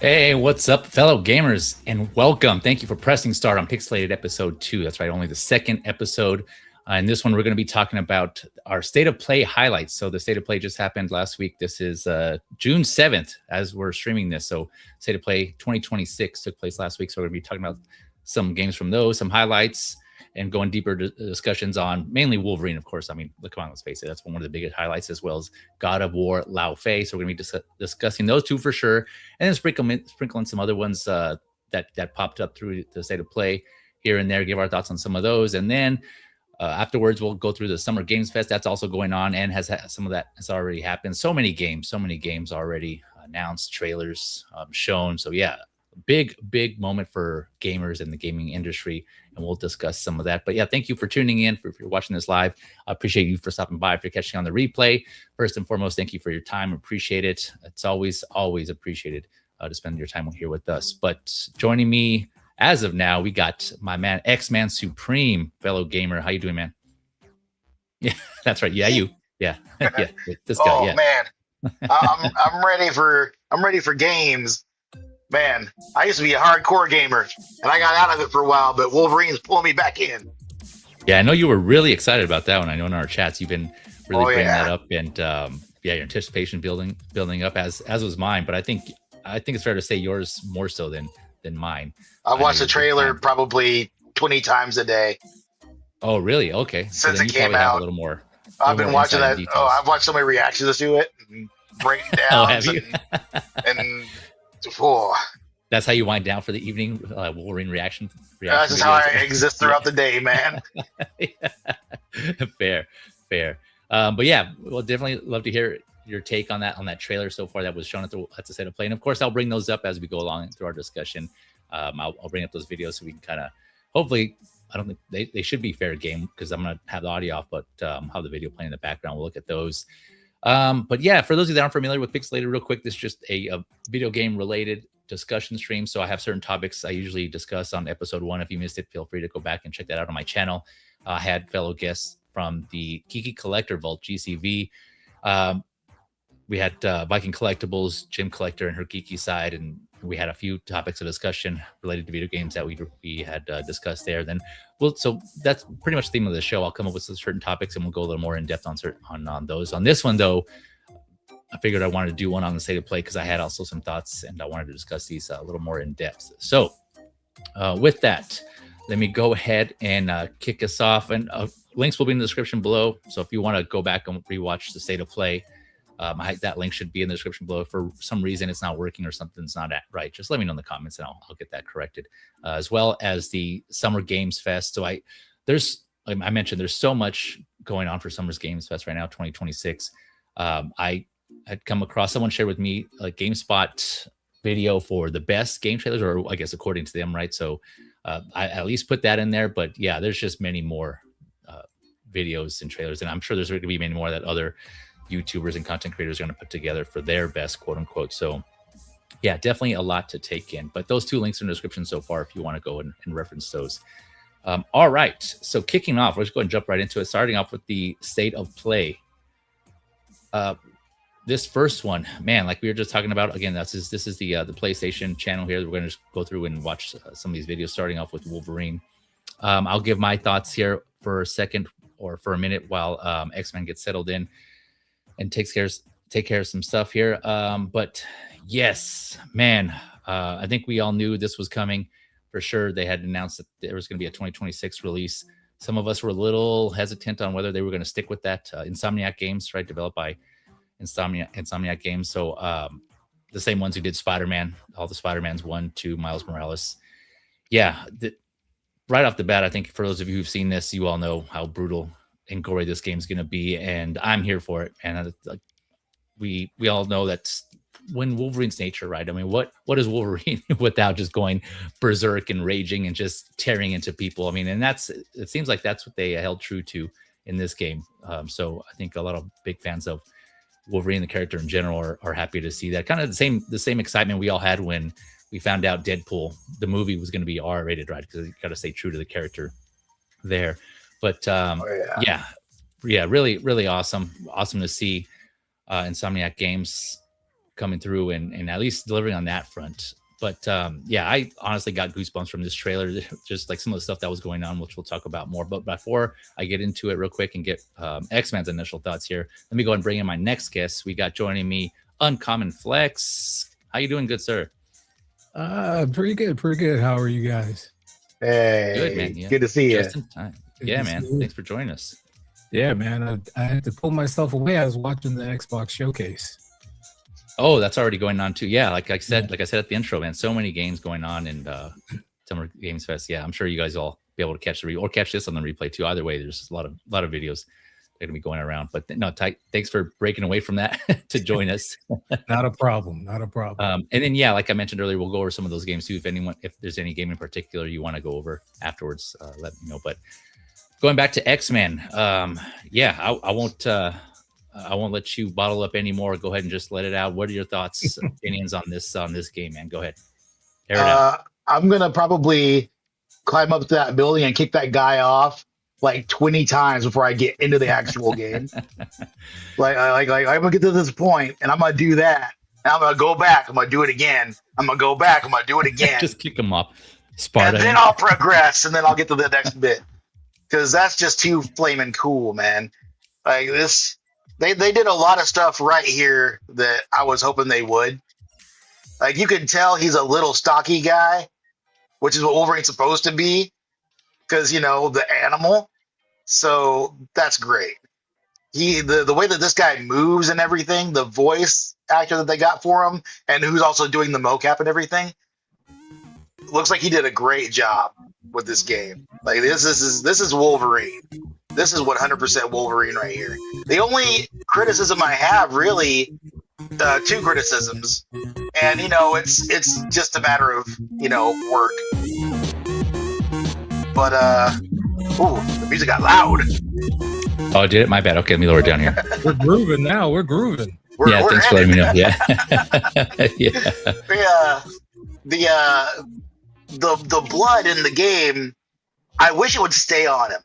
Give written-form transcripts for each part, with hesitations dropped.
Hey, what's up, fellow gamers, and welcome. Thank you for pressing start on Pixelated episode 2. That's right, only the second episode. In this one, we're going to be talking about our state of play highlights. So, the state of play just happened last week. This is June 7th as we're streaming this. So, state of play 2026 took place last week. So, we're going to be talking about some games from those, some highlights, and going deeper discussions on mainly Wolverine, of course. I mean, come on, let's face it. That's one of the biggest highlights, as well as God of War, Laufey. So we're going to be discussing those two for sure, and then sprinkle in some other ones that popped up through the state of play here and there. Give our thoughts on some of those, and then afterwards we'll go through the Summer Games Fest. That's also going on, and some of that has already happened. So many games already announced, trailers shown. So yeah, big moment for gamers in the gaming industry, and we'll discuss some of that. But yeah, thank you for tuning in. If you're watching this live, I appreciate you for stopping by. If you're catching on the replay, first and foremost, thank you for your time. Appreciate it. It's always appreciated to spend your time here with us. But joining me as of now, we got my man Xman Supreme, fellow gamer. How you doing, man? Yeah, that's right. Yeah, you. Yeah, yeah. This guy. Oh Yeah. man, I'm ready for games. Man, I used to be a hardcore gamer, and I got out of it for a while, but Wolverine's pulling me back in. Yeah, I know you were really excited about that one. I know in our chats you've been really Oh bringing that yeah, up, and yeah, your anticipation building up as was mine. But I think it's fair to say yours more so than mine. I've I know watched you're the a big trailer fan. probably 20 times a day Oh, really? Okay, so since then it you came probably have out. a I've little been more watching insight and that. Oh, details. I've watched so many reactions to it, and Oh, have breakdowns, you? and oh, That's how you wind down for the evening Wolverine that's reaction just how videos. I exist Yeah. throughout the day, man. fair. But yeah, we'll definitely love to hear your take on that trailer so far that was shown at the state of play. And of course, I'll bring those up as we go along through our discussion. I'll bring up those videos so we can kind of hopefully. I don't think they should be fair game because I'm gonna have the audio off, but have the video playing in the background. We'll look at those. But yeah, for those of you that aren't familiar with Pixelated, real quick, this is just a video game related discussion stream. So I have certain topics I usually discuss on episode 1. If you missed it, feel free to go back and check that out on my channel. I had fellow guests from the Geeky Collector Vault, GCV. Um, we had Viking Collectibles, Jim Collector, and her geeky side, and we had a few topics of discussion related to video games that we had discussed there. Then, so that's pretty much the theme of the show. I'll come up with some certain topics, and we'll go a little more in depth on those. On this one, though, I figured I wanted to do one on the state of play because I had also some thoughts, and I wanted to discuss these a little more in depth. So, with that, let me go ahead and kick us off. And links will be in the description below. So if you want to go back and rewatch the state of play, that link should be in the description below. If for some reason it's not working or something's not right, just let me know in the comments and I'll get that corrected. As well as the Summer Games Fest. So I mentioned there's so much going on for Summer's Games Fest right now, 2026. I had come across someone shared with me a GameSpot video for the best game trailers, or I guess according to them, right? So I at least put that in there. But yeah, there's just many more videos and trailers, and I'm sure there's going to be many more that other YouTubers and content creators are going to put together for their best, quote unquote. So yeah, definitely a lot to take in. But those two links are in the description so far if you want to go and reference those. All right, so kicking off, let's go and jump right into it. Starting off with the state of play. This first one, man, like we were just talking about, again, this is the PlayStation channel here. We're going to just go through and watch some of these videos, starting off with Wolverine. I'll give my thoughts here for a second or for a minute while Xman gets settled in and take care of some stuff here. But yes, man, I think we all knew this was coming for sure. They had announced that there was going to be a 2026 release. Some of us were a little hesitant on whether they were going to stick with that. Insomniac Games, right, developed by Insomniac Games. So the same ones who did Spider-Man, all the Spider-Mans 1, 2, Miles Morales. Yeah, right off the bat, I think for those of you who've seen this, you all know how brutal and gory this game's going to be, and I'm here for it. And we all know that when Wolverine's nature, right? I mean, what is Wolverine without just going berserk and raging and just tearing into people? I mean, and it seems like that's what they held true to in this game. So I think a lot of big fans of Wolverine, the character in general, are happy to see that. Kind of the same excitement we all had when we found out Deadpool, the movie, was going to be R-rated, right? Because you got to stay true to the character there. But Oh yeah. yeah, really, really awesome to see Insomniac Games coming through and at least delivering on that front. But yeah, I honestly got goosebumps from this trailer, just like some of the stuff that was going on, which we'll talk about more. But before I get into it real quick and get Xman's initial thoughts here, let me go and bring in my next guest. We got joining me, Uncommon Flex. How you doing, good sir? Pretty good. How are you guys? Hey, good, man. Yeah. Good to see you. Just in time. Yeah, man. Thanks for joining us. Yeah, man. I had to pull myself away. I was watching the Xbox showcase. Oh, that's already going on too. Yeah, like I said at the intro, man. So many games going on in Summer Games Fest. Yeah, I'm sure you guys all be able to catch or catch this on the replay too. Either way, there's a lot of videos that are gonna be going around. But no, thanks for breaking away from that to join us. Not a problem. And then yeah, like I mentioned earlier, we'll go over some of those games too. If there's any game in particular you want to go over afterwards, let me know. But going back to Xman, yeah, I won't let you bottle up anymore. Go ahead and just let it out. What are your thoughts, opinions on this game, man? Go ahead. Air it out. I'm gonna probably climb up to that building and kick that guy off like 20 times before I get into the actual game. like I'm gonna get to this point and I'm gonna do that. And I'm gonna go back. I'm gonna do it again. I'm gonna go back. I'm gonna do it again. Just kick him up. Sparta. And then I'll progress and then I'll get to the next bit. Because that's just too flaming cool, man. Like this. They did a lot of stuff right here that I was hoping they would. Like you can tell he's a little stocky guy, which is what Wolverine's supposed to be, because the animal. So that's great. The way that this guy moves and everything, the voice actor that they got for him, and who's also doing the mocap and everything, looks like he did a great job with this game. Like this is Wolverine. This is 100% Wolverine right here. The only criticism I have, really, two criticisms, and it's just a matter of work. But the music got loud. Oh, did it? My bad. Okay, let me lower it down here. We're grooving now. We're grooving. Yeah, thanks for letting me know. Yeah, yeah. The blood in the game, I wish it would stay on him.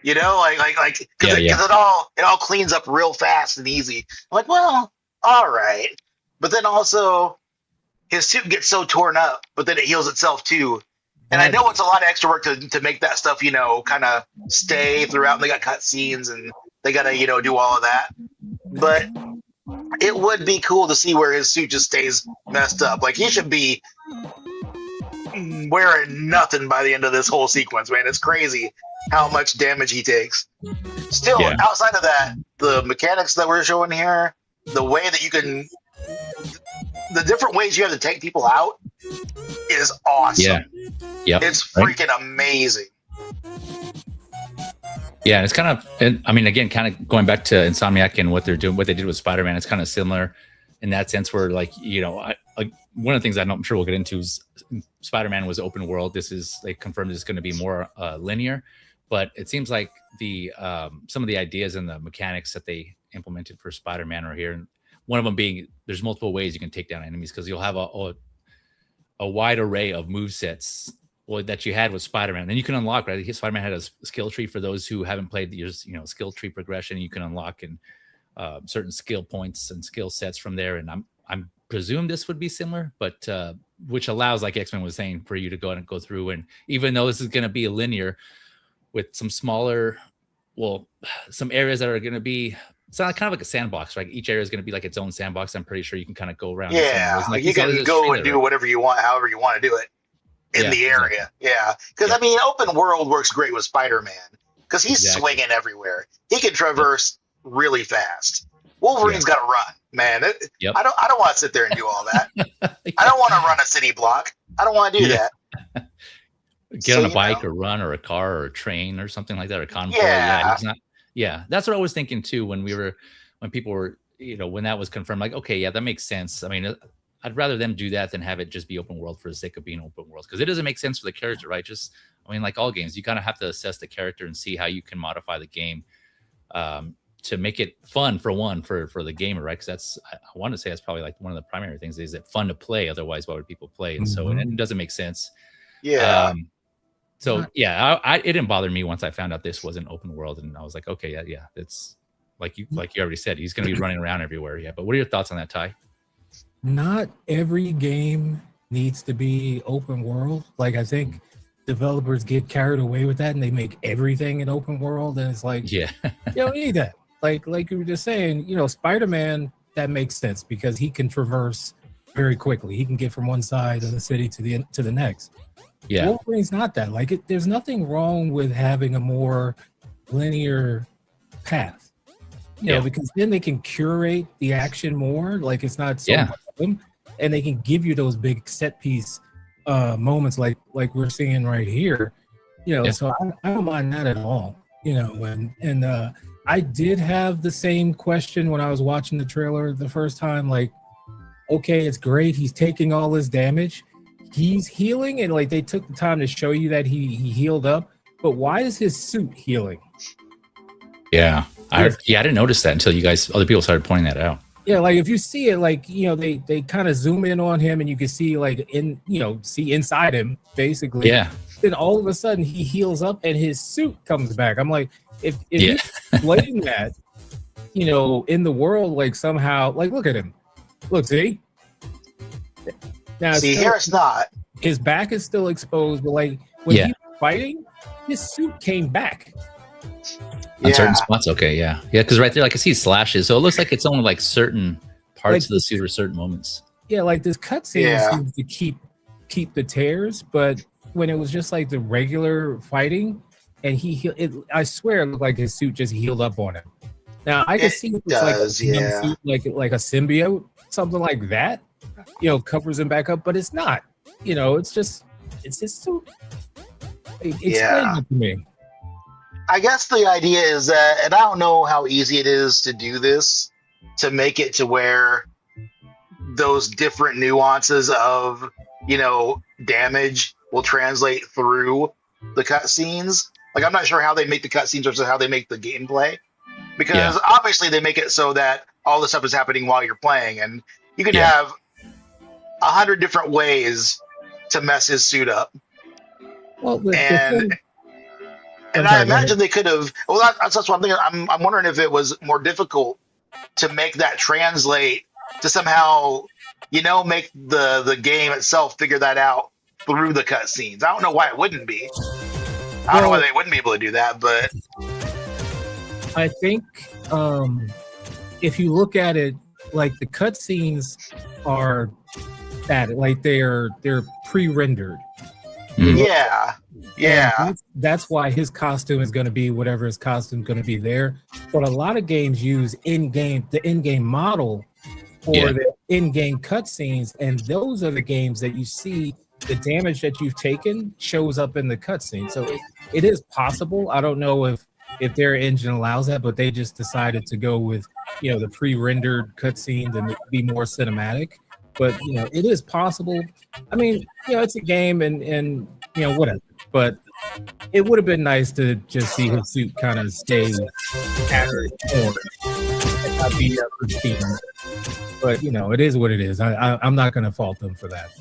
Because it all cleans up real fast and easy. I'm like, well, all right. But then also, his suit gets so torn up, but then it heals itself too. And I know it's a lot of extra work to make that stuff, kind of stay throughout. And they got cut scenes and they got to, do all of that. But it would be cool to see where his suit just stays messed up. Like he should be wearing nothing by the end of this whole sequence, man. It's crazy how much damage he takes. Still, outside of that, the mechanics that we're showing here, the way that you can, the different ways you have to take people out is awesome. Yeah. It's freaking amazing. Yeah, and it's kind of, again, kind of going back to Insomniac and what they did with Spider-Man, it's kind of similar in that sense where, like, one of the things I'm sure we'll get into is Spider-Man was open world. They confirmed it's going to be more linear, but it seems like some of the ideas and the mechanics that they implemented for Spider-Man are here. And one of them being there's multiple ways you can take down enemies because you'll have a wide array of move sets that you had with Spider-Man. Then you can unlock, right? Spider-Man had a skill tree for those who haven't played the skill tree progression. You can unlock and certain skill points and skill sets from there. And I'm presume this would be similar, but which allows, like Xman was saying, for you to go through. And even though this is going to be a linear with some smaller, some areas that are going to be, it's not kind of like a sandbox, right? Each area is going to be like its own sandbox. I'm pretty sure you can kind of go around. Yeah, like you can go and do whatever you want, however you want to do it in the area. Exactly. Yeah, because open world works great with Spider-Man because he's swinging everywhere. He can traverse really fast. Wolverine's got to run, man. I don't want to sit there and do all that. I don't want to run a city block. I don't want to do that. Get on a bike or run or a car or a train or something like that, or a convoy. Yeah, that's what I was thinking too when people were, when that was confirmed, like, okay, yeah, that makes sense. I mean, I'd rather them do that than have it just be open world for the sake of being open world, because it doesn't make sense for the character, right? Like all games, you kind of have to assess the character and see how you can modify the game to make it fun for the gamer, right? Because I want to say that's probably like one of the primary things, is it fun to play? Otherwise, why would people play? And so it doesn't make sense. Yeah. It didn't bother me once I found out this was an open world, and I was like, okay, yeah, it's like you already said, he's going to be running around everywhere. Yeah, but what are your thoughts on that, Ty? Not every game needs to be open world. Like, I think developers get carried away with that and they make everything an open world, and it's like, Yeah, you don't need that. Like you were just saying, Spider-Man, that makes sense because he can traverse very quickly. He can get from one side of the city to the next. yeah, Wolverine's not that. Like, there's nothing wrong with having a more linear path. Because then they can curate the action more. Like, it's not so much of them, and they can give you those big set piece moments like we're seeing right here. So I don't mind that at all. And I did have the same question when I was watching the trailer the first time. Like, okay, it's great. He's taking all this damage. He's healing, and like they took the time to show you that he healed up. But why is his suit healing? Yeah. I didn't notice that until other people started pointing that out. Yeah, like if you see it, like, they kind of zoom in on him and you can see see inside him basically. Yeah. Then all of a sudden he heals up and his suit comes back. I'm like, if you explain that, in the world, like somehow, like look at him. Look, see? Now here it's not. His back is still exposed, but like when he was fighting, his suit came back. On certain spots, okay, yeah, because right there, like I see slashes, so it looks like it's only like certain parts of the suit or certain moments. Yeah, like this cutscene seems to keep the tears, but when it was just like the regular fighting, and I swear it looked like his suit just healed up on him. Now I can see it's like a suit, like a symbiote, something like that, covers him back up, but it's not. It's his suit. Explain it to me. I guess the idea is that, and I don't know how easy it is to do this, to make it to where those different nuances of, damage will translate through the cutscenes. Like, I'm not sure how they make the cutscenes versus how they make the gameplay. Because obviously they make it so that all this stuff is happening while you're playing. And you can have 100 different ways to mess his suit up. Well, and I imagine they could have. Well, that's what I'm thinking. I'm wondering if it was more difficult to make that translate to somehow, make the game itself figure that out through the cutscenes. I don't know why it wouldn't be. I don't know why they wouldn't be able to do that, but I think if you look at it, like the cutscenes are static, like they're pre-rendered. Yeah. That's why his costume is going to be whatever his costume is going to be there. But a lot of games use the in-game model for the in-game cutscenes, and those are the games that you see the damage that you've taken shows up in the cutscene. So it is possible. I don't know if their engine allows that, but they just decided to go with the pre-rendered cutscenes and be more cinematic. But it is possible. I mean, it's a game, and whatever. But it would have been nice to just see his suit kind of stay at her core and not be pristine. But it is what it is. I'm not going to fault them for that.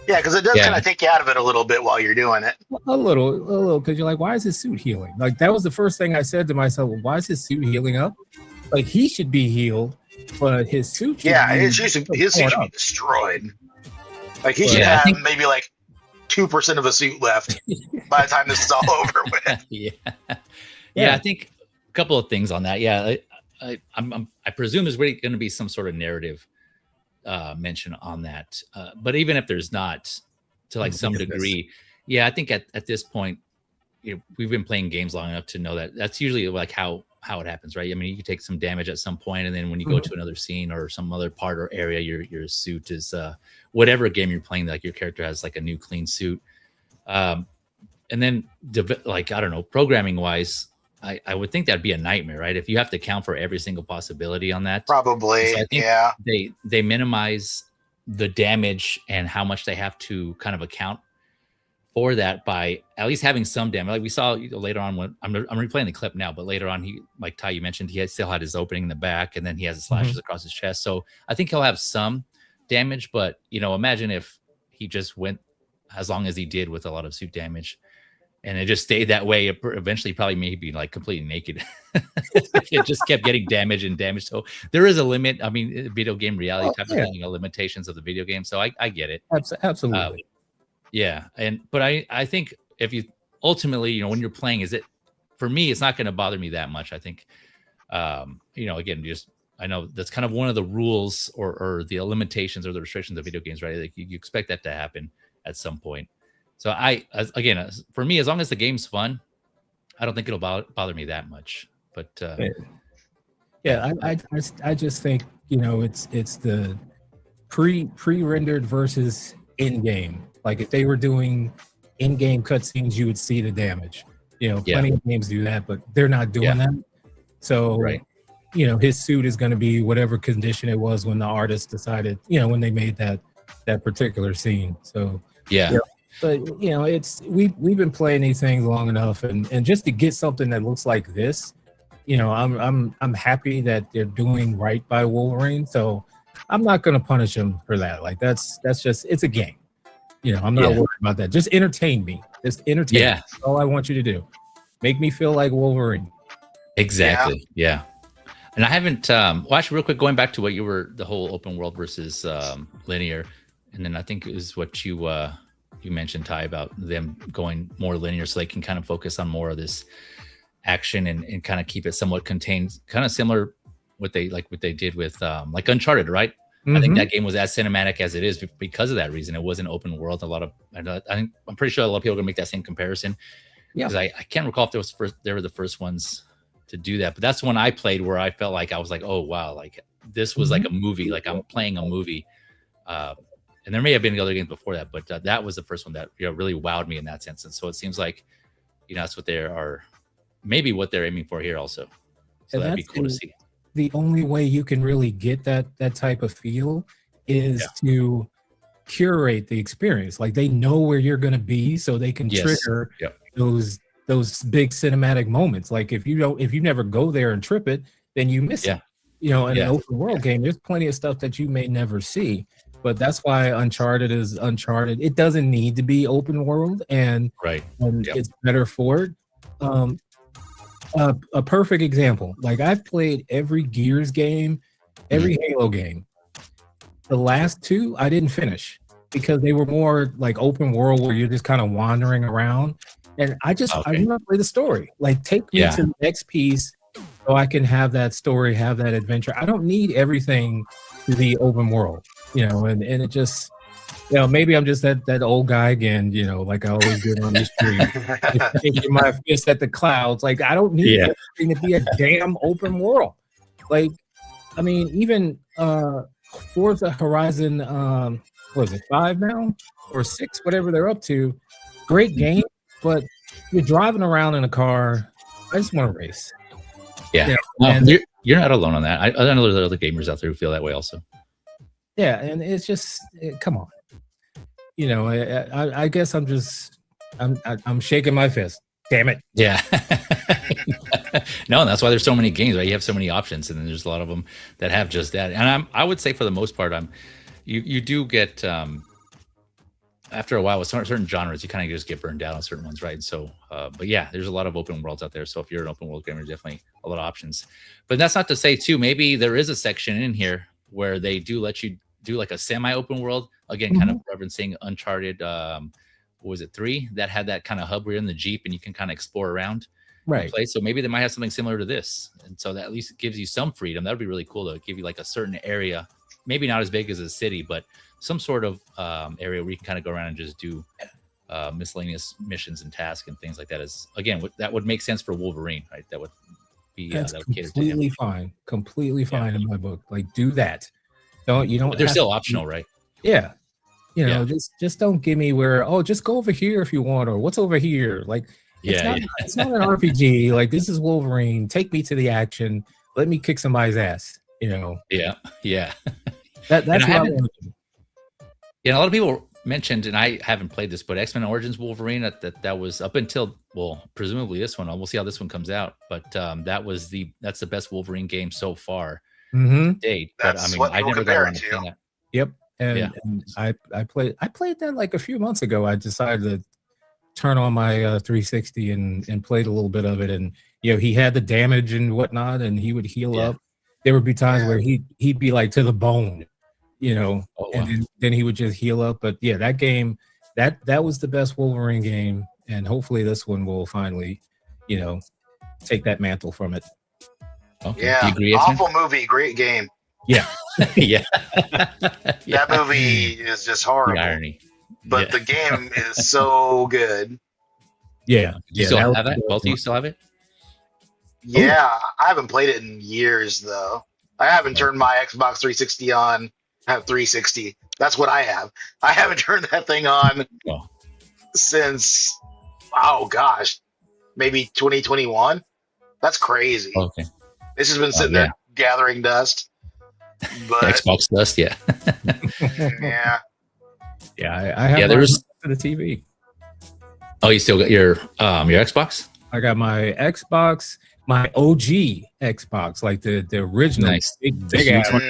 Yeah, because it does kind of take you out of it a little bit while you're doing it. A little, because you're like, why is his suit healing? Like, that was the first thing I said to myself. Well, why is his suit healing up? Like, he should be healed, but his suit should his suit should be destroyed. Like, he should have maybe like 2% of a suit left by the time this is all over with. I think a couple of things on that. I presume there's really going to be some sort of narrative mention on that, but even if there's not, to like some degree, I think at this point, we've been playing games long enough to know that that's usually like how it happens, right? I mean, you can take some damage at some point, and then when you go to another scene or some other part or area, your suit is whatever game you're playing, like your character has like a new clean suit, and then like, I don't know, programming wise, I would think that'd be a nightmare, right? If you have to account for every single possibility on that. Probably, so I think they minimize the damage and how much they have to kind of account for that by at least having some damage. Like we saw later on when I'm replaying the clip now, but later on, he, like Ty, you mentioned, he still had his opening in the back, and then he has the slashes across his chest. So I think he'll have some damage, but imagine if he just went as long as he did with a lot of suit damage. and it just stayed that way. It eventually probably maybe like completely naked. It just kept getting damaged and damaged. So there is a limit. I mean, video game reality type of thing, limitations of the video game. So I get it. Absolutely. Yeah. But I think if you ultimately, when you're playing, for me, it's not going to bother me that much. I think, again, I know that's kind of one of the rules or the limitations or the restrictions of video games, right? Like you expect that to happen at some point. So for me, as long as the game's fun, I don't think it'll bother me that much. But I just think it's the pre-rendered versus in-game. Like if they were doing in-game cutscenes, you would see the damage. Plenty of games do that, but they're not doing that. So his suit is going to be whatever condition it was when the artist decided, when they made that particular scene. So but we've been playing these things long enough, and just to get something that looks like this, I'm happy that they're doing right by Wolverine. So I'm not going to punish him for that. Like that's just, it's a game. I'm not worried about that. Just entertain me. Just entertain me. That's all I want you to do. Make me feel like Wolverine. Exactly. Yeah. And I haven't actually real quick, going back to what you were, the whole open world versus linear. And then I think it was what you mentioned, Ty, about them going more linear so they can kind of focus on more of this action and kind of keep it somewhat contained, kind of similar what they did with like Uncharted, right? I think that game was as cinematic as it is because of that reason. It was an open world. I'm pretty sure a lot of people are gonna make that same comparison. Because I can't recall if they were the first ones to do that, but that's the one I played where I felt like I was like, oh wow, like this was like a movie, like I'm playing a movie. And there may have been other games before that, but that was the first one that really wowed me in that sense. And so it seems like that's what maybe what they're aiming for here also. So that'd be cool to see. The only way you can really get that type of feel is to curate the experience. Like they know where you're going to be, so they can trigger those big cinematic moments. Like if you never go there and trip it, then you miss it. In an open world game, there's plenty of stuff that you may never see. But that's why Uncharted is Uncharted. It doesn't need to be open world, and it's better for it. A perfect example, like I've played every Gears game, every Halo game. The last two I didn't finish because they were more like open world where you're just kind of wandering around. And I want to play the story. Like take me to the next piece so I can have that story, have that adventure. I don't need everything to be open world, and it just, maybe I'm just that old guy again, like I always do on the street, shaking my fist at the clouds. Like I don't need everything to be a damn open world. Like, I mean, even Forza Horizon, what is it, 5 now or 6, whatever they're up to. Great game, but you're driving around in a car. I just want to race. Yeah, you're not alone on that. I know there's other gamers out there who feel that way also. Yeah, and it's just come on. I guess I'm shaking my fist. Damn it. Yeah. No, and that's why there's so many games, right? You have so many options, and then there's a lot of them that have just that. And I would say for the most part, you do get after a while with certain genres, you kind of just get burned out on certain ones, right? So, but yeah, there's a lot of open worlds out there. So if you're an open world gamer, definitely a lot of options. But that's not to say too, maybe there is a section in here where they do let you do like a semi-open world, again, kind of referencing Uncharted, what was it, 3, that had that kind of hub where you're in the Jeep and you can kind of explore around place. So maybe they might have something similar to this, and so that at least gives you some freedom. That would be really cool to give you like a certain area, maybe not as big as a city, but some sort of area where you can kind of go around and just do miscellaneous missions and tasks and things like that. Is again, that would make sense for Wolverine, right? That would be that would completely fine, completely fine in my book. Like do that. But they're still optional, right? Yeah. Just don't give me just go over here if you want, or what's over here. Like, it's not an RPG. Like, this is Wolverine. Take me to the action. Let me kick somebody's ass. Yeah. That's what I want to do. Yeah, a lot of people mentioned, and I haven't played this, but X-Men Origins Wolverine, that was up until, presumably this one. We'll see how this one comes out. But that's the best Wolverine game so far. To date. But I mean, I never got around to playing that. Yep. And I played that like a few months ago. I decided turn on my 360 and played a little bit of it, and he had the damage and whatnot, and he would heal up. There would be times where he'd be like to the bone, and then he would just heal up. But yeah, that game, that was the best Wolverine game, and hopefully this one will finally, take that mantle from it. Okay. Yeah, awful movie, great game. Yeah, yeah. That movie is just horrible. The irony. But the game is so good. Yeah. You still have it? Both of you still have it? Yeah, I haven't played it in years though. I haven't turned my Xbox 360 on. I have 360. That's what I have. I haven't turned that thing on since, oh gosh, maybe 2021. That's crazy. Okay. This has been sitting there gathering dust. But Xbox dust, yeah. yeah. Yeah, I have for the TV. Oh, you still got your Xbox? I got my Xbox, my OG Xbox, like the original, nice. big ass one.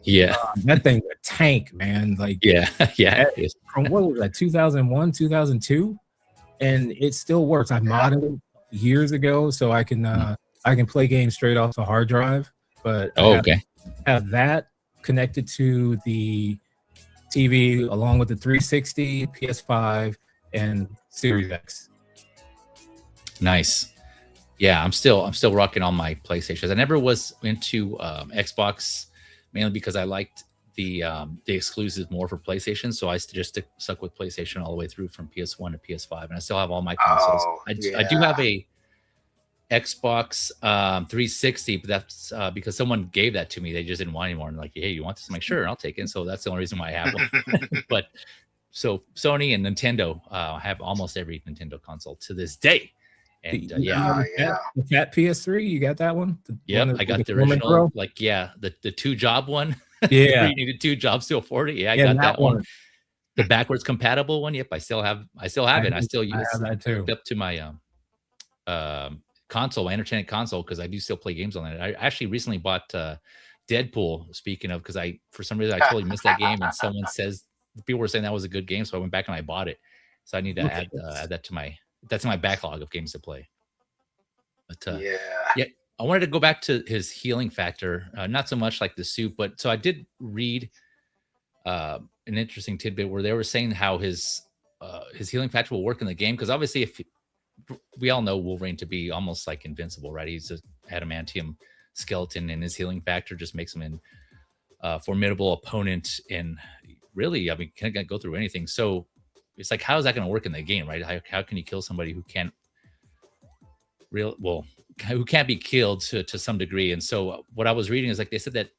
Yeah. That thing would tank, man. Like yeah. From what was that, 2001, 2002, and it still works. I modded it years ago, so I can play games straight off the hard drive. But have that connected to the TV along with the 360, PS5, and Series X. Nice. Yeah, I'm still rocking on my PlayStations. I never was into Xbox, mainly because I liked the exclusives more for PlayStation. So I just stuck with PlayStation all the way through from PS1 to PS5, and I still have all my consoles. I do have a Xbox 360, but that's because someone gave that to me. They just didn't want anymore. And like, hey, you want this? I'm like, sure, I'll take it. So that's the only reason why I have one. But so Sony and Nintendo have almost every Nintendo console to this day. And the fat PS3, you got that one? Yep, I got the original. Like, the 2-job one. Yeah, you needed 2 jobs to afford it. Yeah, I got that one. The backwards compatible one. Yep, I still have it. I still use that too. Up to my console, my entertainment console, because I do still play games on it. I actually recently bought Deadpool. Speaking of, because for some reason I totally missed that game, and someone says people were saying that was a good game, so I went back and I bought it. So I need to add that to my backlog of games to play. But I wanted to go back to his healing factor, not so much like the suit, but so I did read an interesting tidbit where they were saying how his healing factor will work in the game, because obviously if we all know Wolverine to be almost like invincible, right? He's an adamantium skeleton, and his healing factor just makes him a formidable opponent. And really, I mean, can't go through anything. So it's like, how is that going to work in the game, right? How can you kill somebody who can't who can't be killed to some degree? And so what I was reading is like they said that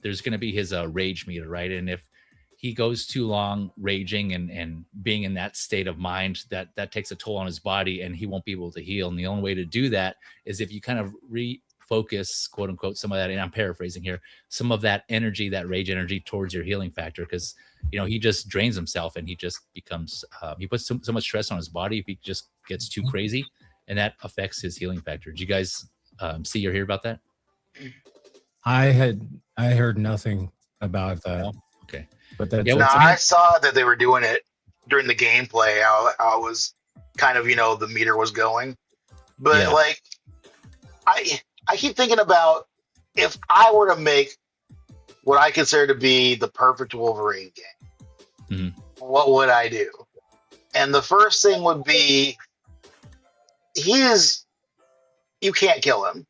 there's going to be his rage meter, right? And if he goes too long raging and being in that state of mind, that takes a toll on his body, and he won't be able to heal. And the only way to do that is if you kind of refocus, quote unquote, some of that, and I'm paraphrasing here, some of that energy, that rage energy, towards your healing factor, because he just drains himself, and he just becomes he puts so much stress on his body if he just gets too crazy, and that affects his healing factor. Did you guys see or hear about that? I heard nothing about that. Okay. But that's I saw that they were doing it during the gameplay. How was kind of the meter was going, but like I keep thinking about if I were to make what I consider to be the perfect Wolverine game, what would I do? And the first thing would be you can't kill him.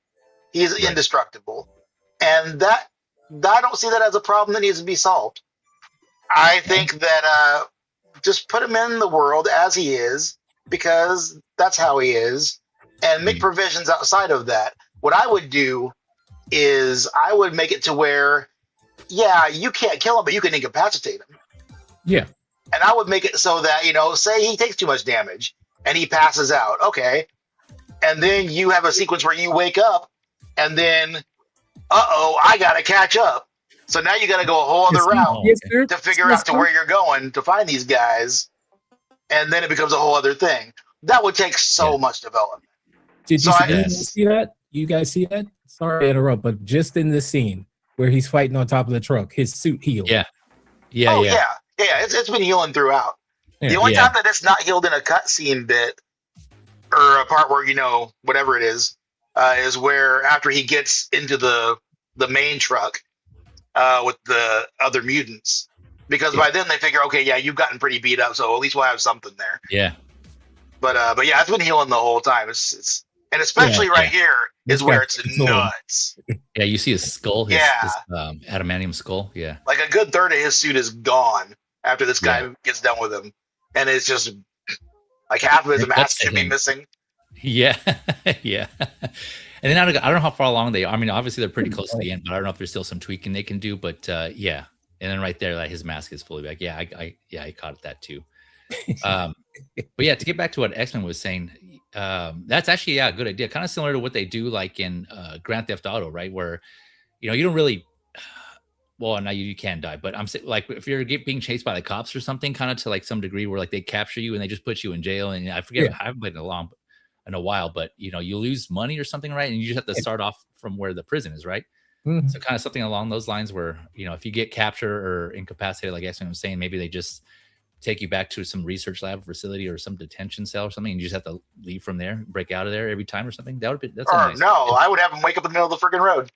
He's indestructible, and that I don't see that as a problem that needs to be solved. I think that just put him in the world as he is, because that's how he is, and make provisions outside of that. What I would do is I would make it to where, you can't kill him, but you can incapacitate him. Yeah. And I would make it so that, say he takes too much damage and he passes out. Okay. And then you have a sequence where you wake up and then, I got to catch up. So now you got to go a whole other route to figure out to where you're going to find these guys. And then it becomes a whole other thing. That would take so much development. Did you see that? You guys see that? Sorry to interrupt, but just in the scene where he's fighting on top of the truck, his suit healed. Yeah. It's been healing throughout. The only time that it's not healed in a cutscene bit or a part where whatever it is where after he gets into the main truck with the other mutants, because by then they figure, okay, yeah, you've gotten pretty beat up, so at least we'll have something there. Yeah. But yeah, it's been healing the whole time. It's and especially here is where it's nuts. Yeah, you see his skull, his adamantium skull. Yeah, like a good third of his suit is gone after this guy gets done with him, and it's just like half of his mask should be missing. Yeah, yeah. And then I don't know how far along they are. I mean, obviously they're pretty close to the end, but I don't know if there's still some tweaking they can do. But yeah, and then right there, like his mask is fully back. Yeah, I caught that too. But yeah, to get back to what Xman was saying, that's actually a good idea. Kind of similar to what they do like in Grand Theft Auto, right? Where you don't really. Well, now you can die, but I'm saying like if you're being chased by the cops or something, kind of to like some degree where like they capture you and they just put you in jail. And I forget, I haven't played in a while, but you lose money or something, right? And you just have to start off from where the prison is, right? Mm-hmm. So kind of something along those lines where if you get captured or incapacitated, like Xman was saying, maybe they just take you back to some research lab facility or some detention cell or something, and you just have to leave from there, break out of there every time or something. That would be nice. No, I would have him wake up in the middle of the freaking road.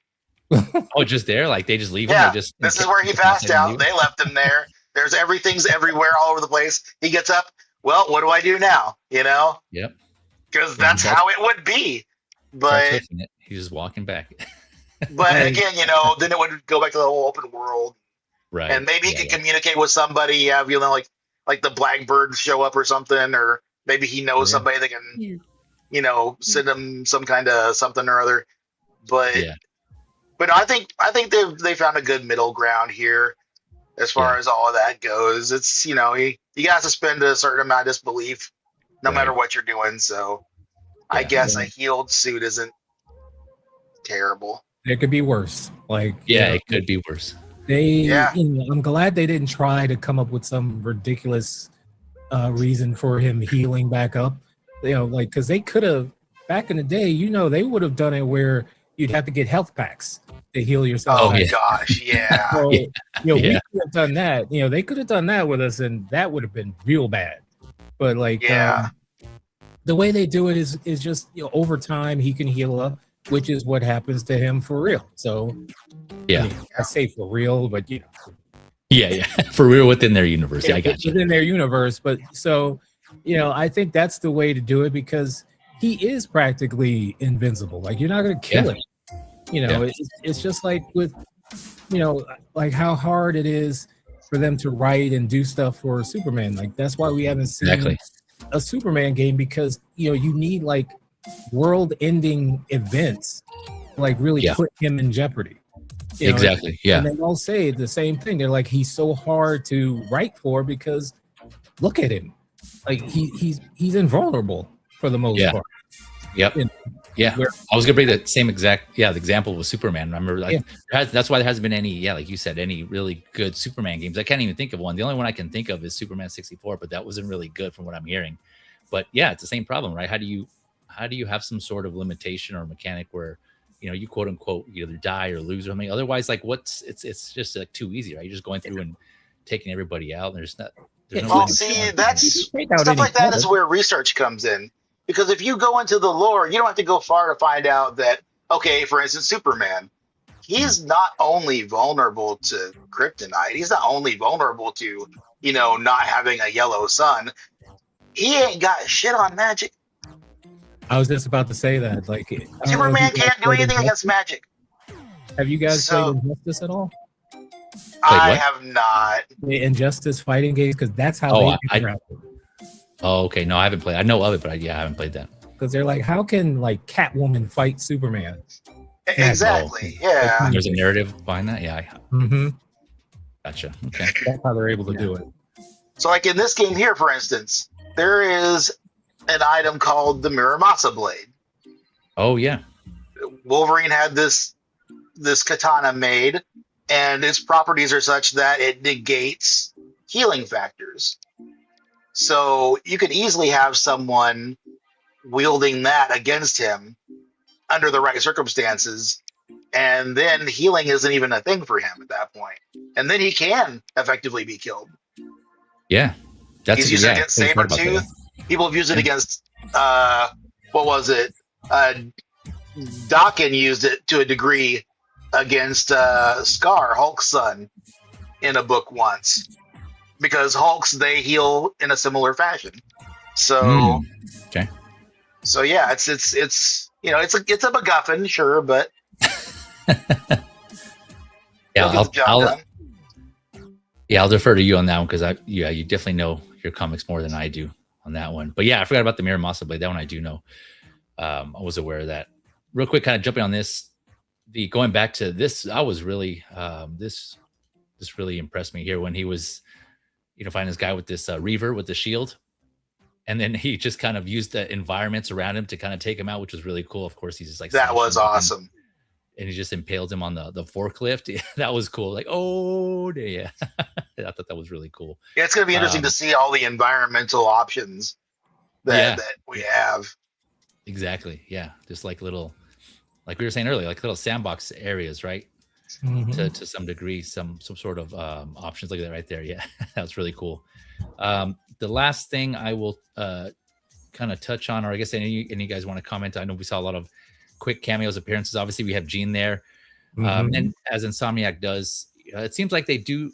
Oh, just there? Like they just leave him? Yeah, this is where he passed out. They left him there. There's everything's everywhere, all over the place. He gets up. Well, what do I do now? Yep. Because that's how it would be. But he's just walking back. But again, then it would go back to the whole open world. Right. And maybe he could communicate with somebody, like the Blackbirds show up or something, or maybe he knows somebody that can, send him some kind of something or other. But But I think they found a good middle ground here as far as all of that goes. It's you got to suspend a certain amount of disbelief no matter what you're doing. So I guess a healed suit isn't terrible. It could be worse. Like it could be worse. I'm glad they didn't try to come up with some ridiculous reason for him healing back up. Because they could have back in the day. They would have done it where you'd have to get health packs to heal yourself. Oh my gosh, yeah. So, we could have done that. They could have done that with us, and that would have been real bad. But the way they do it is just over time he can heal up, which is what happens to him for real. So I say for real, but for real within their universe. Yeah, I got you. Within their universe, but so I think that's the way to do it because he is practically invincible. Like you're not going to kill him. It's just like with, like how hard it is for them to write and do stuff for Superman. Like that's why we haven't seen a Superman game because you need like world-ending events, like really put him in jeopardy. Exactly. And they all say the same thing. They're like, he's so hard to write for because look at him, like he's invulnerable for the most part. Yep. I was gonna bring that same exact the example with Superman. I remember that's why there hasn't been any like you said any really good Superman games. I can't even think of one. The only one I can think of is Superman 64, but that wasn't really good from what I'm hearing. But it's the same problem, right? How do you have some sort of limitation or mechanic where you quote unquote either die or lose or something? Otherwise, like it's just like too easy, right? You're just going through and taking everybody out. And there's no that's stuff like that is where research comes in. Because if you go into the lore, you don't have to go far to find out that, okay, for instance, Superman, he's not only vulnerable to kryptonite, he's not only vulnerable to, not having a yellow sun, he ain't got shit on magic. I was just about to say that. Like Superman can't do anything against magic. Have you guys played Injustice at all? I have not. The Injustice fighting games, because that's how they get around it. Oh, okay. No, I haven't played. I know of it, but I haven't played that. Because they're like, how can like Catwoman fight Superman? Exactly. Yeah. There's a narrative behind that. Yeah. Gotcha. Okay. That's how they're able to do it. So, like in this game here, for instance, there is an item called the Muramasa Blade. Oh yeah. Wolverine had this katana made, and its properties are such that it negates healing factors. So you could easily have someone wielding that against him under the right circumstances, and then healing isn't even a thing for him at that point. And then he can effectively be killed. Yeah. He's used it against Sabretooth. People have used it against what was it? Tokon used it to a degree against Scar, Hulk's son, in a book once, because Hulks, they heal in a similar fashion. So okay. So yeah, it's you know, it's a MacGuffin, sure, but yeah, I'll defer to you on that one, because you definitely know your comics more than I do on that one. But yeah, I forgot about the Mirror Monster Blade. That one I do know. I was aware of that. Real quick, kind of jumping on this, going back to this, I was really this really impressed me here when he was, finding this guy with this Reaver with the shield, and then he just kind of used the environments around him to kind of take him out, which was really cool. Of course, he's just like, that was awesome. And he just impaled him on the forklift. That was cool. Like, oh yeah, I thought that was really cool. Yeah, it's going to be interesting to see all the environmental options that we have. Exactly. Yeah, just like little, like we were saying earlier, like little sandbox areas, right? Mm-hmm. To some degree, some sort of options. Look at that right there. Yeah, that was really cool. The last thing I will kind of touch on, or I guess any of you guys want to comment. I know we saw a lot of quick cameos appearances. Obviously, we have Jean there, and as Insomniac does, it seems like they do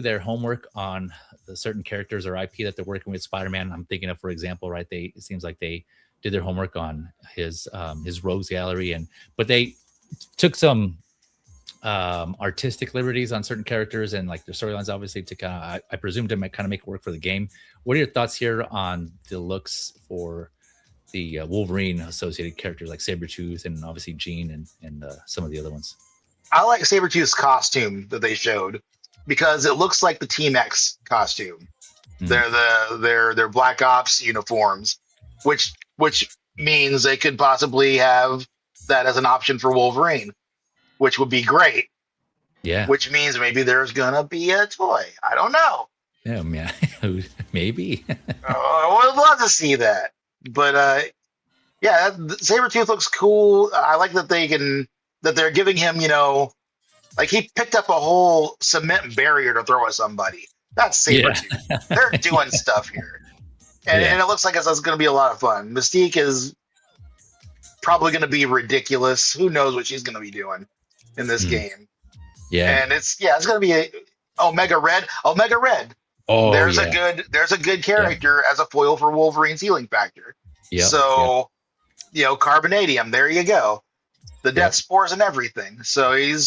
their homework on the certain characters or IP that they're working with. Spider-Man, I'm thinking of, for example, right? It seems like they did their homework on his rogues gallery, but they took some artistic liberties on certain characters and like their storylines, obviously, to kind of, I presume, to kind of make it work for the game. What are your thoughts here on the looks for the Wolverine associated characters like Sabretooth and obviously Jean and some of the other ones? I like Sabretooth's costume that they showed, because it looks like the Team X costume. They're Black Ops uniforms, which means they could possibly have that as an option for Wolverine, which would be great. Yeah. Which means maybe there's gonna be a toy. I don't know. Yeah, maybe. I would love to see that. But yeah, Sabretooth looks cool. I like that they're giving him, like he picked up a whole cement barrier to throw at somebody. That's Sabretooth. Yeah. They're doing stuff here. And it looks like it's going to be a lot of fun. Mystique is probably going to be ridiculous. Who knows what she's going to be doing in this game. Yeah. And it's going to be Omega Red. Omega Red. Oh, there's a good character as a foil for Wolverine's healing factor. Yeah. So, Carbonadium, there you go. The death spores and everything. So they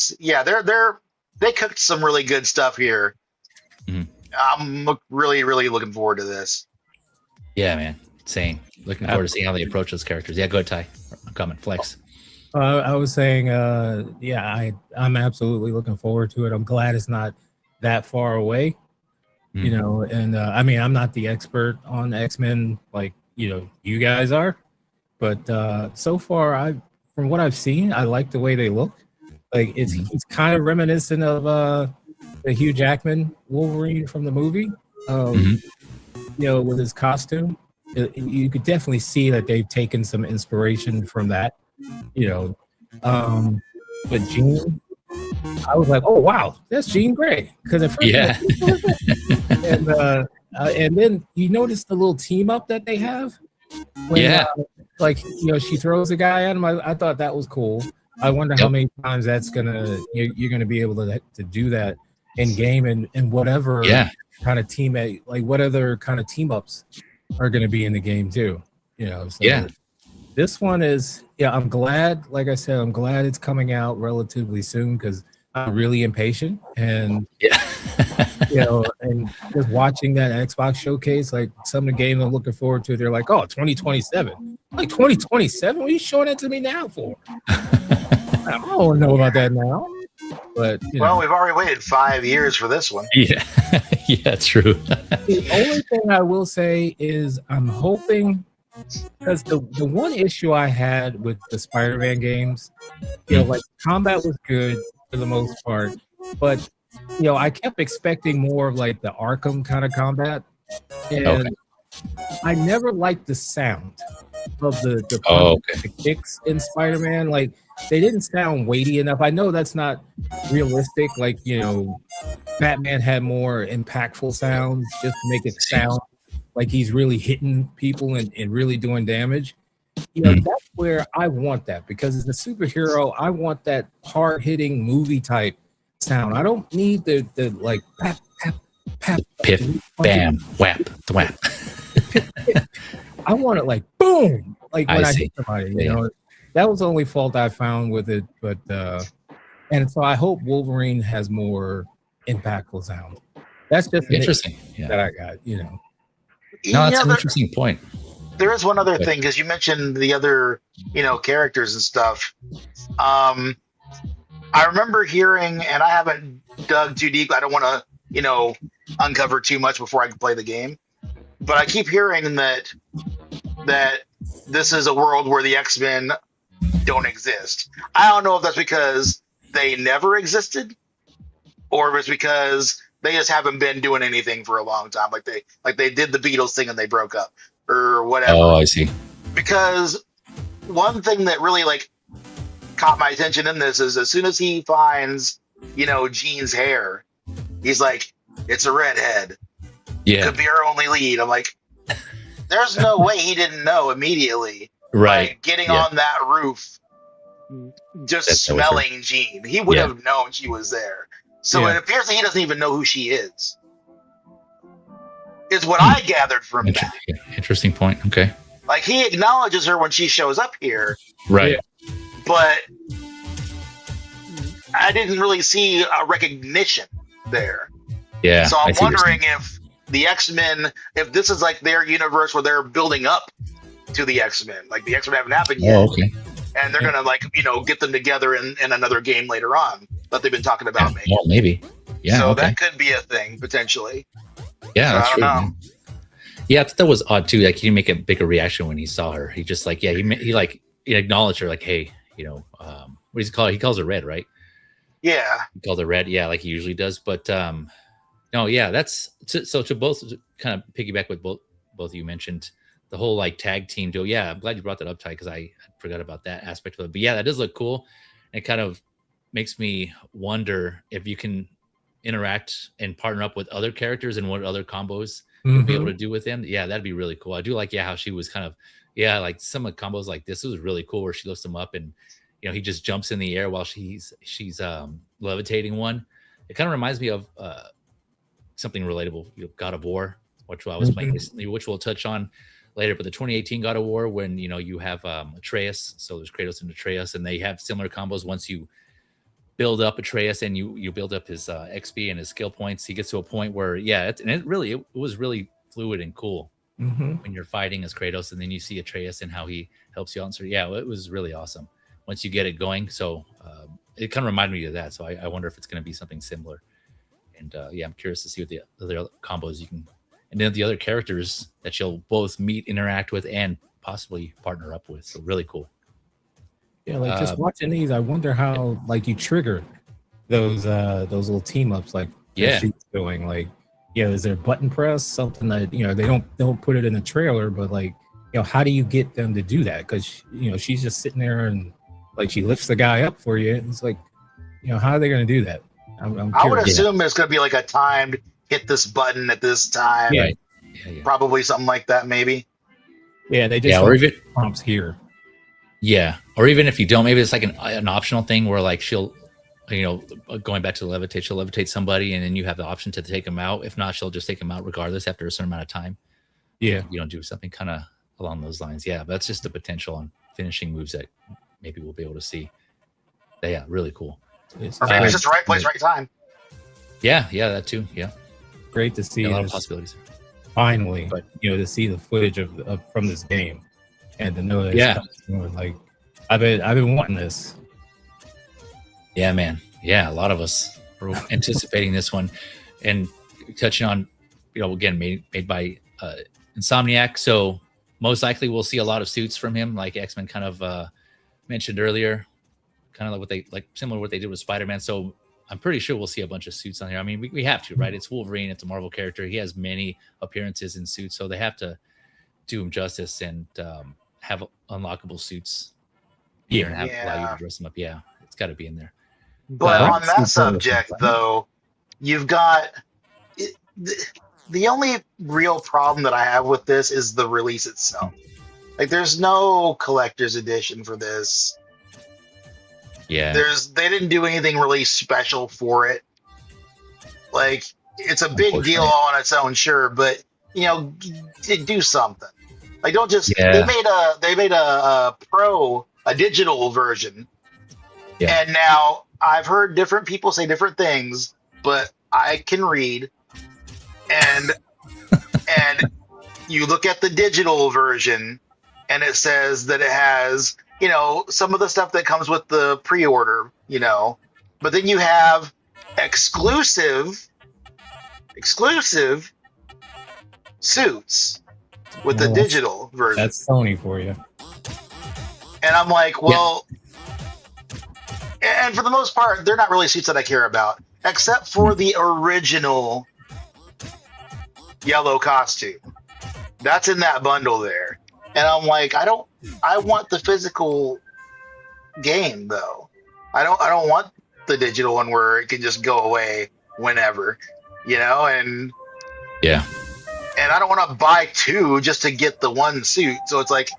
cooked some really good stuff here. I'm really, really looking forward to this. Yeah, man. Same. Looking forward to seeing how they approach those characters. Yeah, go ahead, Ty. Comment, flex. I was saying, I'm absolutely looking forward to it. I'm glad it's not that far away, and I mean, I'm not the expert on X-Men like, you guys are, but so far, from what I've seen, I like the way they look. Like it's kind of reminiscent of the Hugh Jackman Wolverine from the movie. With his costume, you could definitely see that they've taken some inspiration from that, But Jean, I was like, oh wow, that's Jean Grey, because at first, and then you notice the little team up that they have. When, she throws a guy at him. I thought that was cool. I wonder how many times that's you're gonna be able to do that in game and whatever kind of teammate, like what other kind of team ups are going to be in the game too, This one is, I'm glad, like I said, I'm glad it's coming out relatively soon, because I'm really impatient, and and just watching that Xbox showcase, like some of the games I'm looking forward to, they're like, 2027, like 2027, what are you showing that to me now for? I don't know about that now. But we've already waited 5 years for this one. Yeah, true. The only thing I will say is I'm hoping, because the one issue I had with the Spider-Man games, like combat was good for the most part, but I kept expecting more of like the Arkham kind of combat, and I never liked the sound of the kicks in Spider-Man. Like, they didn't sound weighty enough. I know that's not realistic. Like, Batman had more impactful sounds just to make it sound like he's really hitting people and really doing damage. You know, that's where I want that, because as a superhero, I want that hard hitting movie type sound. I don't need the like pap, pap, pap, Piff, bam, whap, thwap. I want it like boom, like when I see. hit somebody. You know, that was the only fault I found with it. But and so I hope Wolverine has more impactful sound. That's just Interesting. that I got. You know, no, that's an interesting point. There is one other thing, because you mentioned the other, you know, characters and stuff. I remember hearing, and I haven't dug too deep. I don't want to, you know, uncover too much before I can play the game. But I keep hearing that this is a world where the X-Men don't exist. I don't know if that's because they never existed, or if it's because they just haven't been doing anything for a long time. Like they did the Beatles thing and they broke up, or whatever. Oh, I see. Because one thing that really like caught my attention in this is as soon as he finds, you know, Jean's hair, he's like, it's a redhead. Yeah. Could be our only lead. I'm like, there's no way he didn't know immediately. Right. Like getting on that roof, just That's smelling Jean. He would have known she was there. So it appears that he doesn't even know who she is. Is what I gathered from that. Interesting point. Okay. Like he acknowledges her when she shows up here. Right. But I didn't really see a recognition there. Yeah. So I'm wondering if the X-Men, if this is like their universe where they're building up to the X-Men, like the X-Men haven't happened yet. Oh, okay. And they're gonna like, you know, get them together in another game later on that they've been talking about making. Well, maybe. Yeah. So okay. that could be a thing potentially. Yeah, so that's I true. don't know. Yeah, I thought that was odd too. Like he didn't make a bigger reaction when he saw her. He just like, he acknowledged her, like, hey, you know, what does he call her? He calls her Red, right? Yeah. He called her Red, yeah, like he usually does. But no, yeah, that's so to both kind of piggyback with both you mentioned the whole like tag team deal. Yeah, I'm glad you brought that up, Ty, because I forgot about that aspect of it. But yeah, that does look cool. It kind of makes me wonder if you can interact and partner up with other characters and what other combos you'll be able to do with them. Yeah, that'd be really cool. I do like, how she was kind of, like some of the combos like this was really cool where she lifts him up and, you know, he just jumps in the air while she's levitating one. It kind of reminds me of something relatable, you know, God of War, which I was playing recently, which we'll touch on later. But the 2018 God of War, when, you know, you have Atreus, so there's Kratos and Atreus, and they have similar combos. Once you build up Atreus and you build up his XP and his skill points, he gets to a point where, it was really fluid and cool when you're fighting as Kratos, and then you see Atreus and how he helps you out. And so, it was really awesome once you get it going. So it kind of reminded me of that. So I wonder if it's going to be something similar. And I'm curious to see what the other combos you can, and then the other characters that you'll both meet, interact with, and possibly partner up with. So really cool. Yeah, like just watching these, I wonder how like you trigger those little team ups, like she's doing. Like, is there button press, something that they don't put it in the trailer, but like how do you get them to do that? Because she's just sitting there and like she lifts the guy up for you. It's like how are they going to do that? I would assume it's going to be like a timed hit this button at this time. Yeah. Probably something like that, maybe. Yeah, they just or even prompts here. Yeah, or even if you don't, maybe it's like an optional thing where like she'll, going back to the levitate, she'll levitate somebody, and then you have the option to take them out. If not, she'll just take them out regardless after a certain amount of time. Yeah, do something kind of along those lines. Yeah, that's just the potential on finishing moves that maybe we'll be able to see. Yeah, really cool. Or maybe it's just right place, right time. Yeah, that too. Yeah, great to see. A lot of possibilities. Finally, to see the footage of from this game. And to know that like I've been wanting this. Yeah, man. Yeah, a lot of us were anticipating this one, and touching on, again made by Insomniac. So most likely we'll see a lot of suits from him, like X-Men kind of mentioned earlier, kind of like similar to what they did with Spider-Man. So I'm pretty sure we'll see a bunch of suits on here. I mean, we have to, right? It's Wolverine. It's a Marvel character. He has many appearances in suits, so they have to do him justice and have unlockable suits here and allow you to dress them up. Yeah, it's got to be in there. But on that subject, though, you've got the only real problem that I have with this is the release itself. Like, there's no collector's edition for this. Yeah. They didn't do anything really special for it. Like, it's a big deal on its own, sure, but you know, do something. Like, don't just they made a digital version. Yeah. And now I've heard different people say different things, but I can read, and you look at the digital version and it says that it has, you know, some of the stuff that comes with the pre-order, you know, but then you have exclusive suits with the digital version. That's Sony for you. And I'm like, well, and for the most part, they're not really suits that I care about, except for the original yellow costume. That's in that bundle there. And I'm like, I want the physical game though. I don't want the digital one where it can just go away whenever, you know, and yeah. And I don't want to buy two just to get the one suit. So it's like,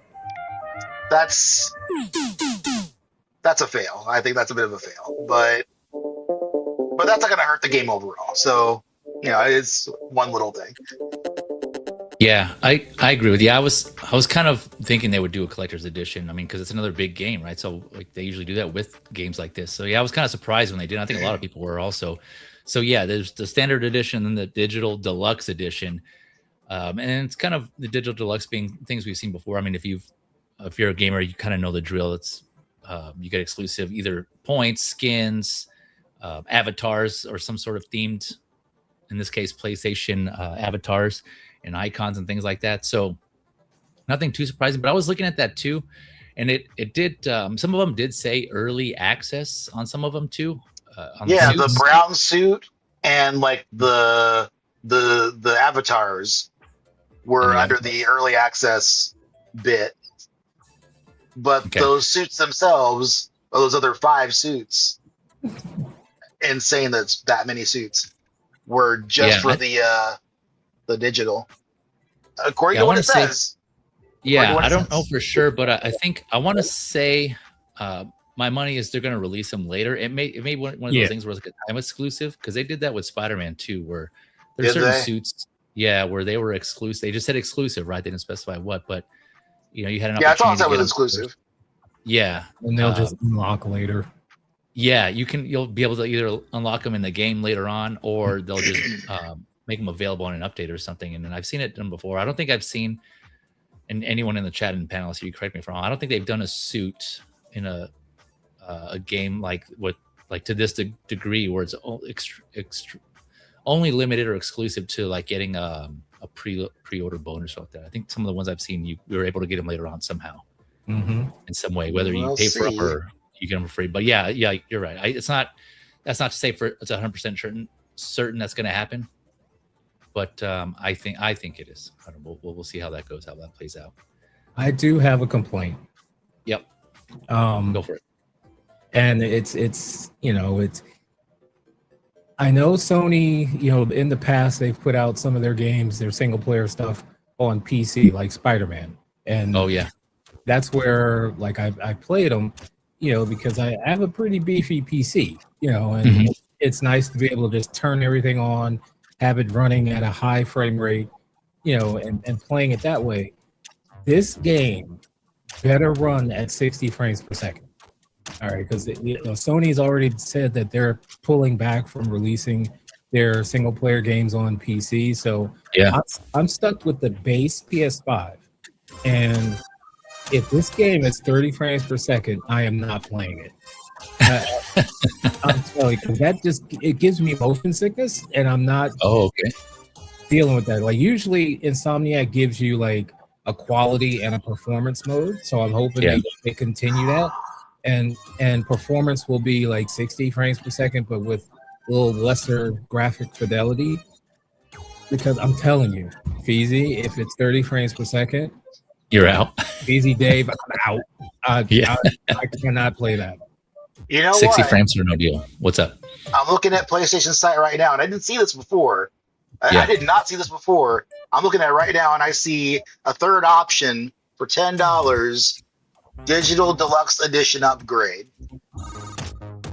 that's a fail. I think that's a bit of a fail, but that's not going to hurt the game overall. So, you know, it's one little thing. Yeah, I agree with you. I was kind of thinking they would do a collector's edition. I mean, because it's another big game, right? So like they usually do that with games like this. So yeah, I was kind of surprised when they did. I think a lot of people were also. So yeah, there's the standard edition and the digital deluxe edition, and it's kind of the digital deluxe being things we've seen before. I mean, if you're a gamer, you kind of know the drill. It's you get exclusive either points, skins, avatars, or some sort of themed, in this case, PlayStation avatars and icons and things like that. So nothing too surprising, but I was looking at that too. And it did, some of them did say early access on some of them too. Yeah, the brown suit and like the avatars were under the early access bit. But those suits themselves, or those other 5 suits, insane that's that many suits, were just for the digital. According to what it says. Yeah, I don't know for sure, but I think I want to say my money is they're going to release them later. It may be one of those things where it's like a time exclusive, because they did that with Spider-Man too, where there's certain suits, where they were exclusive. They just said exclusive, right? They didn't specify what, but you know, you had an opportunity. I thought that was exclusive. Yeah, and they'll just unlock later. Yeah, you'll be able to either unlock them in the game later on, or they'll just make them available on an update or something. And then I've seen it done before. I don't think I've seen, and anyone in the chat and panelists, you correct me if I'm wrong, I don't think they've done a suit in a game like to this degree where it's only limited or exclusive to like getting a pre-order bonus or like that. I think some of the ones I've seen, we were able to get them later on somehow, in some way, whether you pay for them or you get them for free. But yeah, you're right. That's not to say it's 100% certain that's going to happen. But I think it is. We'll see how that goes, how that plays out. I do have a complaint. Yep. Go for it. And it's you know, I know Sony, you know, in the past they've put out some of their games, their single player stuff on PC, like Spider-Man. And that's where like I played them, you know, because I have a pretty beefy PC, you know, and it's nice to be able to just turn everything on, have it running at a high frame rate, you know, and playing it that way. This game better run at 60 frames per second. All right, because Sony's already said that they're pulling back from releasing their single player games on PC. So I'm stuck with the base PS5. And if this game is 30 frames per second, I am not playing it. I'm telling you, because it gives me motion sickness, and I'm not dealing with that. Like usually Insomniac gives you like a quality and a performance mode. So I'm hoping they continue that. And performance will be like 60 frames per second, but with a little lesser graphic fidelity. Because I'm telling you, Feezy, if it's 30 frames per second, you're out. Feezy Dave, I'm out. I cannot play that. You know 60 what? frames are no deal. What's up? I'm looking at PlayStation site right now, and I didn't see this before. I did not see this before. I'm looking at it right now, and I see a third option for $10, digital deluxe edition upgrade.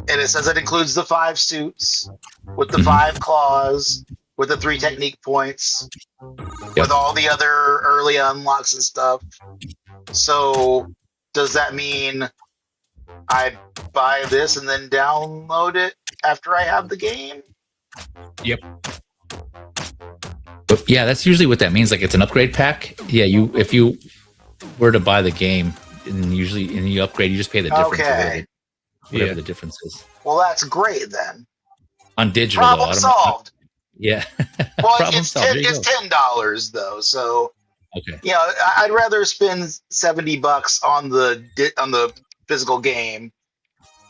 And it says it includes the 5 suits with the 5 claws, with the 3 technique points, with all the other early unlocks and stuff. So does that mean I buy this and then download it after I have the game? Yep. But yeah, that's usually what that means. Like, it's an upgrade pack. Yeah, if you were to buy the game and you upgrade, you just pay the difference. Okay. Whatever the difference is. Well, that's great then. On digital, Problem solved. Yeah. Well, it's $10 though, so okay. You know, I'd rather spend $70 on the physical game,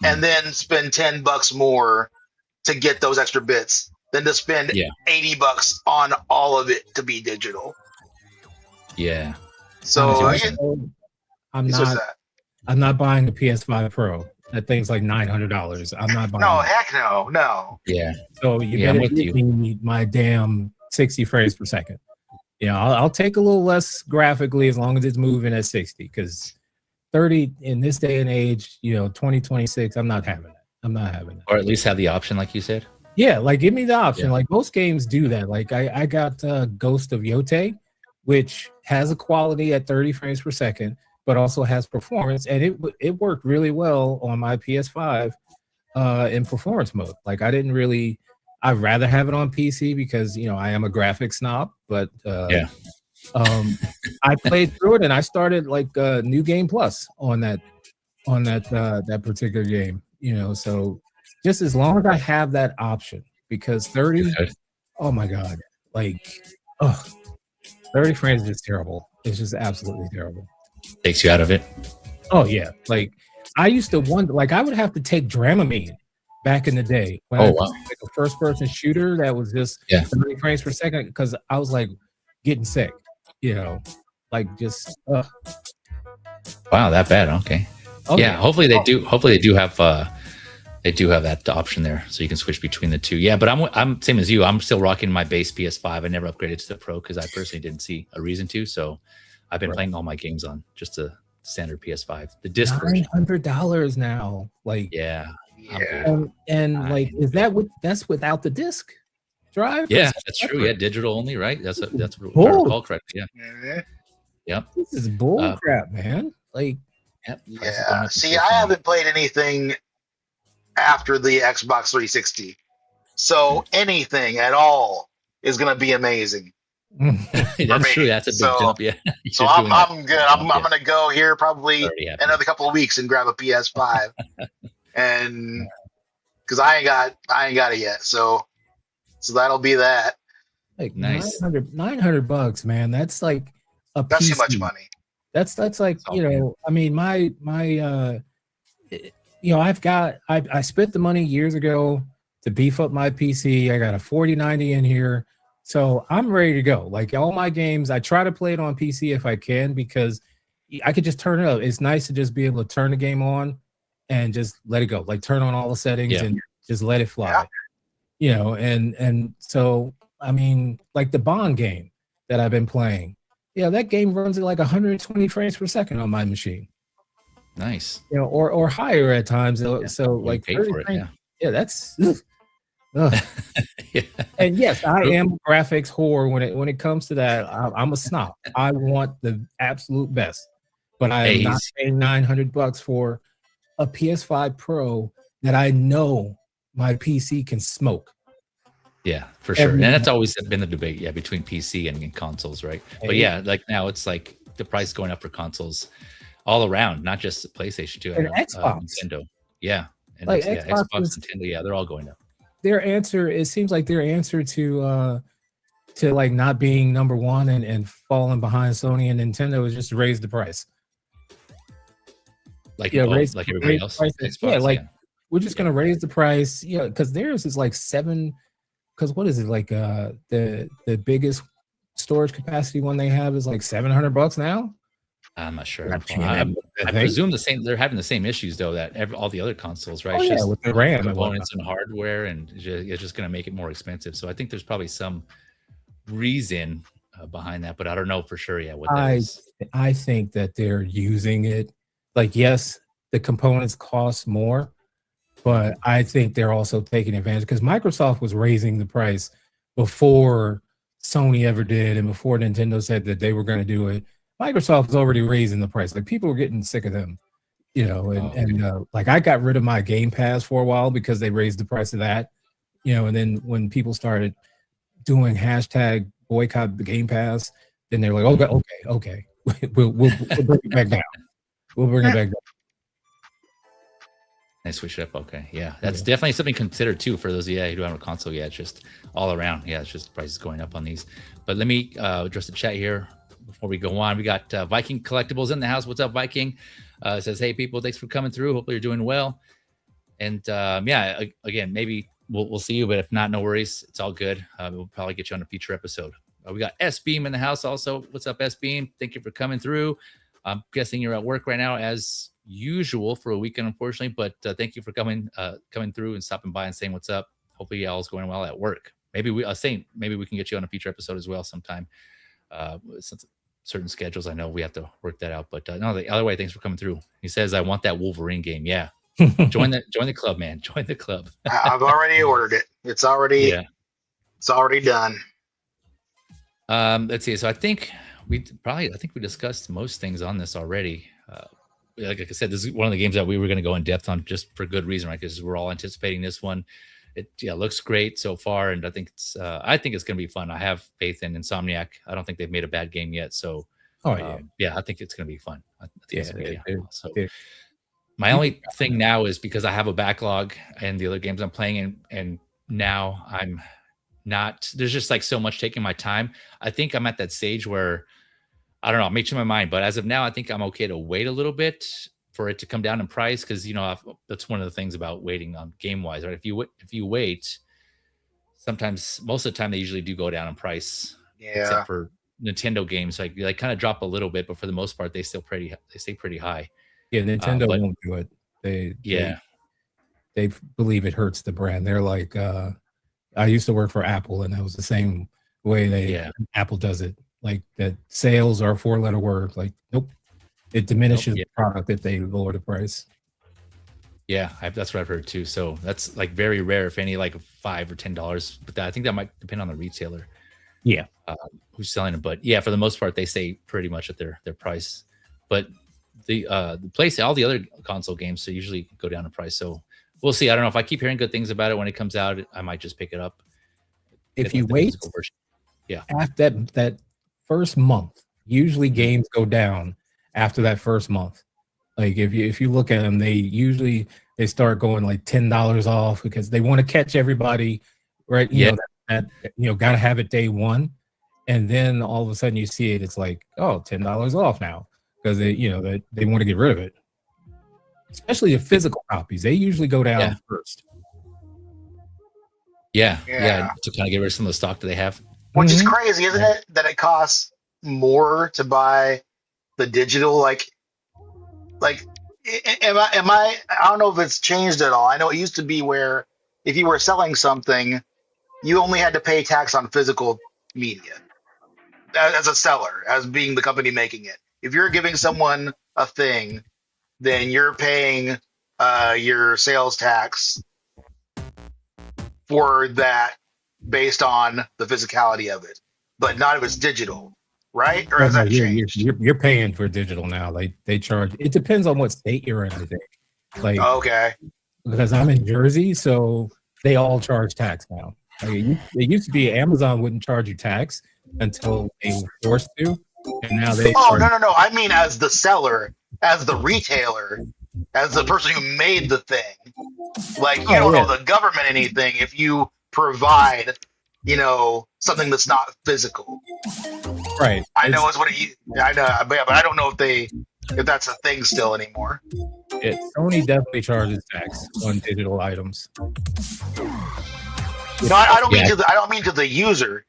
and then spend $10 more to get those extra bits than to spend $80 on all of it to be digital. Yeah. So I'm not buying the PS5 Pro. That thing's like $900. I'm not buying. No, heck no. Yeah. So you better give me my damn 60 frames per second. You know, I'll take a little less graphically as long as it's moving at 60. Because 30 in this day and age, 2026, I'm not having that. I'm not having that. Or at least have the option, like you said. Yeah, like give me the option. Like most games do that. Like I got Ghost of Yote, which has a quality at 30 frames per second, but also has performance, and it worked really well on my PS5 in performance mode. Like I'd rather have it on PC because I am a graphics snob, but I played through it and I started like New Game Plus on that particular game. So just as long as I have that option, because 30, oh my god, like 30 frames is terrible. It's just absolutely terrible. Takes you out of it. Oh yeah, like I used to wonder, like I would have to take Dramamine back in the day when I was like a first-person shooter that was just 30 frames per second, because I was like getting sick, like just. Wow, that bad? Okay. Yeah, hopefully they do. Hopefully they do have that option there, so you can switch between the two. Yeah, but I'm same as you. I'm still rocking my base PS5. I never upgraded to the Pro because I personally didn't see a reason to. So I've been playing all my games on just a standard PS5. The disc version. $900 now. Like and like is that's without the disc drive? Yeah, that's true. Yeah, digital only, right? That's what I recall correctly. Yeah. Yep. This is bull crap, man. Like yeah. See, I haven't played anything after the Xbox 360, so anything at all is going to be amazing. That's true. That's a big jump. Yeah. So I'm good. I'm going to go here probably another couple of weeks and grab a PS5, and because I ain't got it yet. So that'll be that. Like nice. $900, man. That's like that's too much money. That's like I mean my I spent the money years ago to beef up my PC. I got a 4090 in here. So I'm ready to go. Like all my games, I try to play it on PC if I can, because I could just turn it up. It's nice to just be able to turn the game on and just let it go. Like turn on all the settings and just let it fly. And so I mean, like the Bond game that I've been playing. Yeah, that game runs at like 120 frames per second on my machine. Nice. Or higher at times. So like 30 for it, yeah, that's And yes, I am a graphics whore when it comes to that. I'm a snob. I want the absolute best, but I am not paying $900 for a PS5 Pro that I know my PC can smoke. Yeah, for sure. And that's always been the debate, between PC and consoles, right? But yeah, like now it's like the price going up for consoles all around, not just PlayStation 2 and Xbox, Nintendo. Yeah, and like Xbox, Nintendo. They're all going up. It seems like their answer to like not being number one and falling behind Sony and Nintendo is just to raise the price. Like like everybody else. Xbox, we're just gonna raise the price, because theirs is like 7. Because what is it like? The biggest storage capacity one they have is like $700 now. I'm not sure. I presume the same. They're having the same issues though that all the other consoles, right? Just with the RAM components and hardware, and it's just going to make it more expensive. So I think there's probably some reason behind that, but I don't know for sure yet what that is. I think that they're using it. Like, yes, the components cost more, but I think they're also taking advantage because Microsoft was raising the price before Sony ever did, and before Nintendo said that they were going to do it. Microsoft was already raising the price. Like, people were getting sick of them, like I got rid of my Game Pass for a while because they raised the price of that, and then when people started doing hashtag boycott the Game Pass, then they're like, okay, we'll bring it back down. We'll bring it back down. Nice switch it up. Okay, yeah, that's definitely something to consider too for those who don't have a console yet. It's just all around. Yeah, it's just prices going up on these. But let me address the chat here before we go on. We got Viking Collectibles in the house. What's up, Viking? It says, hey people, thanks for coming through. Hopefully you're doing well. And again, maybe we'll see you, but if not, no worries. It's all good. We'll probably get you on a future episode. We got S Beam in the house also. What's up, S Beam? Thank you for coming through. I'm guessing you're at work right now as usual for a weekend, unfortunately, but thank you for coming through and stopping by and saying what's up. Hopefully all's going well at work. Maybe we can get you on a future episode as well sometime. Since certain schedules, I know we have to work that out, but no, the other way, thanks for coming through. He says, I want that Wolverine game. Yeah. join the club, man. Join the club. I've already ordered it. It's already done. Let's see. So I think we discussed most things on this already. Like I said, this is one of the games that we were going to go in depth on just for good reason, right? Because we're all anticipating this one. It looks great so far, and I think it's going to be fun. I have faith in Insomniac. I don't think they've made a bad game yet, so I think it's going to be fun. My only thing now is because I have a backlog and the other games I'm playing, and now I'm not. There's just like so much taking my time. I think I'm at that stage where I don't know. I'll make to my mind, but as of now, I think I'm okay to wait a little bit for it to come down in price because that's one of the things about waiting on game wise, right? If you wait, sometimes most of the time they usually do go down in price. Yeah. Except for Nintendo games, like they kind of drop a little bit, but for the most part, they stay pretty high. Yeah, Nintendo won't do it. They believe it hurts the brand. They're like, I used to work for Apple, and that was the same way Apple does it. Like that sales are a 4-letter word. Like, nope. It diminishes the product if they lower the price. Yeah, that's what I've heard too. So that's like very rare, if any, like $5 or $10. But I think that might depend on the retailer. Yeah, who's selling them. But yeah, for the most part, they stay pretty much at their price. But the place, all the other console games, so usually go down in price. So we'll see. I don't know if I keep hearing good things about it when it comes out. I might just pick it up. If you wait, after that first month, usually games go down after that first month. Like if you look at them, they start going like $10 off because they want to catch everybody, right? You know, gotta have it day one, and then all of a sudden you see it, it's like, oh, $10 off now because they want to get rid of it. Especially the physical copies, they usually go down first. Yeah, to kind of get rid of some of the stock that they have. Which is crazy, isn't it? That it costs more to buy the digital. Like, I don't know if it's changed at all. I know it used to be where if you were selling something, you only had to pay tax on physical media as a seller, as being the company making it. If you're giving someone a thing, then you're paying your sales tax for that based on the physicality of it, but not if it's digital, right? Or has that changed? You're paying for digital now. Like they charge. It depends on what state you're in, I think. Like, okay, because I'm in Jersey, so they all charge tax now. Like it used to be Amazon wouldn't charge you tax until they were forced to, and now they. Oh no! I mean, as the seller, as the retailer, as the person who made the thing. Like you don't owe the government anything if you provide, something that's not physical. Right. I know it's what I know, but I don't know if that's a thing still anymore. Sony definitely charges tax on digital items. No, I don't mean I don't mean to the user,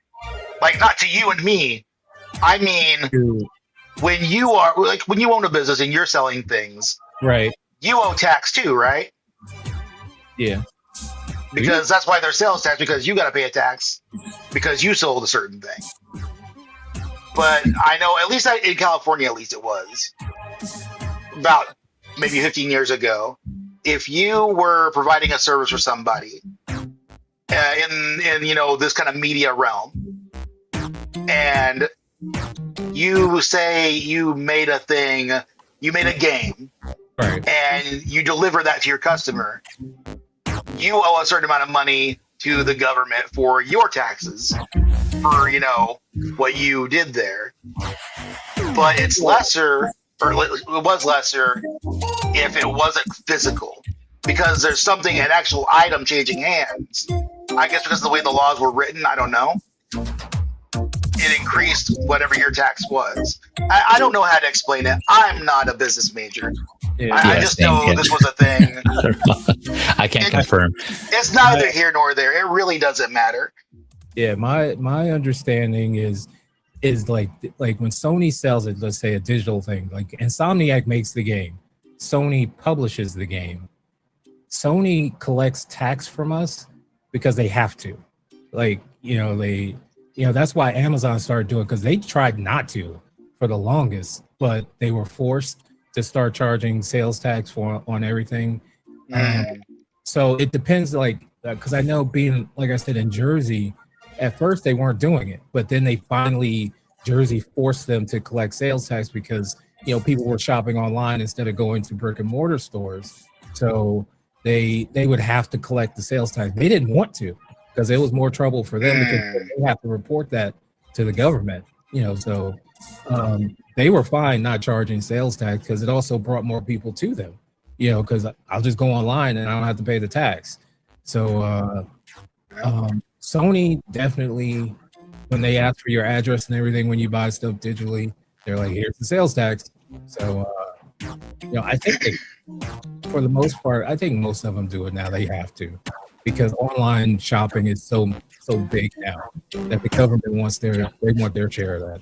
like not to you and me. I mean when you own a business and you're selling things, right? You owe tax too, right? Yeah. because that's why there's sales tax, because you got to pay a tax because you sold a certain thing. But I know, at least in California, at least it was about maybe 15 years ago. If you were providing a service for somebody in this kind of media realm, and you say you made a thing, you made a game, Right. and you deliver that to your customer, you owe a certain amount of money to the government for your taxes for what you did there. But it's lesser, or it was lesser, if it wasn't physical, because there's something, an actual item changing hands. I guess because of the way the laws were written, I don't know. It increased whatever your tax was. I don't know how to explain it. I'm not a business major. I just know this was a thing. I can't confirm. It's neither here nor there. It really doesn't matter. Yeah, my understanding is like when Sony sells it, let's say a digital thing, like Insomniac makes the game, Sony publishes the game, Sony collects tax from us because they have to. That's why Amazon started doing it, because they tried not to for the longest, but they were forced to start charging sales tax on everything. So it depends, because I know, being, like I said, in Jersey, at first they weren't doing it, but then they finally, Jersey forced them to collect sales tax because people were shopping online instead of going to brick and mortar stores. So they would have to collect the sales tax. They didn't want to, because it was more trouble for them, because they have to report that to the government. So they were fine not charging sales tax, because it also brought more people to them. Because I'll just go online and I don't have to pay the tax. So Sony definitely, when they ask for your address and everything when you buy stuff digitally, they're like, here's the sales tax. So I think for the most part, I think most of them do it now. They have to, because online shopping is so big now that the government wants they want their share of that.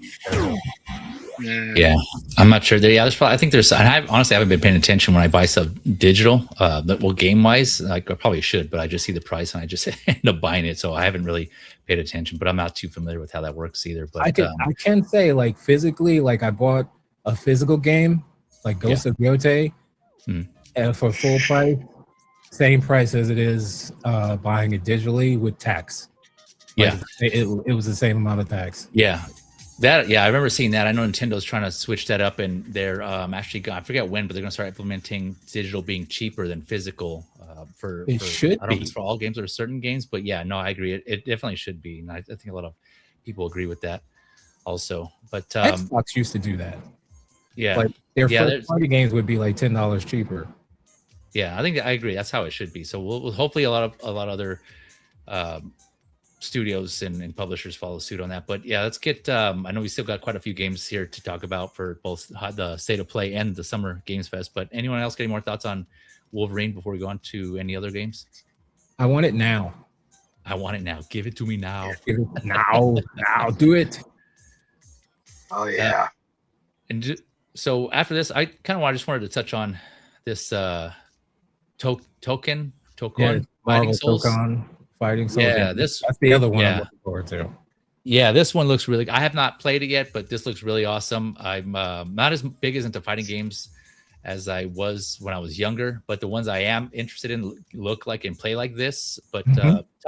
Yeah, I'm not sure. There's probably, I think there's, I honestly haven't been paying attention when I buy stuff digital. Game wise, I probably should, but I just see the price and I just end up buying it. So I haven't really paid attention, but I'm not too familiar with how that works either. But I can say, physically, I bought a physical game, like Ghost of Yotei, and for full price, same price as it is buying it digitally with tax. It was the same amount of tax. I remember seeing that. I know Nintendo's trying to switch that up, and they're actually, I forget when, but they're going to start implementing digital being cheaper than physical. I don't know if it's for all games or certain games, but I agree. It definitely should be, and I think a lot of people agree with that also. But Xbox used to do that. Yeah, their first party games would be like $10 cheaper. Yeah, I agree. That's how it should be. So we'll hopefully a lot of other studios and publishers follow suit on that. But let's get I know we still got quite a few games here to talk about for both the State of Play and the Summer Games Fest. But anyone else got any more thoughts on Wolverine before we go on to any other games? I want it now. Give it to me now. Give it now. Do it. Oh yeah. So after this, I kind of just wanted to touch on this Tokon Fighting Souls. Tokon Fighting Souls. Yeah, that's the other one I'm looking forward to. Yeah, this one looks really. I have not played it yet, but this looks really awesome. I'm not as big as into fighting games as I was when I was younger, but the ones I am interested in look like and play like this. But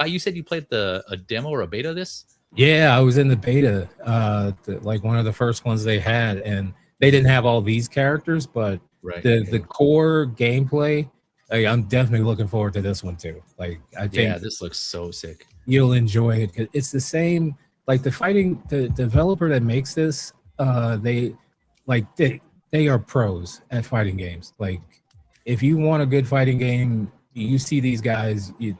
you said you played a demo or a beta of this? Yeah, I was in the beta, one of the first ones they had, and they didn't have all these characters, but the core gameplay. I'm definitely looking forward to this one too. I think this looks so sick. You'll enjoy it, 'cause it's the same. The developer that makes this, they are pros at fighting games. If you want a good fighting game, you see these guys, you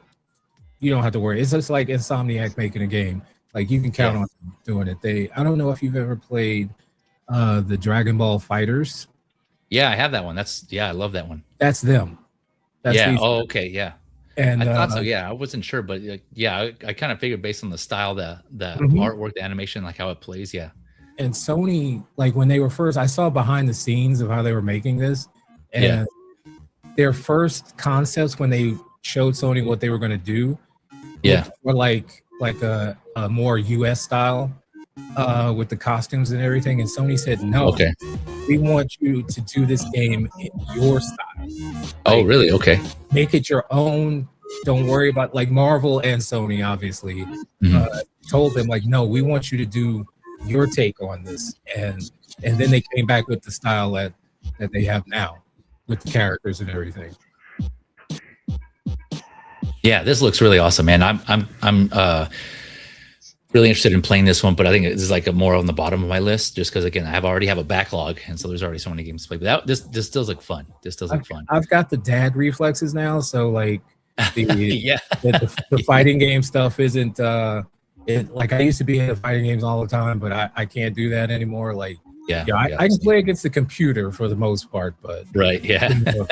don't have to worry. It's just like Insomniac making a game. You can count on them doing it. I don't know if you've ever played the Dragon Ball Fighters. Yeah, I have that one. I love that one. That's them. Okay. Yeah. And I thought so. Yeah, I wasn't sure, but I kind of figured based on the style, the artwork, the animation, how it plays. Yeah. And Sony, when they were first, I saw behind the scenes of how they were making this, and their first concepts when they showed Sony what they were going to do. Yeah. Or like a more US style with the costumes and everything. And Sony said, no, Okay. we want you to do this game in your style. Oh, really? Okay. Make it your own. Don't worry about like Marvel and Sony, obviously, told them like, no, we want you to do your take on this. And then they came back with the style that they have now with the characters and everything. Yeah, this looks really awesome, man. I'm really interested in playing this one, but I think this is like a more on the bottom of my list, just because again, I already have a backlog, and so there's already so many games to play. But this does look fun. This does look fun. I've got the dad reflexes now, so like the fighting game stuff isn't like I used to be in the fighting games all the time, but I can't do that anymore. Like I can play against the computer for the most part, but the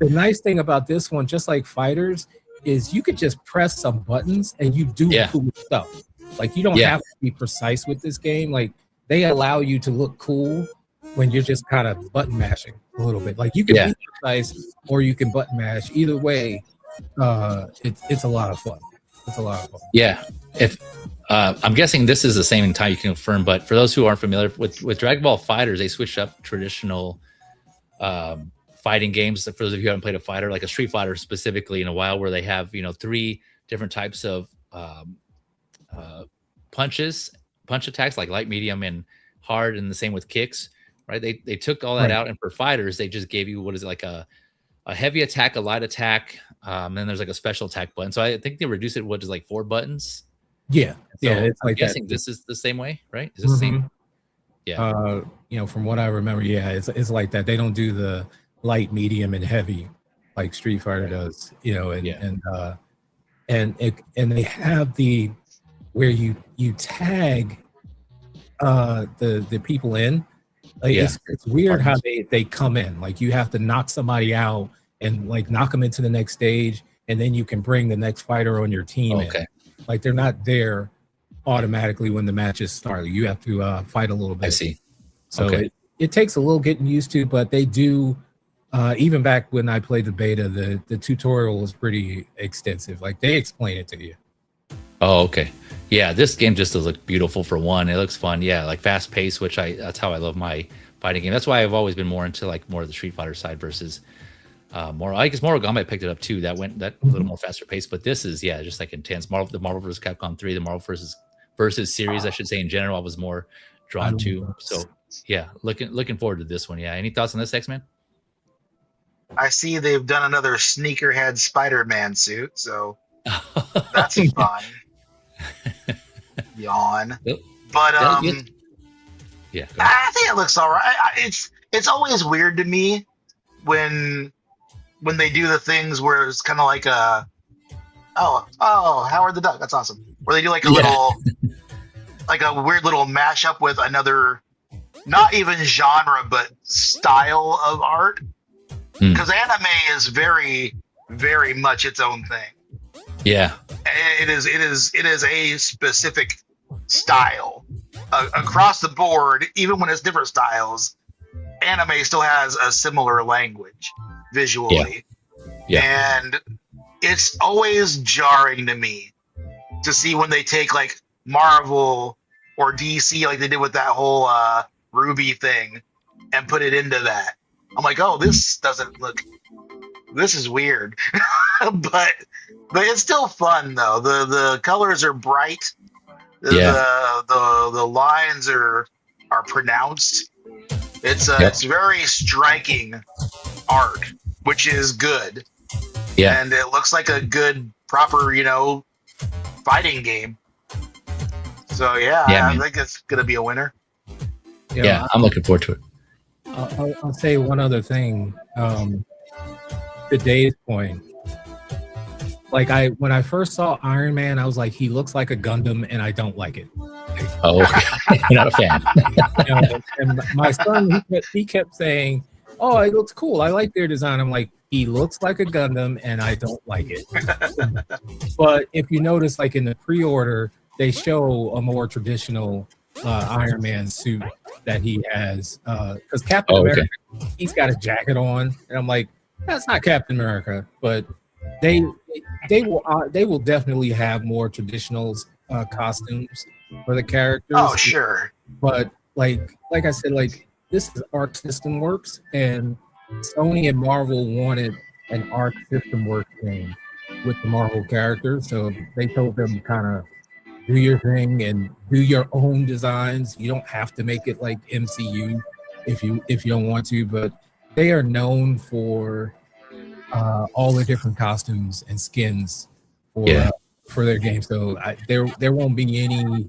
nice thing about this one, just like fighters, is you could just press some buttons and you do cool stuff. Like you don't have to be precise with this game. Like they allow you to look cool when you're just kind of button mashing a little bit. Like you can be precise or you can button mash. Either way, it's a lot of fun. It's a lot of fun. Yeah. If I'm guessing this is the same in time, you can confirm, but for those who aren't familiar with Dragon Ball Fighters, they switched up traditional fighting games. For those of you who haven't played a fighter, like a Street Fighter specifically in a while, where they have 3 different types of punch attacks, like light, medium, and hard, and the same with kicks. Right? They took all that out, and for fighters, they just gave you like a heavy attack, a light attack, then there's like a special attack button. So I think they reduced it to like 4 buttons. Yeah, so it's I'm like guessing that. this is the same way, right? Is this the same? Yeah. From what I remember, it's like that. They don't do the light, medium, and heavy like Street Fighter does. And they have the where you tag the people in. Like, it's weird how they come in. Like you have to knock somebody out and like knock them into the next stage, and then you can bring the next fighter on your team in. Like they're not there automatically when the matches start. You have to fight a little bit. I see. So it takes a little getting used to, but they do. Even back when I played the beta, the tutorial was pretty extensive. Like they explain it to you. Oh, okay. Yeah, this game just does look beautiful for one. It looks fun. Yeah, like fast paced, which that's how I love my fighting game. That's why I've always been more into like more of the Street Fighter side versus more. I guess Mortal Kombat picked it up too. That went a little more faster paced, but this is just like intense. The Marvel vs. Capcom 3, the Marvel versus series, I should say in general, I was more drawn to. So yeah, looking forward to this one. Yeah, any thoughts on this, Xman? I see they've done another sneakerhead Spider-Man suit, so that's fun. Yawn. But I think it looks all right. It's always weird to me when they do the things where it's kind of like Howard the Duck. That's awesome. Where they do like a little, like a weird little mashup with another, not even genre, but style of art. Because anime is very, very much its own thing. Yeah, it is a specific style across the board. Even when it's different styles, anime still has a similar language visually. And it's always jarring to me to see when they take like Marvel or DC, like they did with that whole Ruby thing, and put it into that. I'm like, oh, this is weird. but it's still fun though. The colors are bright. The lines are pronounced. It's very striking art, which is good. Yeah. And it looks like a good, proper, fighting game. So I think it's gonna be a winner. Yeah, I'm looking forward to it. I'll say one other thing. To Dave's point, like when I first saw Iron Man, I was like, he looks like a Gundam, and I don't like it. Oh, okay. You're not a fan. And my son, he kept saying, "Oh, it looks cool. I like their design." I'm like, he looks like a Gundam, and I don't like it. But if you notice, like in the pre-order, they show a more traditional Iron Man suit that he has, because Captain America, he's got a jacket on, and I'm like, that's not Captain America, but they they will definitely have more traditional costumes for the characters. Oh, sure. But like I said, like this is Arc System Works, and Sony and Marvel wanted an Arc System Works game with the Marvel characters, so they told them to kind of do your thing and do your own designs. You don't have to make it like MCU if you don't want to, but they are known for all the different costumes and skins for their game. So there won't be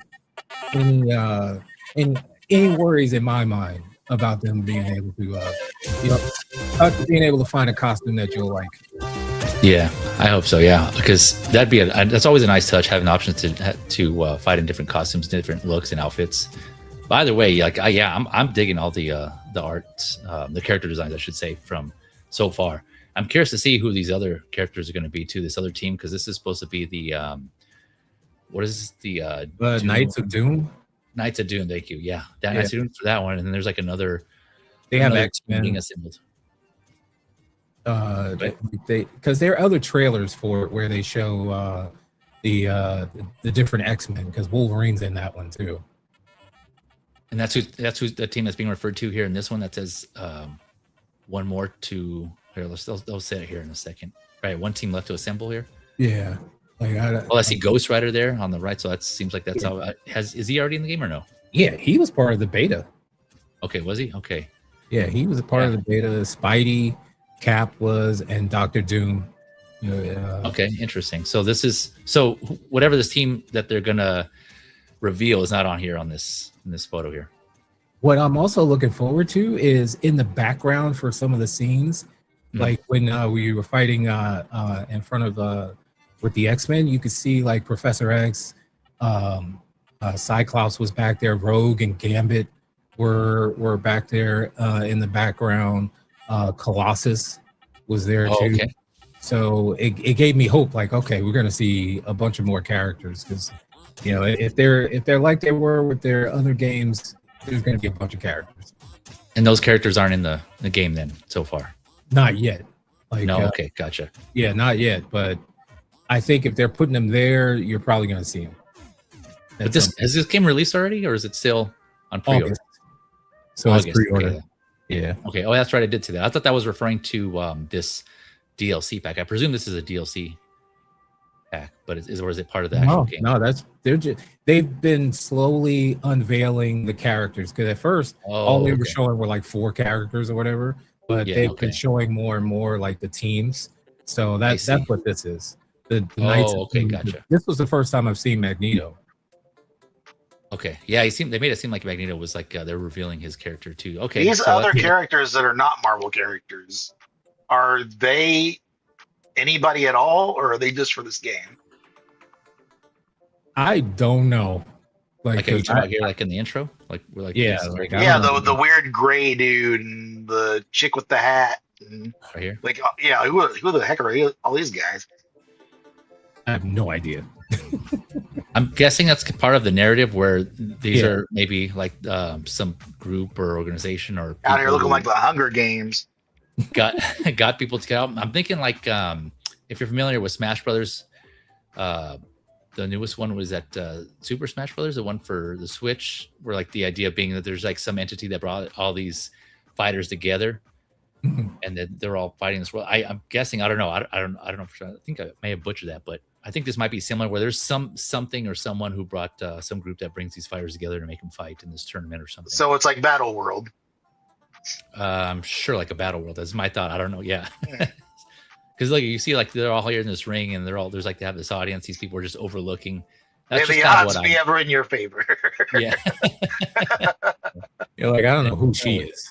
any worries in my mind about them being able to being able to find a costume that you'll like. Yeah, I hope so. Yeah, because that'd be that's always a nice touch, having options to fight in different costumes, different looks and outfits. By the way, like I'm digging all the art, the character designs, I should say, from so far. I'm curious to see who these other characters are going to be too. This other team, because this is supposed to be the what is this, the Knights of Doom. Knights of Doom. Thank you. Yeah, Knights of Doom for that one, and then there's like another. They have Xman being assembled. Because there are other trailers for it where they show the different X-Men, because Wolverine's in that one too. And that's who the team that's being referred to here in this one. That says one more to here. They'll say it here in a second. Right, one team left to assemble here. Yeah. I see Ghost Rider there on the right, so that seems like that's how. Is he already in the game or no? Yeah, he was part of the beta. Okay, was he? Okay. Yeah, he was a part of the beta. Spidey, Cap was, and Dr. Doom. Okay, interesting. So whatever this team that they're gonna reveal is not on here in this photo here. What I'm also looking forward to is in the background for some of the scenes, like when we were fighting in front of with the X-Men, you could see like Professor X, Cyclops was back there, Rogue and Gambit were back there in the background. Colossus was there too. Okay. So it gave me hope, like, okay, we're gonna see a bunch of more characters, because if they're like they were with their other games, there's gonna be a bunch of characters. And those characters aren't in the game then so far? Not yet. No, okay, gotcha. Yeah, not yet, but I think if they're putting them there, you're probably gonna see them. But has this game released already, or is it still on pre-order? August. So it's pre-order. Okay. Yeah. Okay. Oh, that's right. I did see that. I thought that was referring to this DLC pack. I presume this is a DLC pack, but is it part of the actual game? No, they've been slowly unveiling the characters, because at first all they were showing were like 4 characters or whatever, but they've been showing more and more like the teams. So that's what this is. The Knights of Doom. Gotcha. This was the first time I've seen Magneto. Okay, yeah, they made it seem like Magneto was like they're revealing his character too. Okay, these other characters that are not Marvel characters, are they anybody at all, or are they just for this game? I don't know. Like you talking about here, like in the intro, like we're like the weird gray dude and the chick with the hat, and right here. Like who the heck are all these guys? I have no idea. I'm guessing that's part of the narrative where these are maybe like some group or organization or out here looking like the Hunger Games. Got people to get out. I'm thinking like if you're familiar with Smash Brothers, the newest one was at Super Smash Brothers, the one for the Switch, where like the idea being that there's like some entity that brought all these fighters together, and then they're all fighting this world. I'm guessing. I don't know. I don't know for sure. I think I may have butchered that, but I think this might be similar, where there's something or someone who brought some group that brings these fighters together to make them fight in this tournament or something. So it's like Battle World. I'm sure like a Battle World. That's my thought. I don't know. Yeah. Because like you see, like they're all here in this ring, and there's like they have this audience. These people are just overlooking. May the odds be ever in your favor. Yeah. You're like, I don't know who she is.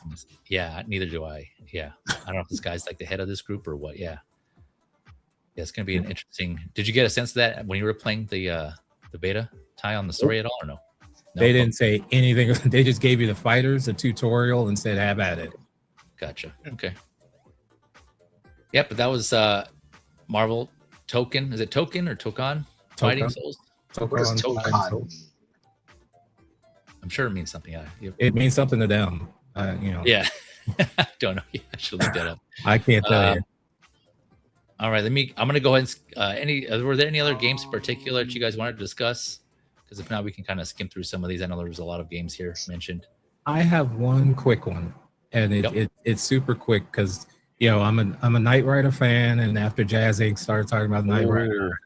Yeah, neither do I. Yeah, I don't know if this guy's like the head of this group or what. Yeah, it's gonna be an interesting. Did you get a sense of that when you were playing the beta, Ty, on the story at all, or no? They didn't say anything. They just gave you the fighters, a tutorial, and said, "Have at it." Gotcha. Okay. Yep, but that was Marvel Tokon. Is it Tokon or Tokon? Fighting Souls. What is Tokon? I'm sure it means something. It means something to them. You know. Yeah. I don't know. I should look that up. I can't tell you. All right, I'm gonna go ahead and were there any other games in particular that you guys wanted to discuss? Because if not, we can kind of skim through some of these. I know there's a lot of games here mentioned. I have one quick one, and it's super quick because I'm a Knight Rider fan, and after Jazz Inc. started talking about Knight Rider,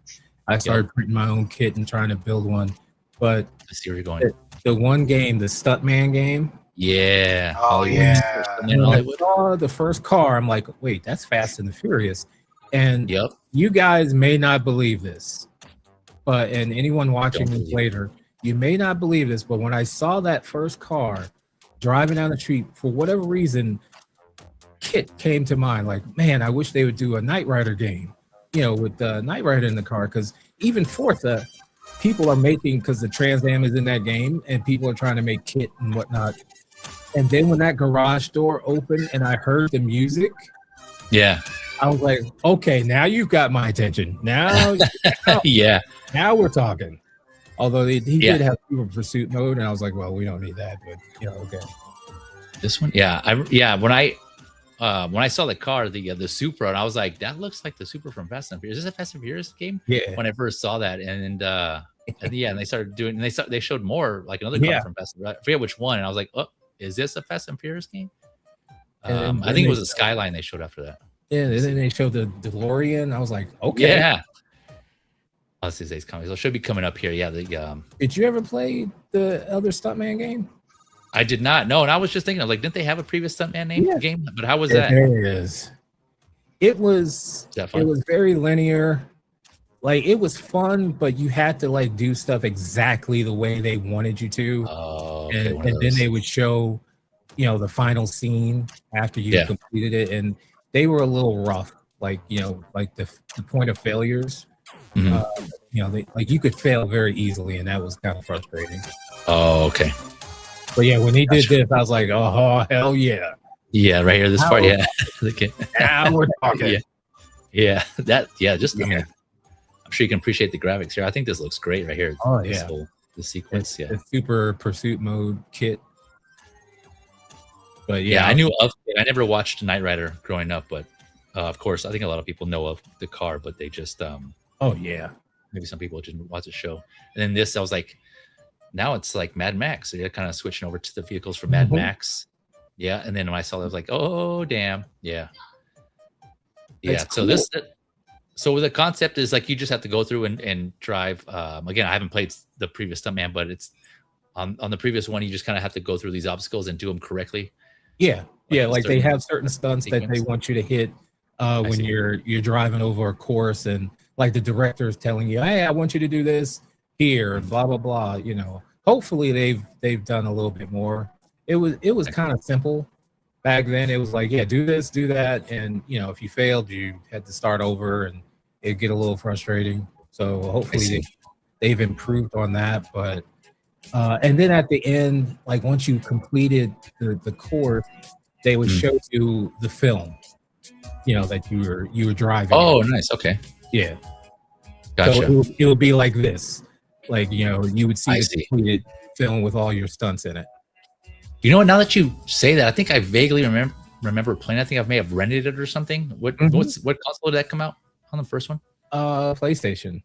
I started printing my own kit and trying to build one. But I see where you're going. The one game, the Stuntman game. Yeah. Oh yeah. When I saw the first car, I'm like, wait, that's Fast and the Furious. And you guys may not believe this, and anyone watching this later, you may not believe this, but when I saw that first car driving down the street, for whatever reason, Kit came to mind. Like, man, I wish they would do a Knight Rider game, with the Knight Rider in the car. Because even Forza, people are making, because the Trans Am is in that game, and people are trying to make Kit and whatnot. And then when that garage door opened and I heard the music, I was like, okay, now you've got my attention. Now, now we're talking. Although he did have Super Pursuit mode, and I was like, well, we don't need that, but okay. This one, when I saw the car, the Supra, and I was like, that looks like the Supra from Fast and Furious. Is this a Fast and Furious game? Yeah. When I first saw that, and they started doing, and they showed more, like another car from Fast and Furious. I forget which one, and I was like, oh, is this a Fast and Furious game? I think it was a Skyline they showed after that. Yeah, and then they showed the DeLorean. I was like, okay. Yeah. Let's see, it's coming. So it should be coming up here. Yeah. Did you ever play the other Stuntman game? I did not. No, and I was just thinking, like, didn't they have a previous Stuntman game? But how was that? There it is. It was very linear. Like, it was fun, but you had to like do stuff exactly the way they wanted you to. Oh, okay, and then they would show, the final scene after you completed it, and they were a little rough. Like, like the point of failures. Mm-hmm. You could fail very easily, and that was kind of frustrating. Oh, okay. But yeah, when he did this, I was like, oh, hell yeah. Yeah, right here, this part, Now we're talking. I'm sure you can appreciate the graphics here. I think this looks great right here. Oh, the sequence, the Super Pursuit mode kit. But I knew of it. I never watched Knight Rider growing up, but of course, I think a lot of people know of the car, but they just maybe some people didn't watch the show. And then this, I was like, now it's like Mad Max. So you're kind of switching over to the vehicles for Mad Max. Yeah. And then when I saw that, I was like, oh, damn. Yeah. Yeah. So cool. So the concept is like you just have to go through and drive. Again, I haven't played the previous Stuntman, but it's on the previous one, you just kind of have to go through these obstacles and do them correctly. Yeah. Like they have certain stunts that they want you to hit when you're driving over a course, and like the director is telling you, hey, I want you to do this here, blah blah blah. Hopefully they've done a little bit more. It was kind of simple back then. It was like, do this, do that, and if you failed, you had to start over, and it'd get a little frustrating. So hopefully they've improved on that. But and then at the end, like once you completed the course, they would show you the film, that you were driving. Oh, nice. Okay. Yeah. Gotcha. So it would be like this. Like, you would see the completed film with all your stunts in it. You know what? Now that you say that, I think I vaguely remember playing. I think I may have rented it or something. What console did that come out on the first one? PlayStation.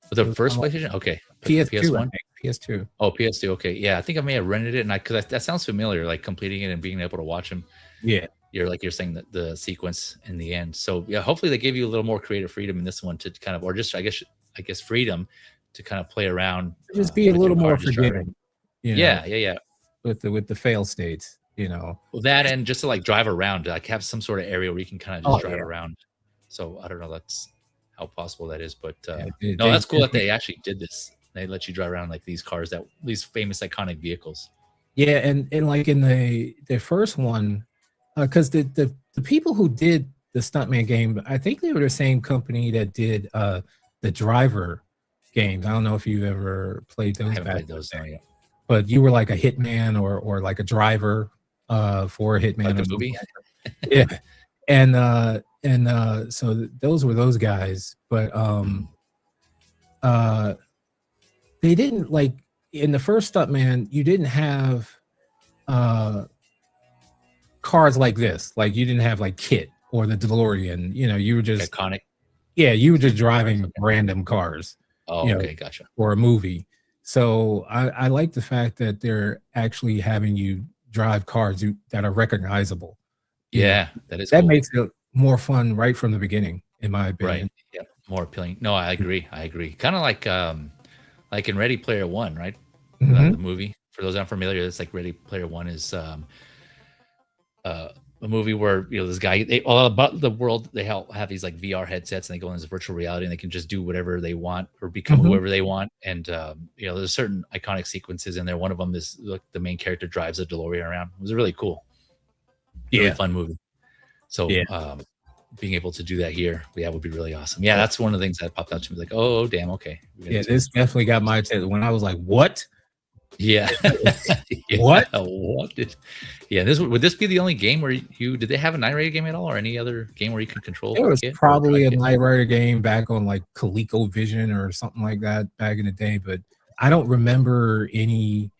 Was the first PlayStation? Okay. PS2. PS2. Oh, PS2. Okay. Yeah, I think I may have rented it, and because that sounds familiar, like completing it and being able to watch them. Yeah. You're saying that the sequence in the end. So yeah, hopefully they give you a little more creative freedom in this one to kind of, or just I guess freedom to kind of play around. Just be a little more forgiving. Yeah. With the fail states, Well, that and just to like drive around, like have some sort of area where you can kind of just drive around. So I don't know that's how possible that is, but that's cool that they actually did this. They let you drive around like these cars, these famous iconic vehicles. Yeah, and like in the first one, because the people who did the Stuntman game, I think they were the same company that did the Driver games. I don't know if you ever played those. I haven't played those now yet. But you were like a hitman or like a driver for a hitman. Like a movie. Yeah, and so those were those guys, but they didn't, like in the first Stuntman, you didn't have cars like this. Like you didn't have like Kit or the DeLorean. You were just iconic. Yeah, you were just driving random cars. Oh, you know, okay, gotcha. for a movie. So I like the fact that they're actually having you drive cars that are recognizable. You know, Yeah, that is that cool. makes it more fun right from the beginning, in my opinion. Right. Yeah, more appealing. No, I agree. Kind of like in Ready Player One, right? Mhm. The movie. For those unfamiliar, it's like Ready Player One is a movie where this guy all about the world, they have these like VR headsets and they go in this virtual reality and they can just do whatever they want or become Mhm. whoever they want. And there's certain iconic sequences in there. One of them is like the main character drives a DeLorean around. It was really cool, really fun movie. So being able to do that here, would be really awesome. Yeah, that's one of the things that popped out to me. Like, oh damn, okay. Yeah, this definitely got my attention when I was like, "What? Yeah. What? What? Yeah. Would this be the only game where did they have a Knight Rider game at all, or any other game where you can control? There was probably a Knight Rider game back on like ColecoVision or something like that back in the day, but I don't remember any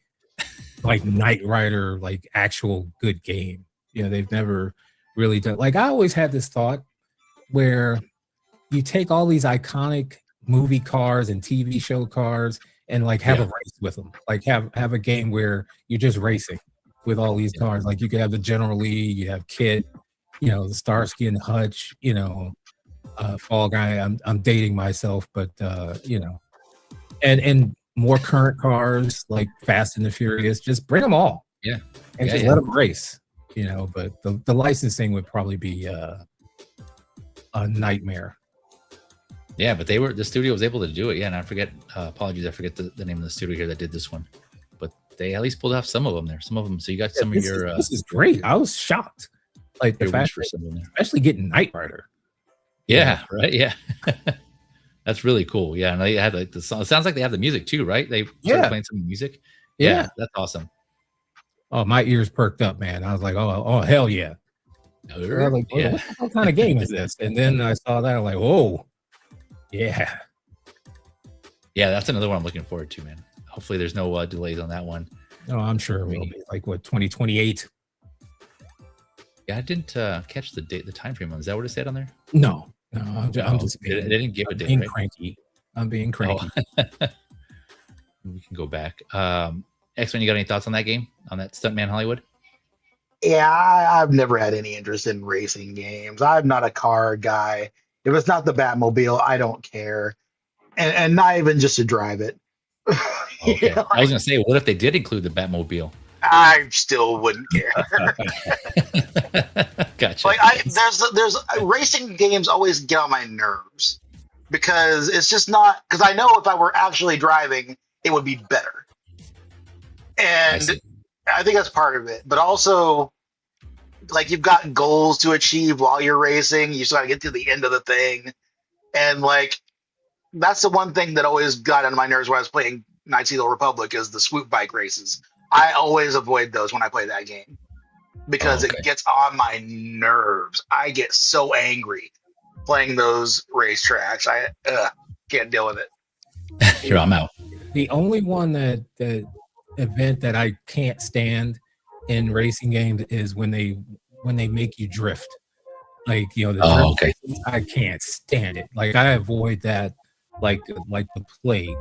like Knight Rider like actual good game. They've never really done. Like I always had this thought where you take all these iconic movie cars and TV show cars and like have a race with them. Like have a game where you're just racing with all these cars. Like you could have the General Lee, you have Kit, the Starsky and Hutch, Fall Guy. I'm dating myself, but and more current cars like Fast and the Furious. Just bring them all. Yeah. And just let them race. But the licensing would probably be a nightmare. Yeah, but the studio was able to do it. Yeah, and I forget, apologies, I forget the name of the studio here that did this one. But they at least pulled off some of them there. Some of them. So you got some of your. This is great. I was shocked. Like the fact for some of them, especially getting Knight Rider. Yeah, right. Yeah. That's really cool. Yeah, and they had like the song. It sounds like they have the music too, right? They started playing some music. Yeah, that's awesome. Oh, my ears perked up, man. I was like, oh hell yeah. I was like, what kind of game is this? And then I saw that, I'm like, oh. Yeah. Yeah, that's another one I'm looking forward to, man. Hopefully there's no delays on that one. Oh, I'm sure it will be like 2028. Yeah, I didn't catch the date, the time frame on. Is that what it said on there? No, I'm just they didn't give a date. Being cranky. I'm being cranky. Oh. We can go back. Xman, you got any thoughts on that game? On that Stuntman Hollywood? Yeah, I've never had any interest in racing games. I'm not a car guy. If it's not the Batmobile, I don't care, and not even just to drive it. Okay. I was gonna say, what if they did include the Batmobile? I still wouldn't care. Gotcha. Like there's racing games always get on my nerves because it's just not. Because I know if I were actually driving, it would be better, and I think that's part of it. But also, like you've got goals to achieve while you're racing. You still got to get to the end of the thing. And like, that's the one thing that always got on my nerves when I was playing Knights of the Old Republic is the swoop bike races. I always avoid those when I play that game because it gets on my nerves. I get so angry playing those racetracks. I can't deal with it. Here, I'm out. The only one that event that I can't stand in racing games is when they make you drift. Like, the drift races, I can't stand it. Like I avoid that like the plague.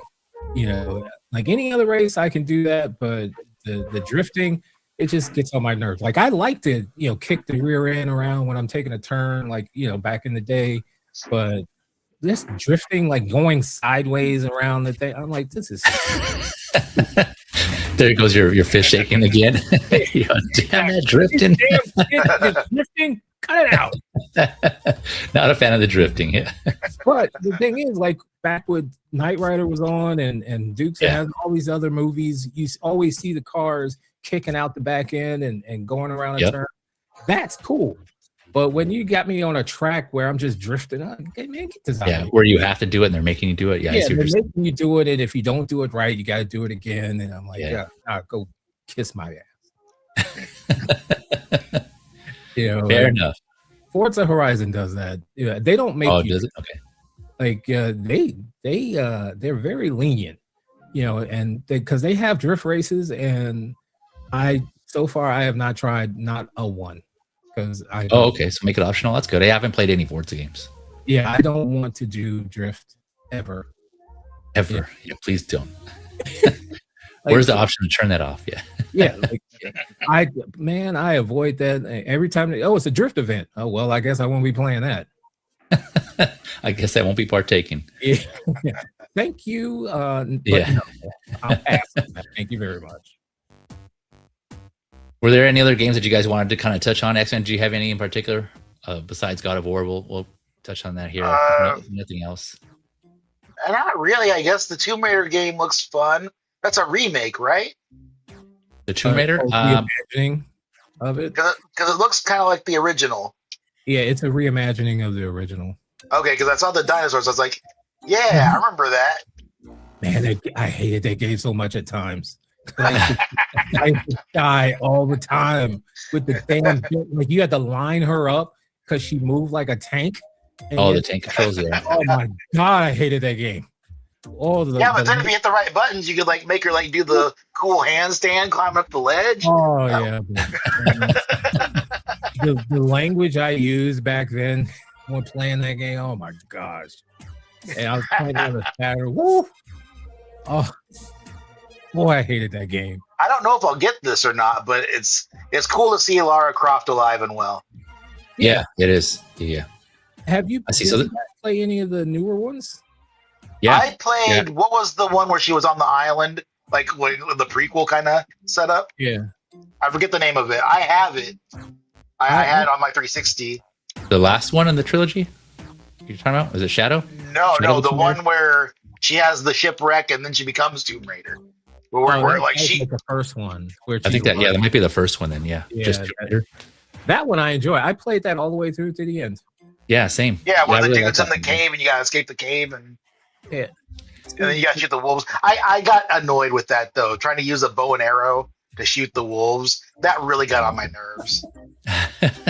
Like any other race I can do that, but the drifting, it just gets on my nerves. Like I like to, kick the rear end around when I'm taking a turn, like, back in the day, but this drifting, like going sideways around the thing, I'm like, this is there goes your fish shaking again. Damn that drifting. Drifting, cut it out. Not a fan of the drifting. Yeah. But the thing is, like back when Knight Rider was on and Dukes has all these other movies, you always see the cars kicking out the back end and going around a turn. That's cool. But when you got me on a track where I'm just drifting, okay, man, get this out. Where you have to do it and they're making you do it. Yeah, they're making you do it, and if you don't do it right, you got to do it again. And I'm like, go kiss my ass. Fair enough. Forza Horizon does that. They don't make. Oh, does it? Okay. Like they're very lenient, and because they have drift races, and so far I have not tried not a one. Okay, so make it optional. That's good. I haven't played any Forza games. Yeah, I don't want to do drift ever. Ever. Yeah, please don't. Like, Where's the option to turn that off? Yeah. Yeah, like, I avoid that every time. Oh, it's a drift event. Oh well, I guess I won't be playing that. I guess I won't be partaking. Yeah. Thank you. But Yeah. no, I'll pass on that. Thank you very much. Were there any other games that you guys wanted to kind of touch on? Xman, do you have any in particular besides God of War? We'll touch on that here. If nothing else. Not really. I guess the Tomb Raider game looks fun. That's a remake, right? The Tomb Raider? The reimagining of it? Because it looks kind of like the original. Yeah, it's a reimagining of the original. Okay, because I saw the dinosaurs. I was like, yeah, I remember that. Man, I hated that game so much at times. I used to die all the time with the damn, like you had to line her up because she moved like a tank. Oh, the tank controls, yeah. Oh my God, I hated that game. But then if you hit the right buttons, you could like make her like do the cool handstand, climb up the ledge. Oh yeah. the language I used back then when playing that game, oh my gosh. And I was playing on the Saturday. Woo! Oh boy, I hated that game. I don't know if I'll get this or not, but it's cool to see Lara Croft alive and well. Yeah, it is. Yeah. Have you I see. So play any of the newer ones? Yeah. I played, what was the one where she was on the island? Like when the prequel kind of setup? Yeah. I forget the name of it. I have it. I had it on my 360. The last one in the trilogy? You're talking about? Was it Shadow? No, the one where she has the shipwreck and then she becomes Tomb Raider. The first one. I think that might be the first one then. Yeah. Just Tomb Raider. That one I enjoy. I played that all the way through to the end. Yeah, same. Yeah, where the dude's in the cave and you gotta escape the cave and then you gotta shoot the wolves. I got annoyed with that though, trying to use a bow and arrow to shoot the wolves. That really got on my nerves.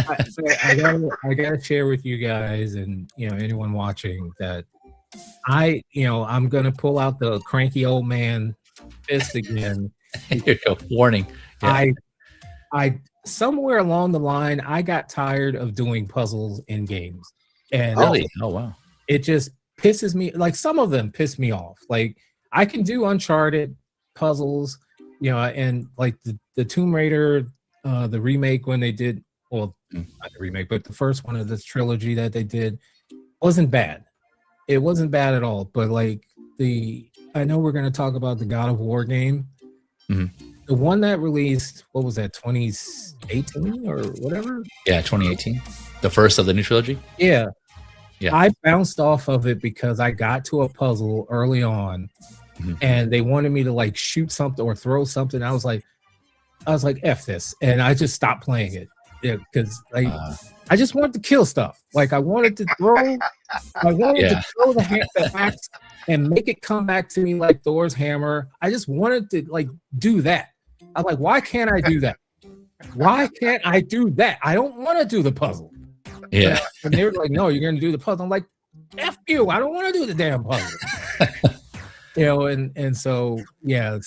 I gotta share with you guys and anyone watching that I'm gonna pull out the cranky old man fist again. Here you go. Warning. Yeah. I somewhere along the line I got tired of doing puzzles in games. And really? Oh wow. It just pisses me, like some of them piss me off. Like I can do Uncharted puzzles, and like the Tomb Raider, the remake when they did, well, not the remake, but the first one of this trilogy that they did wasn't bad. It wasn't bad at all. But like I know we're going to talk about the God of War game. Mm-hmm. The one that released, what was that, 2018 or whatever? Yeah, 2018. The first of the new trilogy? Yeah. Yeah. I bounced off of it because I got to a puzzle early on and they wanted me to like shoot something or throw something. I was like, F this. And I just stopped playing it. Yeah, because I just wanted to kill stuff. Like I wanted to throw the axe and make it come back to me like Thor's hammer. I just wanted to like do that. I'm like, why can't I do that? Why can't I do that? I don't want to do the puzzle. Yeah. And they were like, no, you're going to do the puzzle. I'm like, F you. I don't want to do the damn puzzle. And so, yeah.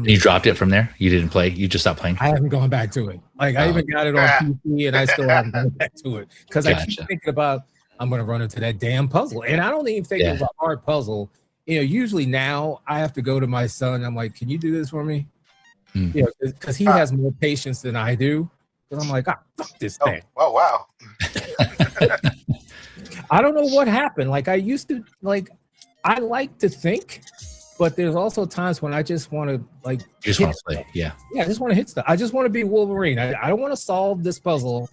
You dropped it from there? You didn't play? You just stopped playing? I haven't gone back to it. Like, I even got it on PC and I still haven't gone back to it. Because I keep thinking about, I'm going to run into that damn puzzle. And I don't even think it's a hard puzzle. Usually now I have to go to my son. I'm like, can you do this for me? Because he has more patience than I do. Because I'm like, fuck this thing. Oh, wow. I don't know what happened. Like I used to, I like to think, but there's also times when I just want to want to play. Yeah, I just want to hit stuff. I just want to be Wolverine. I don't want to solve this puzzle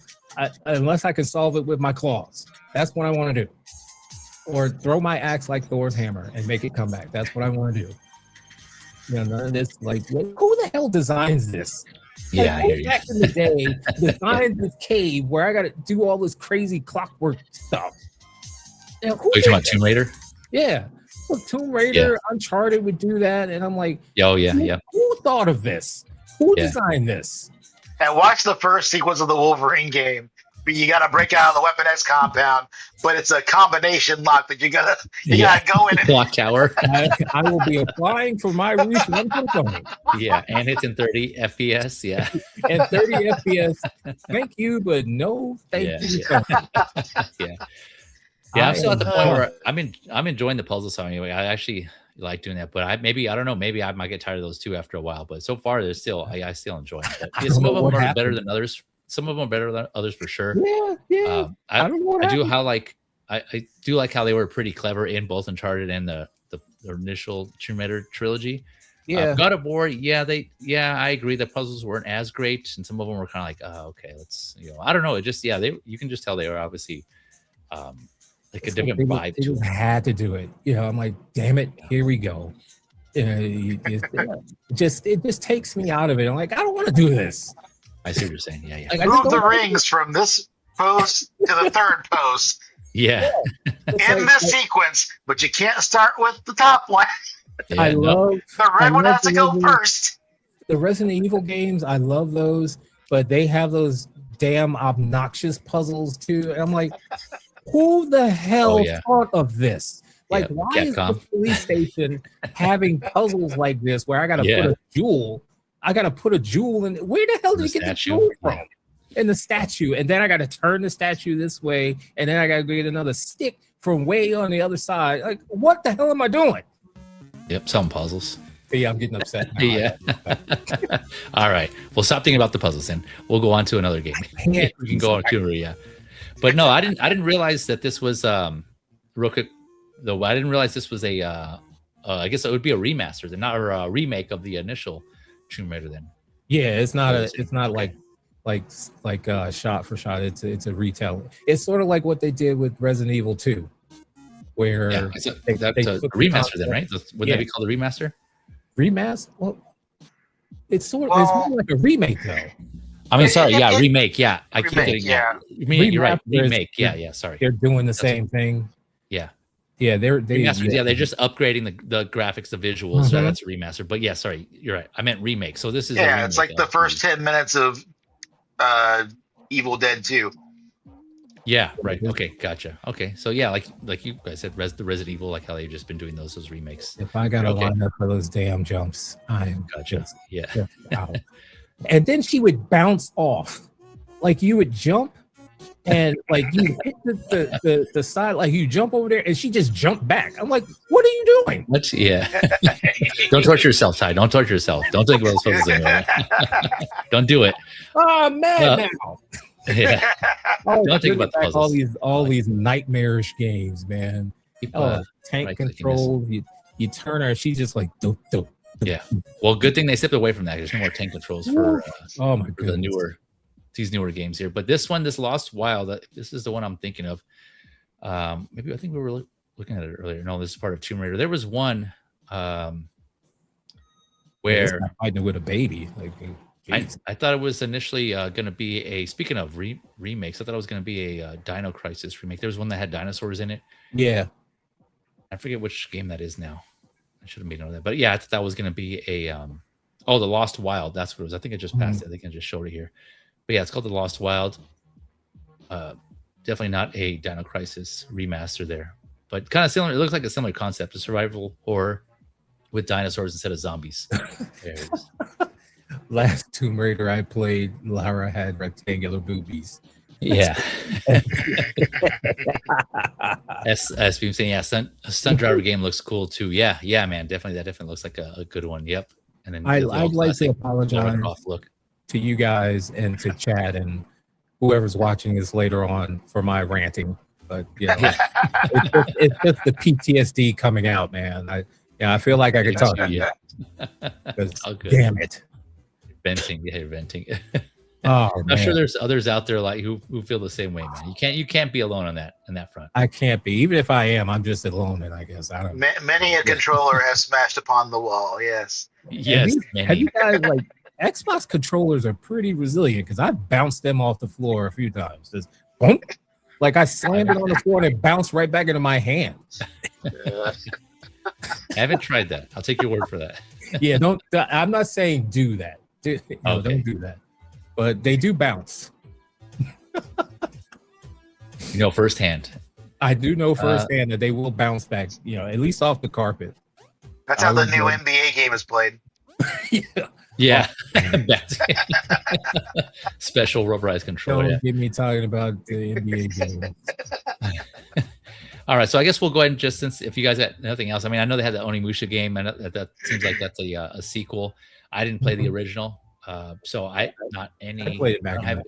unless I can solve it with my claws. That's what I want to do. Or throw my axe like Thor's hammer and make it come back. That's what I want to do. None of this, like, who the hell designs this? Yeah, I hear you. Back in the day, designed this cave where I got to do all this crazy clockwork stuff. Are you talking about Tomb Raider? Yeah. Well, Tomb Raider, Uncharted would do that. And I'm like, who thought of this? Who designed this? And watch the first sequence of the Wolverine game. You got to break out of the Weapon X compound, but it's a combination lock that you got to go in. Clock tower. I will be applying for my refund. Yeah, and it's in 30 FPS. Yeah, and 30 FPS. Thank you, but no thank you. Yeah. Yeah, I'm still at the point where I'm enjoying the puzzle song anyway. I actually like doing that, but I don't know, maybe I might get tired of those too after a while. But so far, there's still I still enjoy it. Yeah, some of them are better than others. Some of them are better than others for sure. Yeah. I don't know. I do like how they were pretty clever in both Uncharted and the initial Tomb Raider trilogy. Yeah. God of War, I agree. The puzzles weren't as great, and some of them were kind of like, oh, okay, let's, I don't know. It just, you can just tell they were obviously like a different vibe. They just had to do it. I'm like, damn it, here we go. It just takes me out of it. I'm like, I don't want to do this. I see what you're saying. Yeah. Like, move the rings from this post to the third post. Yeah. In this sequence, but you can't start with the top one. Yeah, I love the red one has to go first. The Resident Evil games, I love those, but they have those damn obnoxious puzzles too. And I'm like, who the hell thought of this? Like, why Capcom. Is the police station having puzzles like this where I gotta put a jewel? I gotta put a jewel in. Where the hell did you get the jewel from? In the statue, and then I gotta turn the statue this way, and then I gotta get another stick from way on the other side. Like, what the hell am I doing? Yep, some puzzles. Yeah, I'm getting upset now. Yeah. All right. Well, stop thinking about the puzzles, and we'll go on to another game. We can go on to But no, I didn't realize that this was real quick. Though I didn't realize this was a. I guess it would be a remaster, then, not a remake of the initial Tomb Raider. Then. Yeah, it's not like shot for shot. It's a retelling. It's sort of like what they did with Resident Evil 2, where that's a remaster then, right? Would that be called a remaster? Remaster? Well, it's more like a remake though. I mean, sorry, remake. Yeah, I keep getting you're right. Remake. Yeah. Sorry, they're doing the same thing. Yeah. Yeah, they're just upgrading the graphics, the visuals. So that's a remaster. But yeah, sorry, you're right. I meant remake. So this is it's like the first 10 minutes of Evil Dead 2. Yeah, right. Okay, gotcha. Okay, so yeah, like you guys said, the Resident Evil, like how they've just been doing those remakes. If I gotta line up for those damn jumps, I'm just out. And then she would bounce off, like you would jump. And like you hit the side, like you jump over there, and she just jumped back. I'm like, "What are you doing?" Don't torture yourself, Ty. Don't torture yourself. Don't think about those puzzles anymore. Don't do it. Oh, I'm mad now. Yeah. Don't think about the puzzles. All these nightmarish games, man. Tank control. You turn her, she's just like, dope. Yeah. Well, good thing they stepped away from that. There's no more tank controls for these newer games here. But this Lost Wild, this is the one I'm thinking of. Maybe I think we were looking at it earlier. No, this is part of Tomb Raider. There was one where fighting with a baby. Like, I thought it was initially going to be speaking of remakes, I thought it was going to be a Dino Crisis remake. There was one that had dinosaurs in it. Yeah. I forget which game that is now. I should have made note of that. But yeah, I thought that was going to be the Lost Wild. That's what it was. I think it just passed it. I think I just showed it here. But yeah, it's called The Lost Wild. Definitely not a Dino Crisis remaster there. But kind of similar. It looks like a similar concept. A survival horror with dinosaurs instead of zombies. There it is. Last Tomb Raider I played, Lara had rectangular boobies. Yeah. As we've saying, a stunt driver game looks cool too. Yeah, man, definitely. That definitely looks like a good one. Yep. And then I'd like to apologize to you guys and to Chad and whoever's watching this later on for my ranting. But yeah, it's just the PTSD coming out, man. I feel like I could talk. Yeah. Damn it. Venting. Oh, I'm sure there's others out there like who feel the same way, man. You can't be alone on that front. I can't be. Even if I am, I'm just alone, and I guess I don't know. Many a controller has smashed upon the wall. Yes. Yes. Have you guys Xbox controllers are pretty resilient because I bounced them off the floor a few times. Just boom. Like I slammed it on the floor and it bounced right back into my hand. I haven't tried that. I'll take your word for that. Yeah, I'm not saying do that. Don't do that. But they do bounce. Firsthand. I do know firsthand that they will bounce back, at least off the carpet. That's how the new NBA game is played. Yeah. Special rubberized controller. Don't get me talking about the NBA game. All right, so I guess we'll go ahead and just, since if you guys got nothing else, I mean, I know they had the Onimusha game, and that seems like that's a sequel. I didn't play the original, so I played it back don't have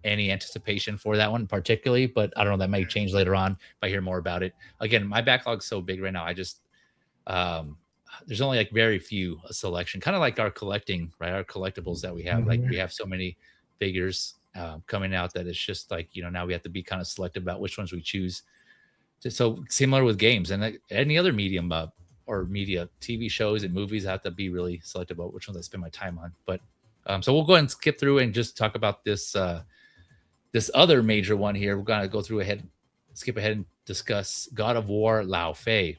any anticipation for that one particularly, but I don't know, that may change later on if I hear more about it. Again, my backlog's so big right now. I just there's only like very few selection, kind of like our collecting, right? Our collectibles that we have, like we have so many figures coming out that it's just like, you know, now we have to be kind of selective about which ones we choose. So similar with games and any other medium or media, TV shows and movies, I have to be really selective about which ones I spend my time on. But so we'll go ahead and skip through and just talk about this this other major one here. We're gonna go through skip ahead and discuss God of War Laufey.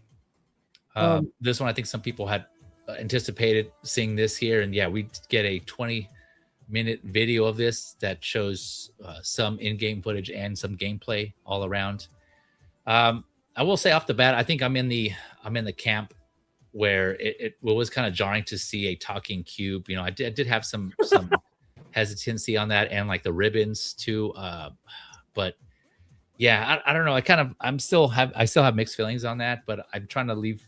This one, I think some people had anticipated seeing this here, and yeah, we get a 20-minute video of this that shows some in-game footage and some gameplay all around. I will say off the bat, I think I'm in the camp where it was kind of jarring to see a talking cube. You know, I did have some hesitancy on that, and like the ribbons too. But yeah, I don't know. I still have mixed feelings on that, but I'm trying to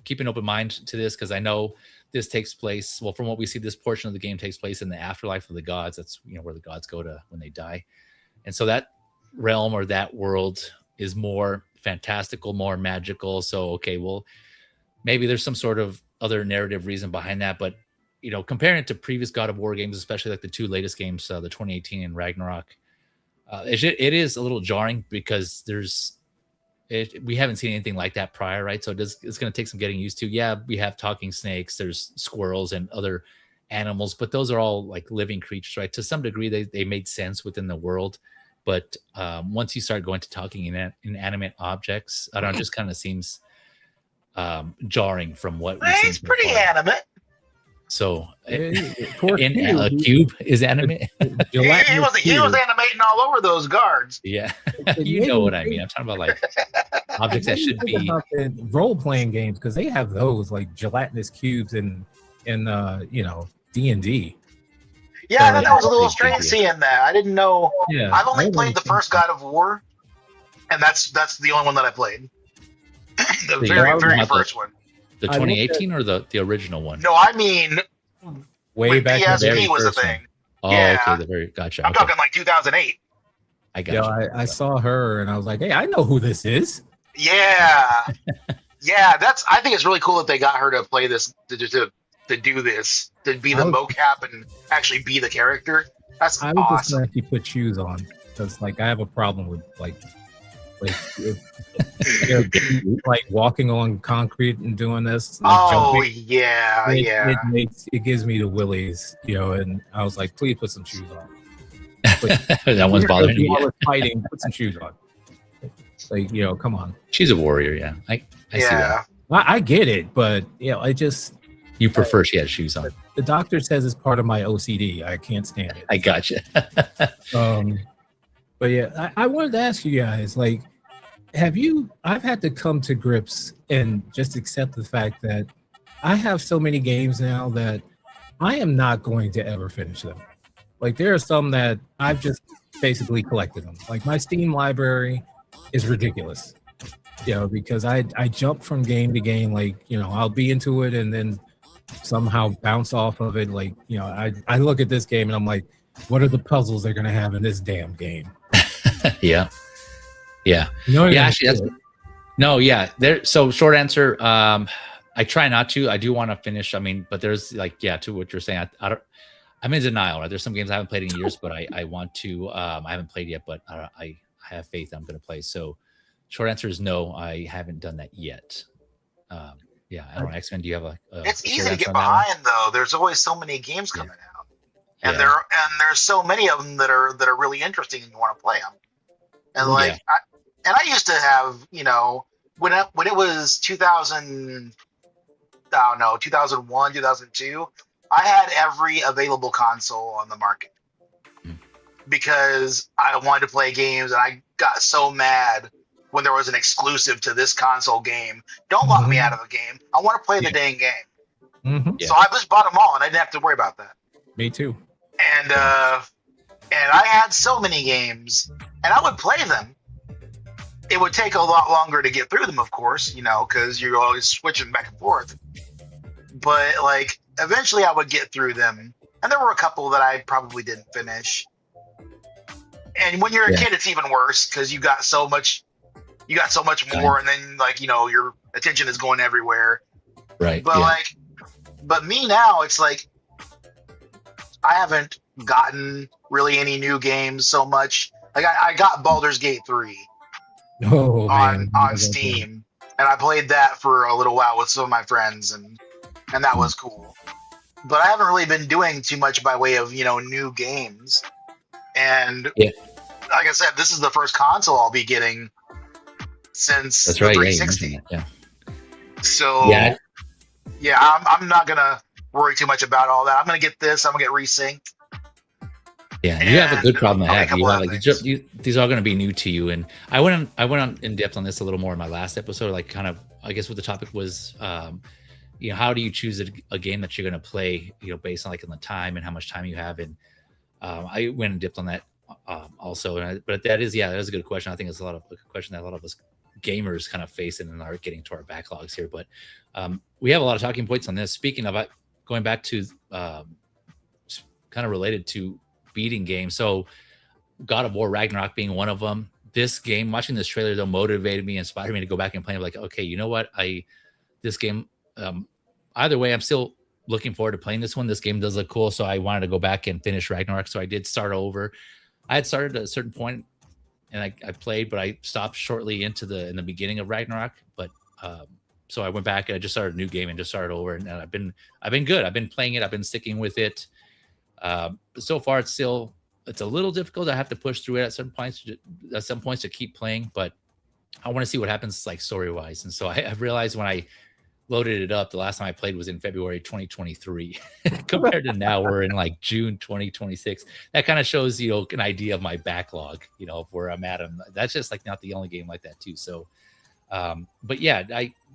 keep an open mind to this because I know this takes place. Well, from what we see, this portion of the game takes place in the afterlife of the gods. That's, you know, where the gods go to when they die, and so that realm or that world is more fantastical, more magical. So, okay, well, maybe there's some sort of other narrative reason behind that. But, you know, comparing it to previous God of War games, especially like the two latest games, the 2018 and Ragnarok, it is a little jarring because we haven't seen anything like that prior, right? So it's going to take some getting used to. Yeah, we have talking snakes, there's squirrels and other animals, but those are all like living creatures, right? To some degree, they made sense within the world. But once you start going to talking inanimate objects, I don't know, it just kind of seems jarring from what we've seen. It's pretty animate. So, a cube is animate. He was animating all over those guards. Yeah, you know what I mean. I'm talking about like objects that should be role-playing games, because they have those like gelatinous cubes in you know, D&D. Yeah, I thought that was a little strange seeing that. I didn't know. Yeah, I've only played the first God of War, and that's the only one that I played. The very first one. The 2018 or the original one? No, I mean way back. PSP was a thing. Oh, yeah. Okay, gotcha. I'm talking like 2008. I got you. I saw her and I was like, hey, I know who this is. Yeah, yeah. I think it's really cool that they got her to play this, to do this, to be the mocap and actually be the character. That's awesome. I would just actually put shoes on because, like, I have a problem with like like walking on concrete and doing this. Like, jumping. Yeah, it gives me the willies, you know. And I was like, please put some shoes on. That one's bothering me. While fighting, put some shoes on. Like, you know, come on. She's a warrior, yeah. I see that. I get it, but you know, you prefer she has shoes on. The doctor says it's part of my OCD. I can't stand it. I gotcha. But yeah, I wanted to ask you guys, like, I've had to come to grips and just accept the fact that I have so many games now that I am not going to ever finish them. Like, there are some that I've just basically collected them. Like, my Steam library is ridiculous, you know, because I jump from game to game. Like, you know, I'll be into it and then somehow bounce off of it. Like, you know, I look at this game and I'm like, what are the puzzles they're going to have in this damn game? Yeah. You know, yeah, actually, so short answer, I try not to. I do want to finish. I mean, but there's like, yeah, to what you're saying, I'm in denial, right? There's some games I haven't played in years, but I want to. I haven't played yet, but I have faith I'm going to play. So short answer is no, I haven't done that yet. Yeah, I don't know. Xman, do you have a it's easy to get behind, though. There's always so many games coming out, and there's so many of them that are really interesting, and you want to play them. And like, I used to have, you know, when it was 2001, 2002, I had every available console on the market because I wanted to play games, and I got so mad when there was an exclusive to this console game. Don't lock me out of a game. I want to play the dang game. So I just bought them all, and I didn't have to worry about that. Me too. And I had so many games, and I would play them, it would take a lot longer to get through them, of course, because you're always switching back and forth. But like eventually I would get through them. And there were a couple that I probably didn't finish. And when you're a kid, it's even worse because you got so much more, and then like your attention is going everywhere. Right. But but me now, it's like I haven't gotten really any new games so much. Like I got Baldur's Gate 3 on Steam, and I played that for a little while with some of my friends, and that was cool. But I haven't really been doing too much by way of new games. And like I said, this is the first console I'll be getting since the 360. So I'm not gonna worry too much about all that. I'm gonna get this. I'm gonna get resynced. Yeah, you have a good problem to have. You have these are going to be new to you, and I went on in depth on this a little more in my last episode. Like, kind of, I guess what the topic was. How do you choose a game that you're going to play? Based on on the time and how much time you have, and I went in depth on that also. But that is a good question. I think it's a question that a lot of us gamers kind of face and are getting to our backlogs here. But we have a lot of talking points on this. Speaking of going back to kind of related to beating games, so God of War Ragnarok being one of them. This game, watching this trailer though, motivated me, inspired me to go back and play. I'm like, okay, you know what? This game. Either way, I'm still looking forward to playing this one. This game does look cool, so I wanted to go back and finish Ragnarok. So I did start over. I had started at a certain point, and I played, but I stopped shortly in the beginning of Ragnarok. But so I went back and I just started a new game and just started over. And I've been good. I've been playing it. I've been sticking with it. But so far, it's a little difficult. I have to push through it at some points to keep playing. But I want to see what happens like story wise. And so I've realized when I loaded it up, the last time I played was in February 2023 compared to now we're in like June 2026. That kind of shows an idea of my backlog, of where I'm at, and that's just like not the only game like that too. So but yeah,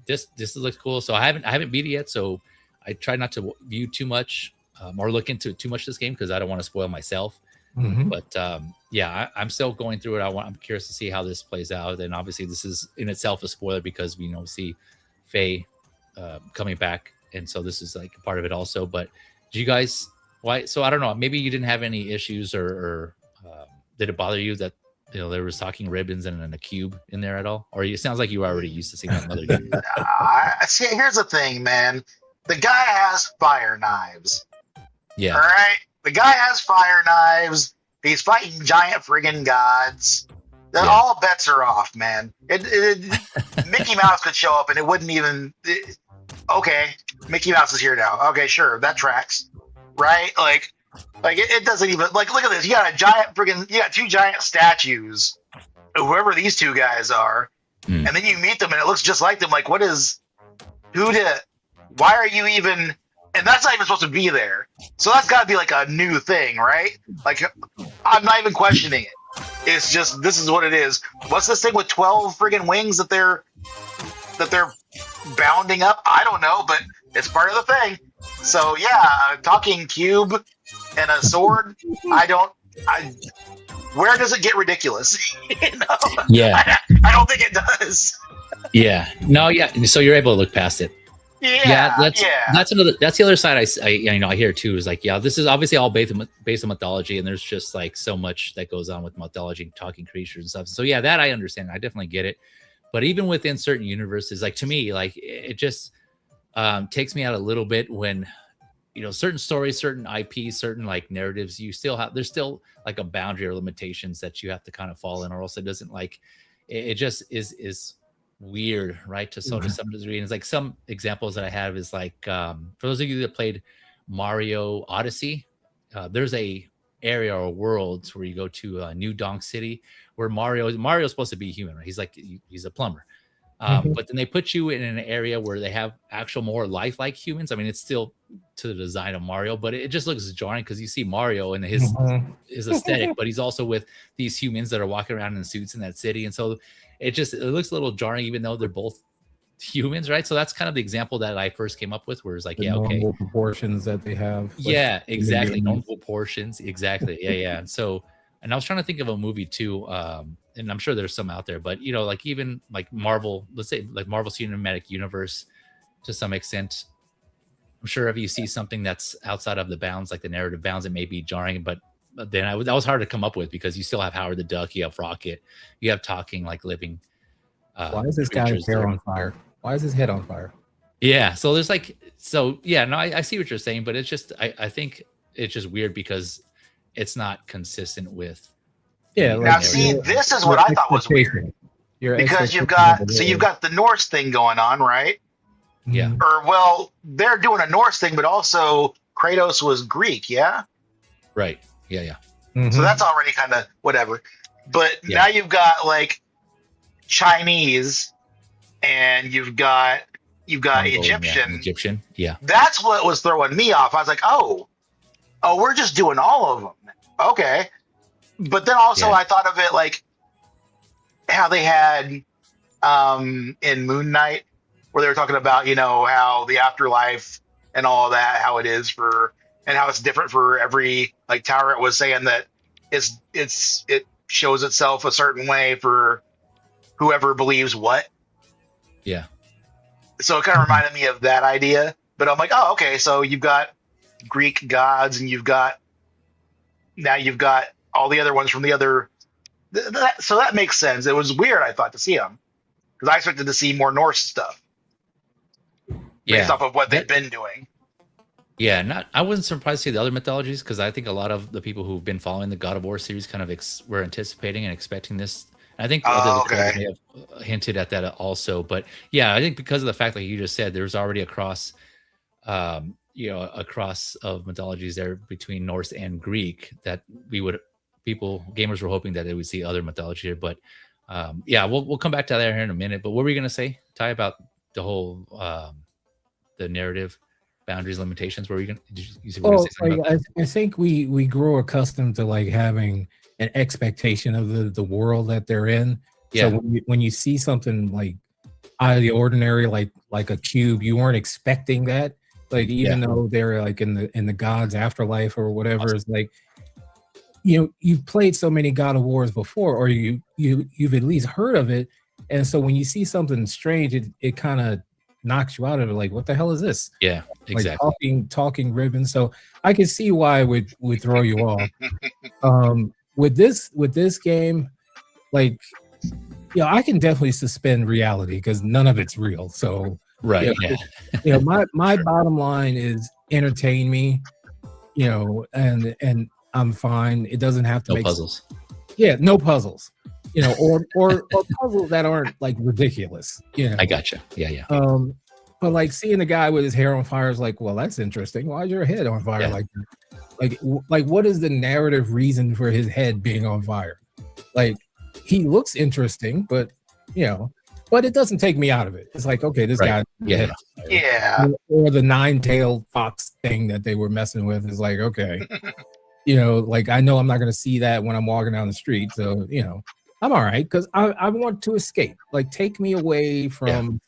this looks cool. So I haven't beat it yet, so I try not to view too much or look into too much this game because I don't want to spoil myself. But I'm still going through it. I'm curious to see how this plays out, and obviously this is in itself a spoiler because we see Faye coming back, and so this is like a part of it also. But do you guys so I don't know, maybe you didn't have any issues or did it bother you that there was talking ribbons and a cube in there at all, or it sounds like you were already used to seeing that in other games? See, here's the thing, man. The guy has fire knives. Yeah. All right. The guy has fire knives. He's fighting giant friggin' gods. All bets are off, man. Mickey Mouse could show up and it wouldn't even. Okay, Mickey Mouse is here now. Okay, sure, that tracks, right? Like it doesn't even look at this. You got two giant statues, whoever these two guys are, and then you meet them and it looks just like them. Like, why are you even? And that's not even supposed to be there. So that's got to be like a new thing, right? Like, I'm not even questioning it. It's just, this is what it is. What's this thing with 12 friggin' wings that they're bounding up? I don't know, but it's part of the thing. So yeah, a talking cube and a sword. Where does it get ridiculous? Yeah. I don't think it does. Yeah. No. Yeah. So you're able to look past it. Yeah. That's the other side I hear too, is like, this is obviously all based on mythology, and there's just like so much that goes on with mythology and talking creatures and stuff. So yeah, that I understand. I definitely get it. But even within certain universes, like to me, like it just takes me out a little bit when certain stories, certain IP, certain like narratives, there's still like a boundary or limitations that you have to kind of fall in, or else it doesn't like it just is weird, right? To some degree. And it's like some examples that I have is like for those of you that played Mario Odyssey, there's a area or world where you go to New Donk City where Mario's supposed to be human, right? He's a plumber. But then they put you in an area where they have actual more lifelike humans. I mean, it's still to the design of Mario, but it just looks jarring because you see Mario and his aesthetic, but he's also with these humans that are walking around in suits in that city. And so it looks a little jarring, even though they're both humans, right? So that's kind of the example that I first came up with, where it's like, normal proportions that they have. Yeah, exactly. Normal proportions. Exactly. Yeah. And so And I was trying to think of a movie too, and I'm sure there's some out there, but like even like Marvel, let's say like Marvel Cinematic Universe, to some extent. I'm sure if you see something that's outside of the bounds, like the narrative bounds, it may be jarring, but then that was hard to come up with because you still have Howard the Duck, you have Rocket, you have talking like living. Why is this guy's hair on fire? Why is his head on fire? Yeah, so there's like, no, I see what you're saying, but it's just I think it's just weird because it's not consistent with. Yeah, now see, this is what I thought was weird because you've got the Norse thing going on, right? Yeah. Or well, they're doing a Norse thing, but also Kratos was Greek, yeah. Right. Yeah. Mm-hmm. So that's already kind of whatever. But now you've got like Chinese, and you've got Egyptian. Egyptian, yeah. That's what was throwing me off. I was like, oh, we're just doing all of them. Okay. But then also I thought of it like how they had in Moon Knight, where they were talking about, how the afterlife and all of that, how it is and how it's different for every, like Tower was saying that it shows itself a certain way for whoever believes what. Yeah. So it kind of reminded me of that idea, but I'm like, oh, okay. So you've got Greek gods, and you've got all the other ones from the other. So that makes sense. It was weird, I thought, to see them because I expected to see more Norse stuff based off of what they've been doing. Yeah, I wasn't surprised to see the other mythologies because I think a lot of the people who've been following the God of War series kind of were anticipating and expecting this. I think others may have hinted at that also, but yeah, I think because of the fact, like you just said, there's already a cross of mythologies there between Norse and Greek that gamers were hoping that they would see other mythology here. But we'll come back to that here in a minute. But what were you gonna say, Ty, about the whole the narrative boundaries, limitations? Where were you gonna? You say something about that? I think we grow accustomed to like having an expectation of the world that they're in. Yeah. So when you see something like out of the ordinary, like a cube, you weren't expecting that. Like even though they're like in the gods afterlife or whatever, it's like you've played so many God of Wars before, or you've at least heard of it, and so when you see something strange, it kind of knocks you out of it. Like, what the hell is this? Yeah, exactly. Like talking ribbons. So I can see why it would throw you off. With this game, like, I can definitely suspend reality because none of it's real. So right, my bottom line is entertain me, and I'm fine. It doesn't have to make puzzles. Yeah, no puzzles. Or puzzles that aren't like ridiculous. I gotcha. Yeah. But like seeing the guy with his hair on fire is like, well, that's interesting. Why is your head on fire like that? Like what is the narrative reason for his head being on fire? Like, he looks interesting, but but it doesn't take me out of it. It's like, okay, this guy, or the 9-tailed fox thing that they were messing with is like, okay, like I know I'm not going to see that when I'm walking down the street, so I'm all right because I want to escape. Like, take me away from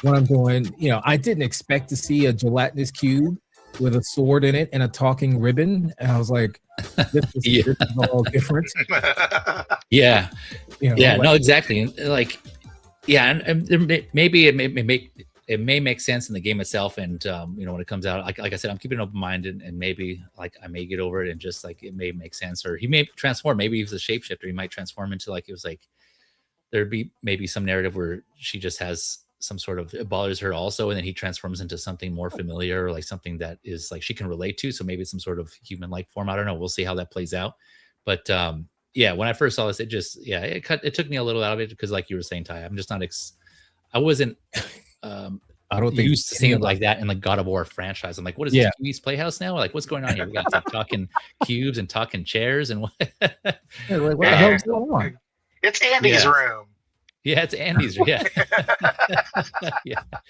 what I'm doing. I didn't expect to see a gelatinous cube with a sword in it and a talking ribbon, and I was like, this is all different. No, exactly. And and maybe it may make sense in the game itself, and when it comes out, like I said, I'm keeping an open mind, and maybe like I may get over it, and just like it may make sense, or he may transform. Maybe he's a shapeshifter. He might transform into like, it was like there'd be maybe some narrative where she just has some sort of, it bothers her also, and then he transforms into something more familiar, or like something that is like she can relate to. So maybe it's some sort of human-like form. I don't know. We'll see how that plays out. But when I first saw this, it just it took me a little out of it because, like you were saying, Ty, I'm just not I wasn't I don't think used to seeing it like that in the God of War franchise. I'm like, what is this, Kiwi's Playhouse now? Like, what's going on here? We got like talking cubes and talking chairs and what? What the hell's going on? It's Andy's room. Yeah, it's Andy's. Yeah.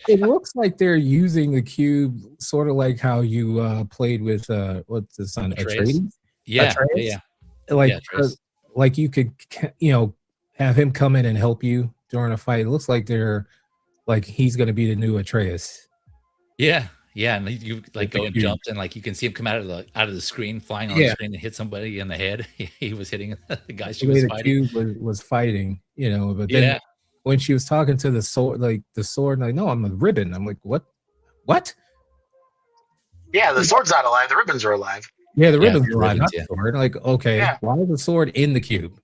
It looks like they're using the cube sort of like how you played with what's the son, Atreides? Yeah. Like you could have him come in and help you during a fight. It looks like he's going to be the new Atreus. Yeah, Yeah, and you like go and jumped, and like you can see him come out of the screen, flying on the screen and hit somebody in the head. He was hitting the guy she was fighting. Cube was fighting, but then when she was talking to the sword, like no, I'm a ribbon. I'm like, what? Yeah, the sword's not alive. The ribbons are alive. Yeah, the ribbons are alive, not the sword. Like, okay, why is the sword in the cube?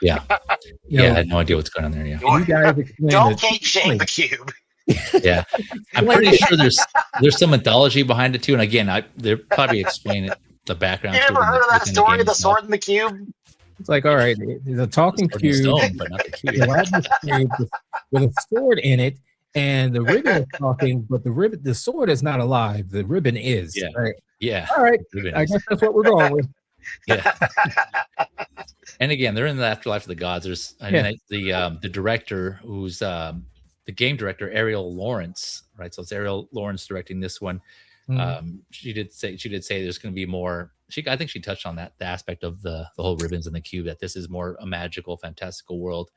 Yeah, I had no idea what's going on there. Yeah, you guys don't kink shame the cube. Yeah, I'm pretty sure there's some mythology behind it too. And again, they're probably explaining the background. You ever heard of that story, the sword in the cube? It's like, all right, the talking cube, stone, but not the cube. With a sword in it, and the ribbon is talking, but the sword is not alive. The ribbon is. Yeah. Right? Yeah. All right. I guess that's what we're going with. Yeah. And again, they're in the afterlife of the gods. There's, the director, who's the game director, Ariel Lawrence, right? So it's Ariel Lawrence directing this one. She did say there's going to be more. I think she touched on that, the aspect of the whole ribbons in the cube, that this is more a magical, fantastical world,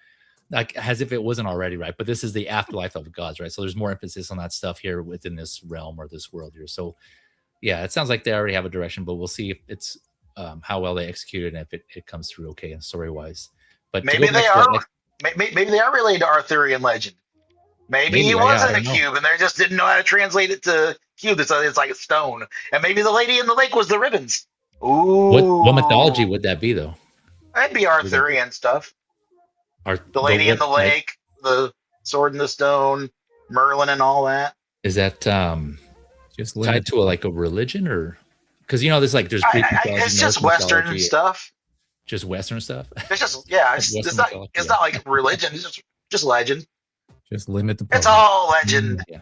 like as if it wasn't already, right? But this is the afterlife of the gods, right? So there's more emphasis on that stuff here within this realm or this world here. So yeah, it sounds like they already have a direction, but we'll see if it's how well they execute it and if it comes through okay and story wise. But maybe they are maybe they are related to Arthurian legend. Maybe he was in a cube and they just didn't know how to translate it to cube. It's like a stone. And maybe the lady in the lake was the ribbons. Ooh. What mythology would that be though? That'd be Arthurian stuff. The lady in the lake, the sword in the stone, Merlin and all that. Is that just tied to a religion, or because there's Greek mythology, it's just Western stuff. Just Western stuff. It's just it's not like religion. It's just legend. Just limit the. It's all legend. Yeah.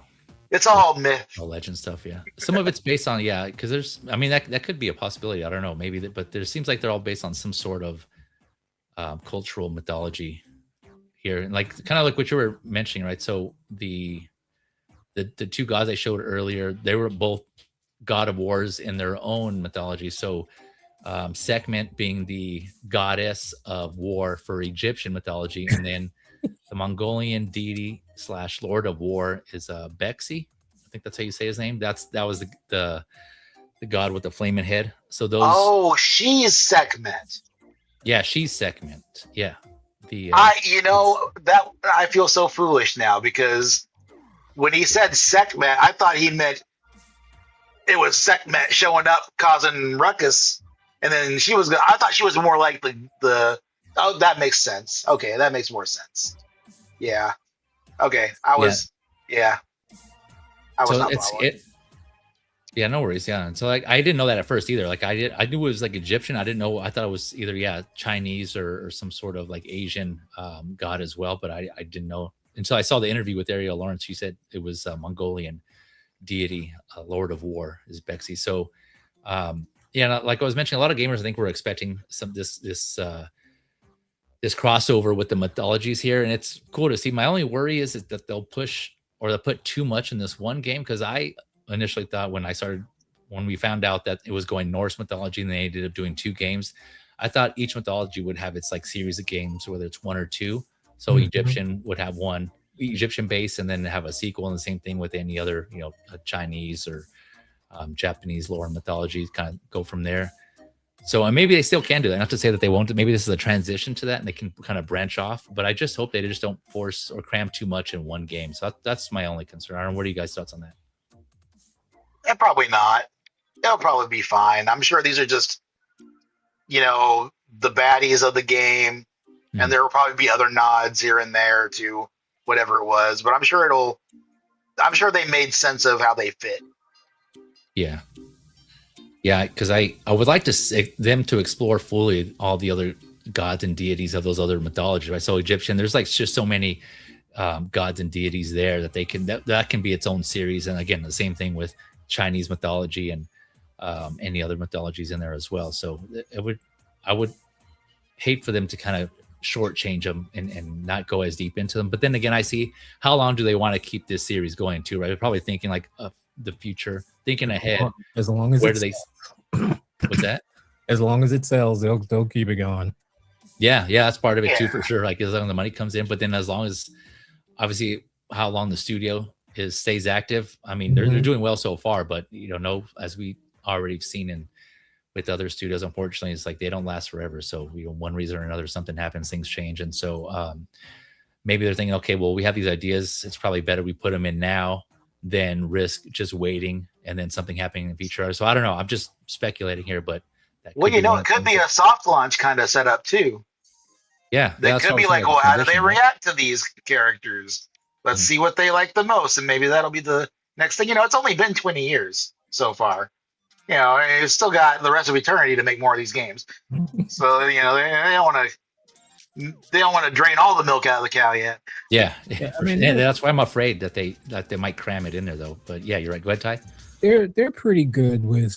It's all myth. All legend stuff. Yeah. Some of it's based on because there's. I mean that could be a possibility. I don't know. Maybe but there seems like they're all based on some sort of cultural mythology here, and kind of like what you were mentioning, right? So the two gods I showed earlier, they were both god of wars in their own mythology. So Sekhmet being the goddess of war for Egyptian mythology, and then the Mongolian deity / lord of war is Bexi. I think that's how you say his name. That was the god with the flaming head. So those. Oh, she's Sekhmet. Yeah, she's Sekhmet. Yeah. I feel so foolish now because when he said Sekhmet, I thought he meant it was Sekhmet showing up causing ruckus, and then I thought she was more like the. Oh, that makes sense. Okay, that makes more sense. Yeah. Okay, I was not following. Yeah, no worries. Yeah, and so I didn't know that at first either. I knew it was Egyptian. I didn't know. I thought it was either Chinese or some sort of Asian god as well. But I didn't know until I saw the interview with Ariel Lawrence. She said it was a Mongolian deity, Lord of War is Bexi. So like I was mentioning, a lot of gamers I think were expecting this crossover with the mythologies here, and it's cool to see. My only worry is that they'll push or they'll put too much in this one game, because I initially thought when we found out that it was going Norse mythology and they ended up doing 2 games, I thought each mythology would have its series of games, whether it's 1 or 2. So Egyptian would have one Egyptian base and then have a sequel, and the same thing with any other, a Chinese or Japanese lore and mythology, kind of go from there. So maybe they still can do that. Not to say that they won't. Maybe this is a transition to that and they can kind of branch off, but I just hope they just don't force or cram too much in one game. So that's my only concern. I don't know, what are you guys' thoughts on that? Probably not. It'll probably be fine. I'm sure these are just, the baddies of the game, and there will probably be other nods here and there to whatever it was. But I'm sure they made sense of how they fit. Yeah, because I would like them to explore fully all the other gods and deities of those other mythologies. Right? So Egyptian, there's just so many gods and deities there that they can that can be its own series. And again, the same thing with Chinese mythology and any other mythologies in there as well. So I would hate for them to kind of shortchange them and not go as deep into them. But then again, I see how long do they want to keep this series going too, right? They're probably thinking the future, thinking ahead. As long as what's that? As long as it sells, they'll keep it going. Yeah, that's part of it too, for sure. As long as the money comes in, but then as long as obviously how long the studio stays active. I mean, they're doing well so far, but no, as we already seen in with other studios, unfortunately, it's like they don't last forever. So one reason or another, something happens, things change, and so maybe they're thinking, okay, well, we have these ideas. It's probably better we put them in now than risk just waiting and then something happening in the future. So I don't know. I'm just speculating here, but well, it could be a soft launch kind of setup too. Yeah, they could be like, well, how do they react to these characters? Let's see what they like the most, and maybe that'll be the next thing. It's only been 20 years so far. It's still got the rest of eternity to make more of these games. So they don't want to drain all the milk out of the cow yet. Yeah. I mean, that's why I'm afraid that they might cram it in there though. But yeah, you're right. Go ahead, Ty. They're pretty good with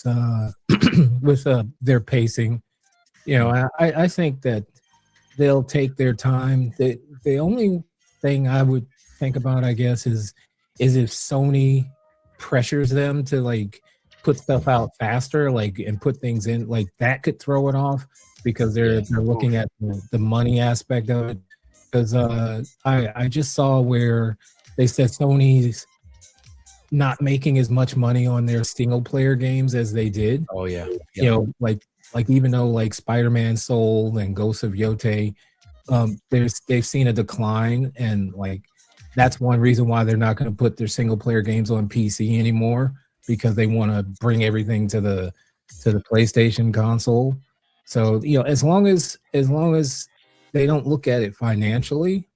with their pacing. I think that they'll take their time. The only thing I would think about, I guess, is if Sony pressures them to like put stuff out faster, like, and put things in, like, that could throw it off because they're looking at the money aspect of it. Because I just saw where they said Sony's not making as much money on their single player games as they did. Oh yeah. Like even though like Spider-Man Soul and Ghosts of Yote, they've seen a decline, and like that's one reason why they're not going to put their single player games on PC anymore, because they want to bring everything to the PlayStation console. So as long as they don't look at it financially,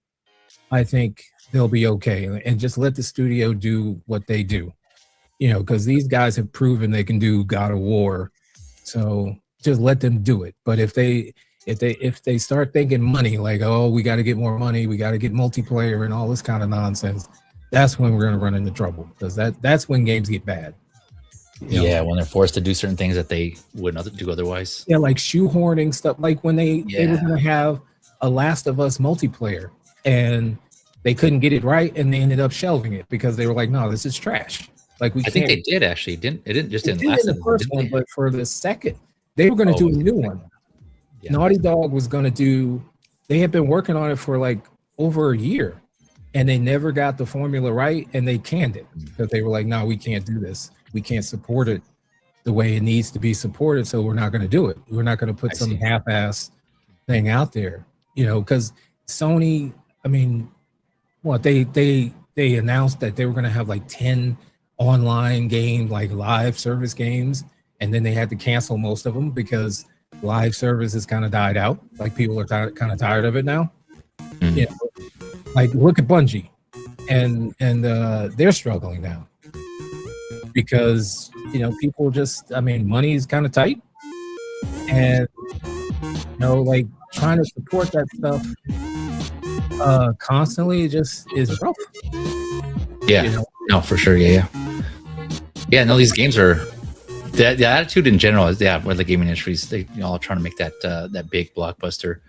I think they'll be okay, and just let the studio do what they do. Because these guys have proven they can do God of War, so just let them do it. But if they start thinking money, like, oh, we got to get more money, we got to get multiplayer and all this kind of nonsense, that's when we're going to run into trouble, because that's when games get bad. Yeah, when they're forced to do certain things that they would not do otherwise. Yeah, like shoehorning stuff. Like when they were going to have a Last of Us multiplayer, and they couldn't get it right, and they ended up shelving it because they were like, "No, this is trash." Like I think they did actually. It didn't last in the first one, but for the second, they were going to do a new one. Yeah. Naughty Dog was going to do. They had been working on it for like over a year, and they never got the formula right, and they canned it because they were like, "No, we can't do this. We can't support it the way it needs to be supported, so we're not going to do it. We're not going to put some half-ass thing out there." Because Sony, I mean, they announced that they were going to have like 10 online game, like live service games, and then they had to cancel most of them because live service has kind of died out. Like people are kind of tired of it now. Like look at Bungie, and they're struggling now because people just, I mean, money is kind of tight, and like trying to support that stuff constantly just is rough. No, for sure. Yeah, no, these games are the attitude in general is where the gaming industry is, they all trying to make that big blockbuster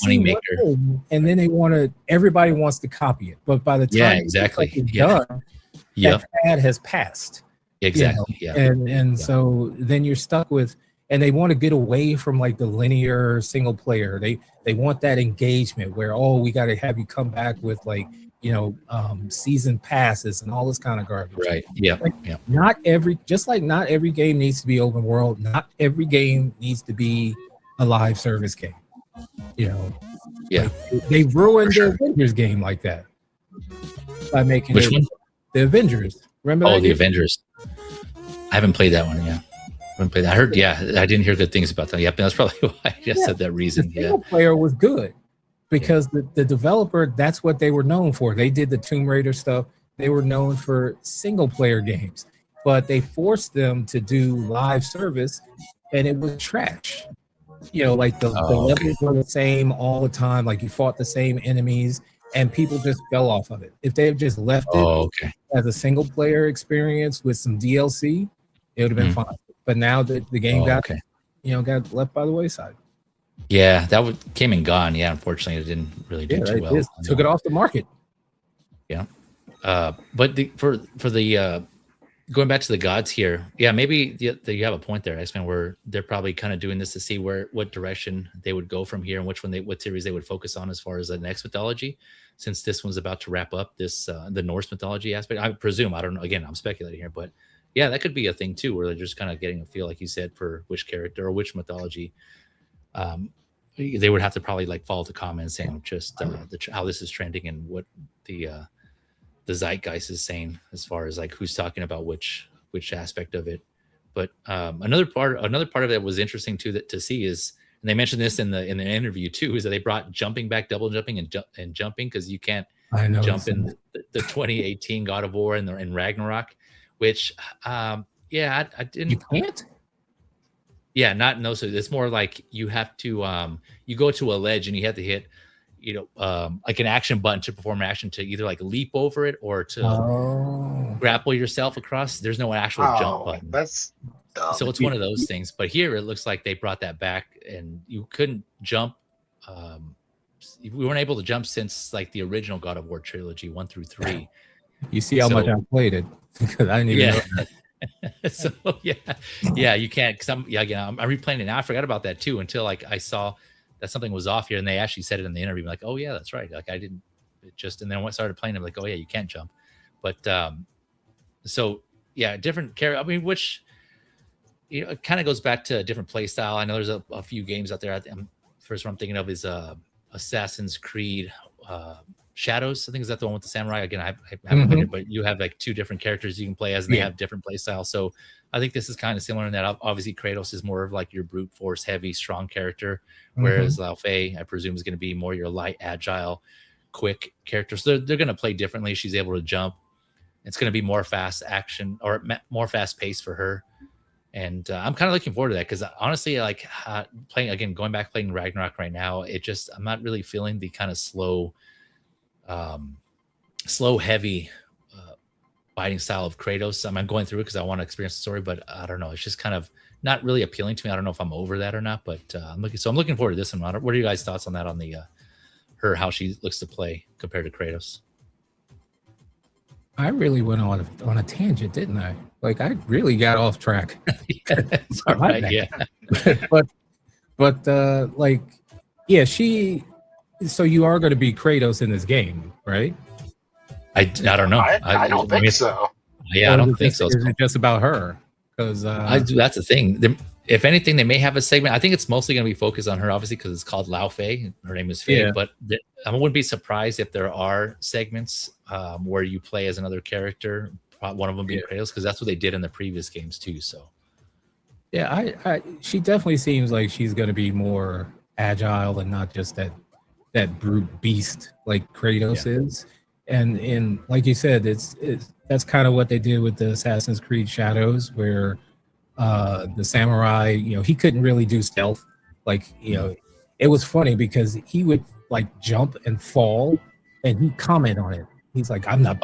money maker, and then everybody wants to copy it, but by the time it's done, that fad has passed. Exactly. So then you're stuck with, and they want to get away from like the linear single player. They want that engagement where, oh, we got to have you come back with like season passes and all this kind of garbage. Right. Yeah. Not every game needs to be open world. Not every game needs to be a live service game. They ruined the Avengers game like that by making which one? The Avengers. Remember? Oh, the Avengers. I haven't played that one. Yeah. I haven't played that. I heard. Yeah, I didn't hear good things about that. Yeah, that's probably why I just said that reason. The single player was good because the developer, that's what they were known for. They did the Tomb Raider stuff. They were known for single player games, but they forced them to do live service, and it was trash. Like the levels were the same all the time. Like you fought the same enemies, and people just fell off of it. If they had just left it as a single player experience with some DLC, it would have been fine. But now that the game got left by the wayside. Yeah, that came and gone. Yeah, unfortunately, it didn't really do too well. Took it off the market. Yeah, but for the going back to the gods here, yeah, maybe you have a point there, Xman, where they're probably kind of doing this to see what direction they would go from here and what series they would focus on as far as the next mythology, since this one's about to wrap up this the Norse mythology aspect. I presume, I don't know. Again, I'm speculating here, but yeah, that could be a thing too, where they're just kind of getting a feel, like you said, for which character or which mythology. They would have to probably like follow the comments saying just how this is trending and what the zeitgeist is saying as far as like who's talking about which aspect of it. But another part of it was interesting too, to see is, and they mentioned this in the interview too, is that they brought jumping back, double jumping and jumping, because you can't jump in the 2018 God of War and Ragnarok, which I didn't. You can't. Yeah, not no. So it's more like you have to you go to a ledge and you have to hit, like an action button to perform an action to either like leap over it or to grapple yourself across. There's no actual jump button. That's dumb. So it's one of those things. But here it looks like they brought that back, and you couldn't jump. We weren't able to jump since like the original God of War trilogy 1 through 3. You see how much I played it, because I didn't even know that. So you can't. Cause I'm replaying it now. I forgot about that too until like I saw that something was off here, and they actually said it in the interview. Like, oh yeah, that's right. Like I didn't and then when I started playing, I'm like, oh yeah, you can't jump. But so yeah, different character. I mean, which it kind of goes back to a different play style. I know there's a few games out there. First one I'm thinking of is Assassin's Creed Shadows. I think is that the one with the samurai. Again, I haven't played it, but you have like 2 different characters you can play as, and they have different play styles. So I think this is kind of similar in that obviously Kratos is more of like your brute force heavy strong character, whereas Laufey, I presume, is going to be more your light agile quick character. So they're going to play differently. She's able to jump. It's going to be more fast action or more fast paced for her. And I'm kind of looking forward to that, because honestly, like going back playing Ragnarok right now, I'm not really feeling the kind of slow heavy fighting style of Kratos. I'm going through it because I want to experience the story, but I don't know, it's just kind of not really appealing to me. I don't know if I'm over that or not, but I'm looking forward to this one. What are you guys' thoughts on that, on the how she looks to play compared to Kratos? I really went on a tangent, didn't I? Like I really got off track. It's all right, yeah. but like, yeah, so you are going to be Kratos in this game, right? I don't know. I don't think so. Yeah, I don't think so. Is it just about her? Because that's the thing. If anything, they may have a segment. I think it's mostly going to be focused on her, obviously, because it's called Laufey. Her name is Faye. Yeah. But I wouldn't be surprised if there are segments where you play as another character. One of them being Kratos, because that's what they did in the previous games too. So, yeah, she definitely seems like she's going to be more agile and not just that brute beast like Kratos is. And like you said, that's kind of what they did with the Assassin's Creed Shadows, where the samurai, he couldn't really do stealth. Like, it was funny because he would like jump and fall, and he'd comment on it. He's like, "I'm not."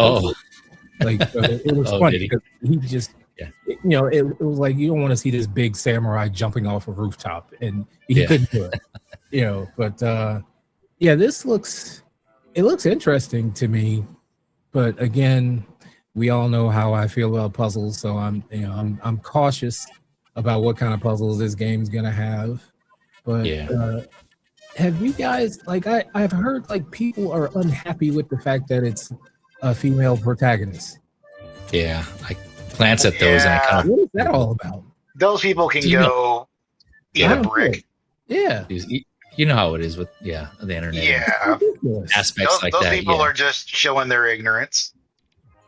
Like it was funny because he just, it was like, you don't want to see this big samurai jumping off a rooftop, and he couldn't do it. But this looks interesting to me. But again, we all know how I feel about puzzles, so I'm cautious about what kind of puzzles this game's gonna have. But have you guys, like, I've heard like people are unhappy with the fact that it's a female protagonist. Yeah, I glance at those and I kind of, what is that all about? Those people can go eat a brick. Yeah. You know how it is with the internet. Yeah. Aspects like those that. Those people are just showing their ignorance.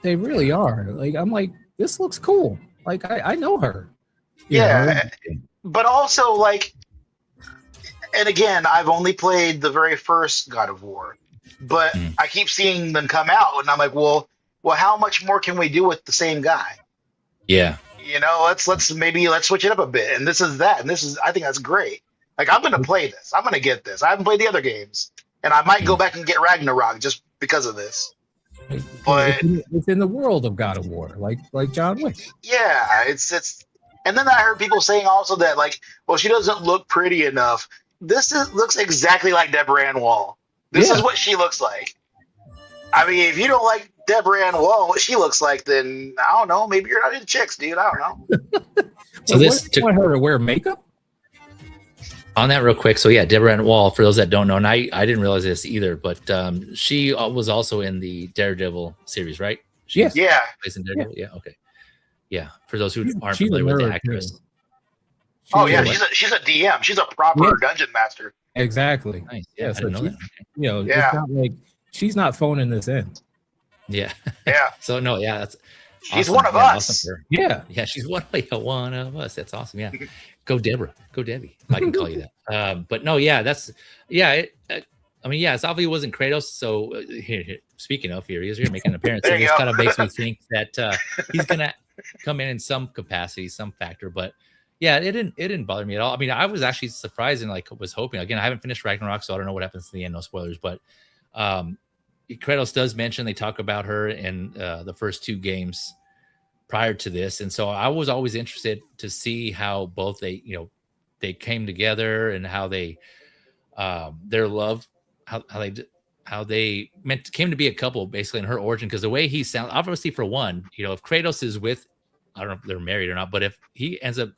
They really are. Like, I'm like, this looks cool. Like, I know her. But also, like, and again, I've only played the very first God of War, but I keep seeing them come out, and I'm like, well, how much more can we do with the same guy? Yeah. Let's switch it up a bit. And this is that, and I think that's great. Like, I'm gonna play this. I'm gonna get this. I haven't played the other games, and I might go back and get Ragnarok just because of this. But it's in the world of God of War, like John Wick. Yeah, it's. And then I heard people saying also that, like, well, she doesn't look pretty enough. Looks exactly like Deborah Ann Wall. This is what she looks like. I mean, if you don't like Deborah Ann Wall, what she looks like, then I don't know. Maybe you're not into chicks, dude. I don't know. So this you want her to wear makeup? On that real quick. So yeah, Deborah Ann Wall, for those that don't know, and I didn't realize this either, but she was also in the Daredevil series, right? Yes. Yeah. Plays in Daredevil. Yeah. Okay. Yeah. For those who aren't familiar with the actress. Oh yeah, she's a DM. She's a proper dungeon master. Exactly. Nice. Yeah, I so didn't know that. you know, it's not like she's not phoning this in. Yeah. Yeah. So no, yeah, that's she's awesome. one of us. Awesome for her. Yeah. Yeah, she's one of us. That's awesome. Yeah. Go Deborah. Go Debbie. I can call you that. But no, yeah, that's I mean, yeah, it's obviously wasn't Kratos. So here, speaking of, here he is here making an appearance. So this kind of makes me think that he's gonna come in some capacity, some factor. But yeah, it didn't bother me at all. I mean, I was actually surprised and like was hoping. Again, I haven't finished Ragnarok, so I don't know what happens in the end. No spoilers, but Kratos does mention they talk about her in the first 2 games prior to this, and so I was always interested to see how both they came together and how they their love, how they came to be a couple basically in her origin, because the way he sounds, obviously for one, if Kratos is with, I don't know if they're married or not, but if he ends up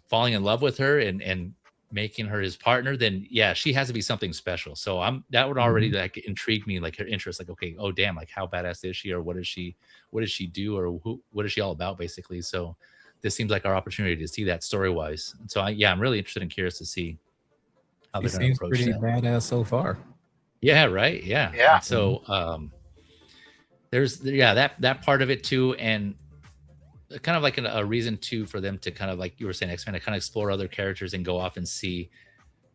falling in love with her and making her his partner, then yeah, she has to be something special. So that would already like intrigue me, like her interest, like, okay, oh damn, like how badass is she, or what does she do, or what is she all about basically. So this seems like our opportunity to see that story wise. And so I'm really interested and curious to see how they're going to approach pretty that. badass so far. Yeah, right. Yeah. And so there's that part of it too, and kind of like a reason too for them to kind of, like you were saying, Xman, to kind of explore other characters and go off and see,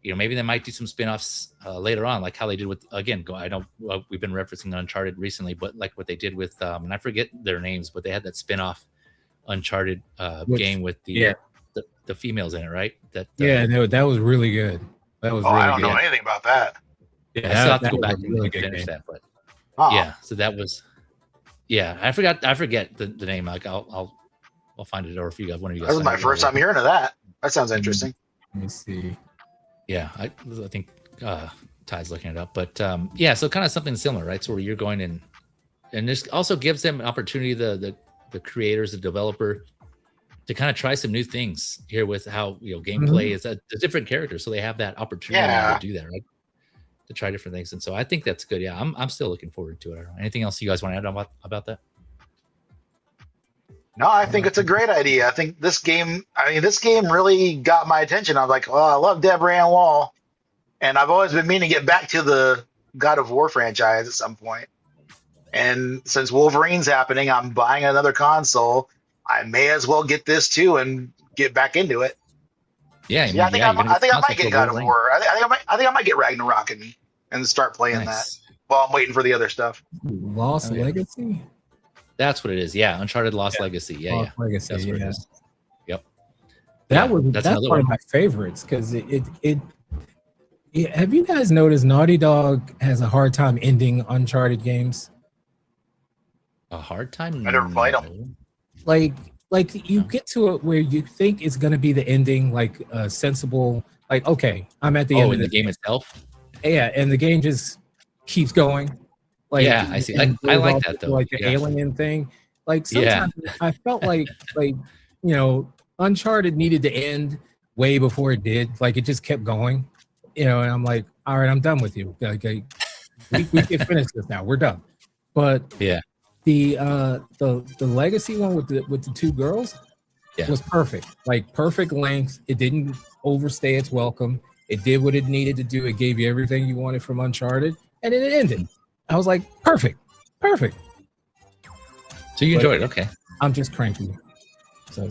maybe they might do some spin-offs later on, like how they did with, again, I know we've been referencing Uncharted recently, but like what they did with and I forget their names, but they had that spin-off Uncharted game with the females in it, right? That was really good. That was really I don't good. know anything about that. Yeah, I still have to go back and finish that, but yeah, so that was, I forget the name. Like I'll find it, or if you guys, one of you guys. That was my first time hearing of that. That sounds interesting. Let me see. Yeah, I think Ty's looking it up, but so kind of something similar, right? So where you're going in, and this also gives them an opportunity, the creators, the developer, to kind of try some new things here with how gameplay is a different character, so they have that opportunity to do that, right? To try different things, and so I think that's good. Yeah, I'm still looking forward to it. I don't know. Anything else you guys want to add about that? No, I think it's a great idea. I think this game really got my attention. I was like, oh, I love Deborah Ann Wall, and I've always been meaning to get back to the God of War franchise at some point. And since Wolverine's happening, I'm buying another console. I may as well get this too and get back into it. Yeah, I think I might get God of War. I think I might get Ragnarok and start playing that while I'm waiting for the other stuff. Lost Legacy. That's what it is. Yeah, Uncharted Lost Legacy. Yeah, Legacy. That's what it is. Yep. That's one of my favorites, because it have you guys noticed Naughty Dog has a hard time ending Uncharted games? A hard time? I never played them. Like you get to it where you think it's going to be the ending, like sensible, like, okay, I'm at the end of the game itself. Yeah, and the game just keeps going. Like, yeah, I see. I like that though. Like the alien thing. Like sometimes I felt like Uncharted needed to end way before it did. Like it just kept going. And I'm like, all right, I'm done with you. Okay, we can finish this now. We're done. But the Legacy one with the 2 girls was perfect. Like perfect length. It didn't overstay its welcome. It did what it needed to do. It gave you everything you wanted from Uncharted, and then it ended. I was like, perfect. So you enjoyed it, okay? I'm just cranky. So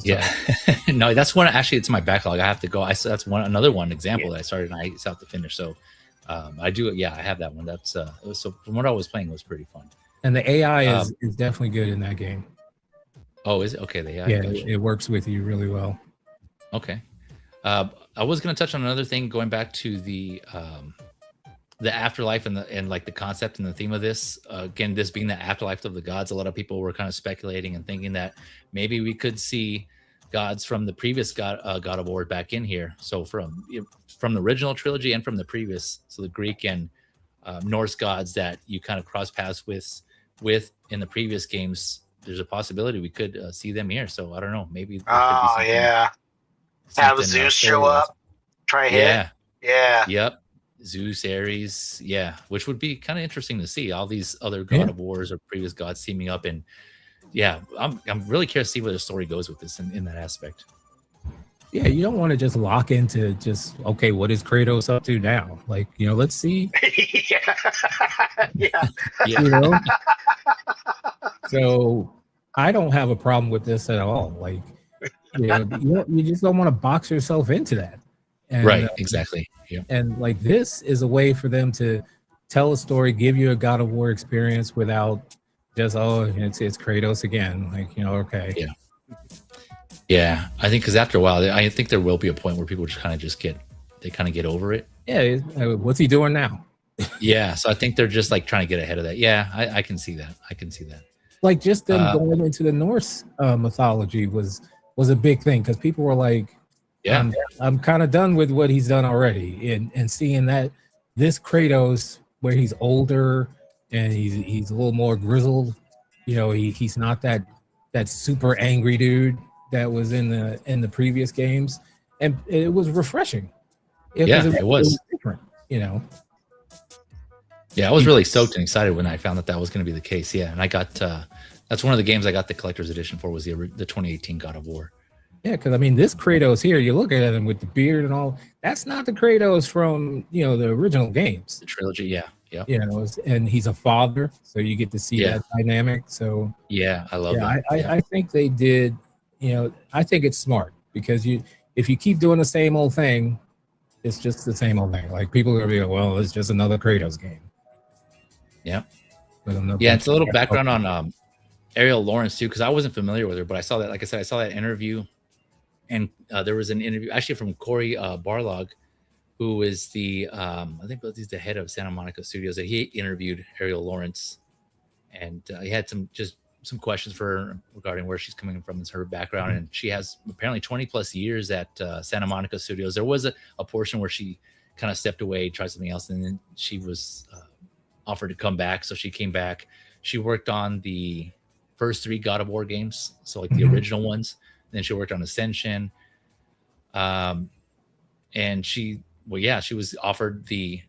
no, that's one. Actually, it's my backlog. I have to go. That's another example that I started and I still have to finish. So I do. Yeah, I have that one. That's so from what I was playing, it was pretty fun. And the AI is definitely good in that game. Oh, is it? Okay, the AI. Yeah, it works with you really well. Okay. I was going to touch on another thing, going back to the afterlife and like the concept and the theme of this. Again, this being the afterlife of the gods, a lot of people were kind of speculating and thinking that maybe we could see gods from the previous God of War back in here. So from the original trilogy and from the previous, so the Greek and Norse gods that you kind of cross paths with with in the previous games, there's a possibility we could see them here. So I don't know. Maybe there could be Oh something, yeah, have Zeus show story-wise. up, try hit. Yeah. Yeah. Yep. Zeus, Ares, yeah, which would be kind of interesting to see all these other God of Wars or previous gods teaming up, and yeah, I'm really curious to see where the story goes with this in that aspect. Yeah, you don't want to just lock into just okay, what is Kratos up to now? Like, let's see. Yeah. You So I don't have a problem with this at all. Like, you just don't want to box yourself into that. And, right, exactly. Yeah. And like this is a way for them to tell a story, give you a God of War experience without just it's Kratos again. Like, okay. Yeah. Yeah, I think because after a while, I think there will be a point where people just kind of get over it. Yeah, what's he doing now? Yeah, so I think they're just like trying to get ahead of that. Yeah, I can see that. Like just them going into the Norse mythology was a big thing because people were like, yeah, I'm kind of done with what he's done already, and seeing that this Kratos where he's older and he's a little more grizzled, he's not that super angry dude that was in the previous games, and it was refreshing. It was different, Yeah, I was really stoked and excited when I found that was going to be the case. Yeah, and I got that's one of the games I got the collector's edition for was the 2018 God of War. Yeah, because I mean, this Kratos here, you look at him with the beard and all. That's not the Kratos from the original games, the trilogy. Yeah, yeah. And he's a father, so you get to see that dynamic. So yeah, I love that. I think they did. I think it's smart because if you keep doing the same old thing, it's just the same old thing. Like people are gonna be like, well, it's just another Kratos game. Yeah, yeah. It's a little background on Ariel Lawrence too, because I wasn't familiar with her, but I saw that. Like I said, I saw that interview. And there was an interview actually from Corey Barlog, who is I think he's the head of Santa Monica Studios. That he interviewed Ariel Lawrence, and he had some questions for her regarding where she's coming from and her background. And she has apparently 20 plus years at Santa Monica Studios. There was a portion where she kind of stepped away, tried something else, and then she was offered to come back. So she came back. She worked on the first 3 God of War games, so like the original ones. Then she worked on Ascension, and she was offered the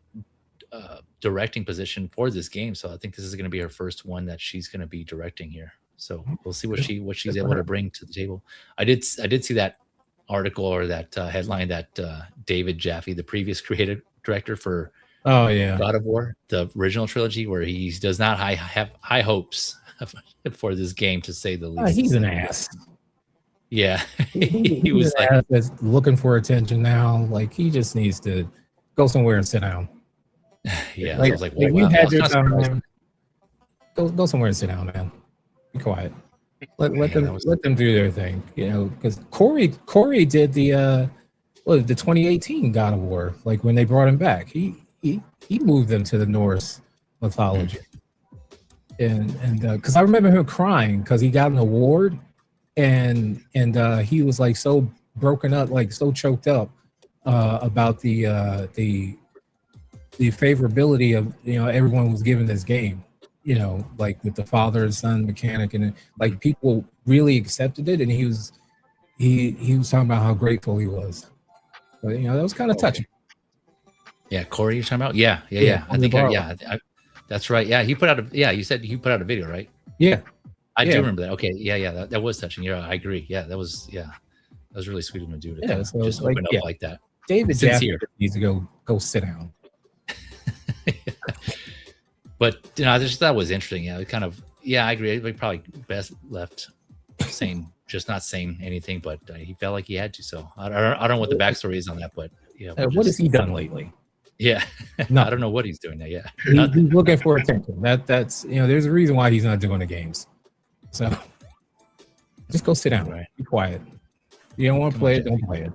directing position for this game. So I think this is going to be her first one that she's going to be directing here. So we'll see what she's able to bring to the table. I did see that article or that headline that David Jaffe, the previous creative director for God of War, the original trilogy, where he does not have high hopes for this game, to say the least. He's an ass. Yeah, he was like looking for attention now. Like he just needs to go somewhere and sit down. Yeah, like, I was like, well, you had your time, man. Go somewhere and sit down, man. Be quiet. Let them do their thing. Because Corey did the 2018 God of War. Like when they brought him back, he moved them to the Norse mythology, and because I remember him crying because he got an award. And he was like so broken up, like so choked up about the favorability of everyone was given this game, like with the father and son mechanic, and like people really accepted it, and he was talking about how grateful he was. But that was kind of touching. Yeah, Corey, you're talking about? Yeah. I think that's right. Yeah, he put out you said he put out a video, right? Yeah. I do remember that. Okay, yeah, that was touching. Yeah, I agree. Yeah, that was really sweet of him to do it. So just open up like that. David Jaffe needs to go sit down. But I just thought it was interesting. Yeah, it kind of. Yeah, I agree. We probably best left just not saying anything. But he felt like he had to. So I don't know what the backstory is on that. But what has he done lately? Yeah, I don't know what he's doing now. Yeah, he's looking for attention. That's there's a reason why he's not doing the games. So just go sit down. Right. Be quiet. You don't want to play it, don't play it.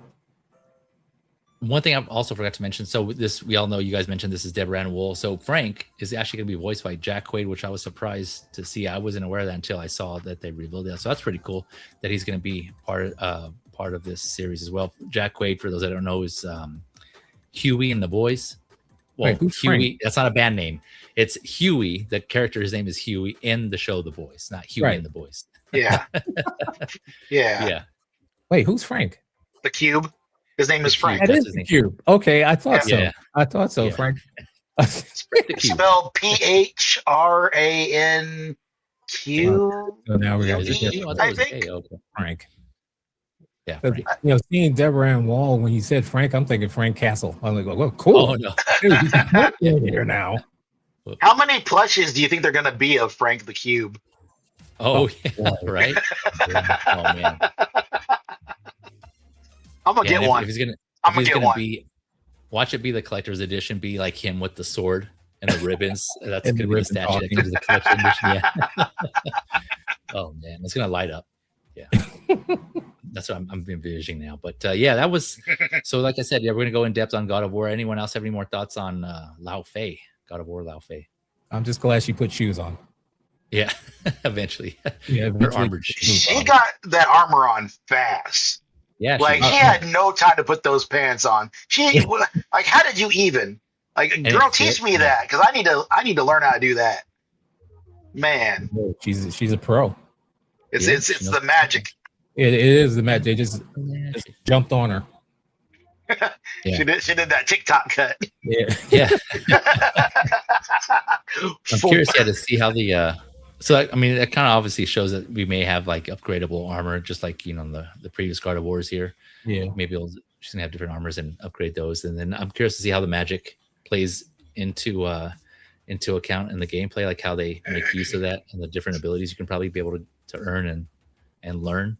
One thing I also forgot to mention. So this, we all know, you guys mentioned this is Deborah Ann Wool. So Frank is actually going to be voiced by Jack Quaid, which I was surprised to see. I wasn't aware of that until I saw that they revealed that. So that's pretty cool that he's going to be part of this series as well. Jack Quaid, for those that don't know, is Huey in The Boys. well, Wait, who's Huey. Frank? That's not a band name. It's Huey. The character's name is Huey in the show The Boys, not Huey Right. and the Boys. Yeah. Yeah. Yeah. Wait, who's Frank? The Cube. His name is The Frank. That That's is his the name. cube. Okay, I thought so. Yeah. I thought so, Yeah. Frank. The Cube. Spelled PHRANQ. So now we got Is it Cube, Q? I thought I it was think. A. Okay. Frank. Yeah. 'Cause, Frank. you know, seeing Deborah Ann Wall when you said Frank, I'm thinking Frank Castle. I'm like, well, cool. Oh no. Dude, he's in here now. How many plushes do you think they're going to be of Frank the Cube? Oh yeah. wow. Right. Yeah. Oh man. I'm going to Yeah, get one. If he's gonna, I'm if going he's to get gonna one. be, watch it be the collector's edition. Be like him with the sword and the ribbons. That's And gonna the be the ribbon statue that talking. comes with the collection edition. Yeah. Oh man, it's gonna light up. Yeah. That's what I'm envisioning now. But yeah, that was so. Like I said, yeah, we're gonna go in depth on God of War. Anyone else have any more thoughts on Laufey? God of War Laufey. I'm just glad she put shoes on. Yeah, eventually. Yeah, Her eventually. armored shoes. She got that armor on fast. Yeah, Like she, she had no time to put those pants on. She like, how did you even? Like, it girl, fit, teach me yeah. that because I need to learn how to do that. Man, She's a pro. it's Yeah, it's she it's knows the what magic. It is the match. They just jumped on her. Yeah. She did that TikTok cut. Yeah. yeah. I'm curious to see how the so I mean it kind of obviously shows that we may have like upgradable armor, just like the previous God of Wars here. Yeah. Maybe she's gonna have different armors and upgrade those. And then I'm curious to see how the magic plays into account in the gameplay, like how they make use of that and the different abilities you can probably be able to earn and learn.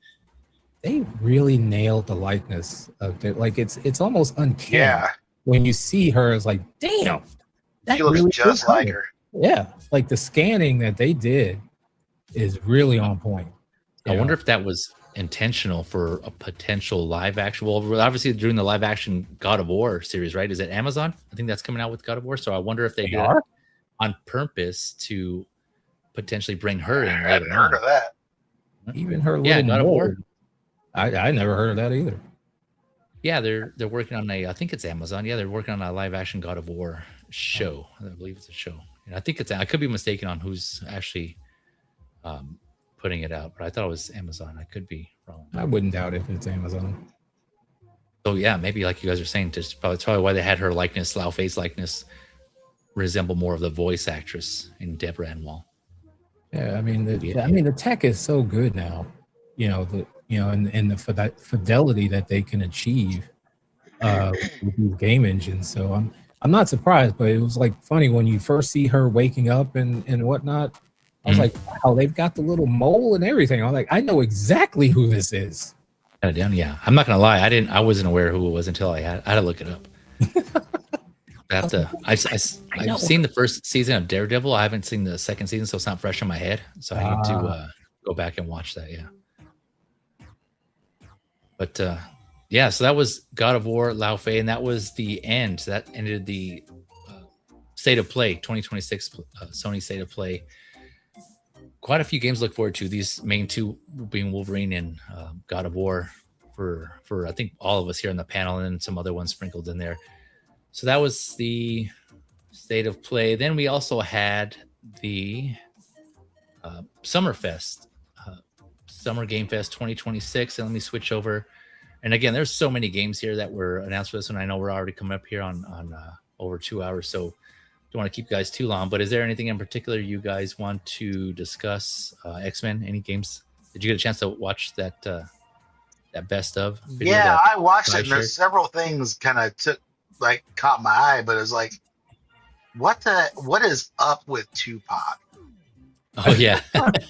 They really nailed the likeness of it. Like it's almost uncanny. Yeah, When you see her, it's like, damn, that she looks really just is like her. her. Yeah, like the scanning that they did is really on point. I wonder if that was intentional for a potential live action. Well, obviously during the live action God of War series, right? Is it Amazon? I think that's coming out with God of War. So I wonder if they did it on purpose to potentially bring her in I later hadn't heard on. of that. Even her Yeah, little God of War. mold. I never heard of that either. Yeah, they're working on I think it's Amazon. Yeah, they're working on a live action God of War show. I believe it's a show. And I think I could be mistaken on who's actually putting it out, but I thought it was Amazon. I could be wrong. I wouldn't doubt if it's Amazon. So yeah, maybe like you guys are saying, just probably why they had her likeness, Laufey's likeness, resemble more of the voice actress in Deborah Ann Wall. Yeah, I mean, the tech is so good now. And the fidelity that they can achieve with these game engines. So I'm not surprised, but it was like funny when you first see her waking up and whatnot. I was like, wow, they've got the little mole and everything. I was like, I know exactly who this is. Yeah, I'm not gonna lie, I wasn't aware who it was until I had to look it up. I've seen the first season of Daredevil. I haven't seen the second season, so it's not fresh in my head. So I need to go back and watch that. Yeah. But yeah, so that was God of War, Laufey, and that was the end. So that ended the State of Play 2026 Sony State of Play. Quite a few games to look forward to. These main two being Wolverine and God of War for I think all of us here on the panel, and some other ones sprinkled in there. So that was the State of Play. Then we also had the Summerfest, Summer Game Fest 2026. And let me switch over. And again, there's so many games here that were announced for this one. I know we're already coming up here on over 2 hours, so don't want to keep you guys too long. But is there anything in particular you guys want to discuss? Xman, any games? Did you get a chance to watch that best of video? Yeah, I watched it, and shared? there's several things kind of caught my eye, but it's like, what is up with Tupac? Oh yeah.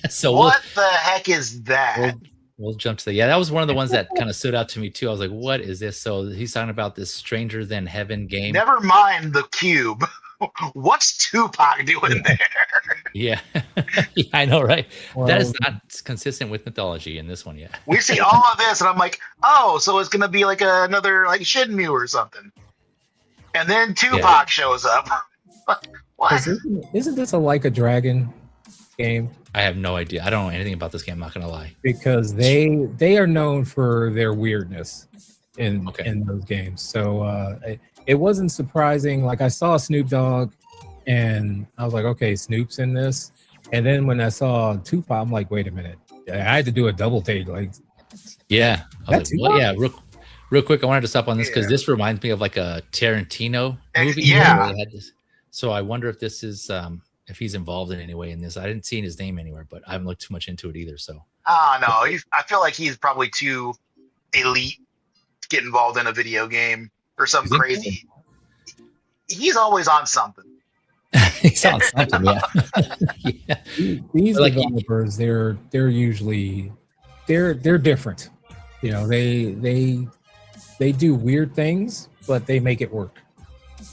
So what the heck is that? We'll jump to that was one of the ones that kind of stood out to me too. I was like, what is this? So he's talking about this Stranger Than Heaven game. Never mind the cube. What's Tupac doing there? Yeah. Yeah, I know, right? Well, that is not consistent with mythology in this one yet. We see all of this, and I'm like, oh, so it's gonna be like another like Shenmue or something. And then Tupac shows up. What? Isn't this a Like a Dragon game? I have no idea. I don't know anything about this game, I'm not gonna lie. Because they are known for their weirdness in those games. So it wasn't surprising. Like I saw Snoop Dogg, and I was like, okay, Snoop's in this. And then when I saw Tupac, I'm like, wait a minute, I had to do a double take. Like, yeah, I was like, well, yeah, real quick, I wanted to stop on this because this reminds me of like a Tarantino movie. Yeah. So I wonder if this is if he's involved in any way in this. I didn't see his name anywhere, but I haven't looked too much into it either. So No, I feel like he's probably too elite to get involved in a video game or something crazy. He's always on something. He's on something, yeah. Yeah. These developers, they're usually they're different. You know, they do weird things, but they make it work.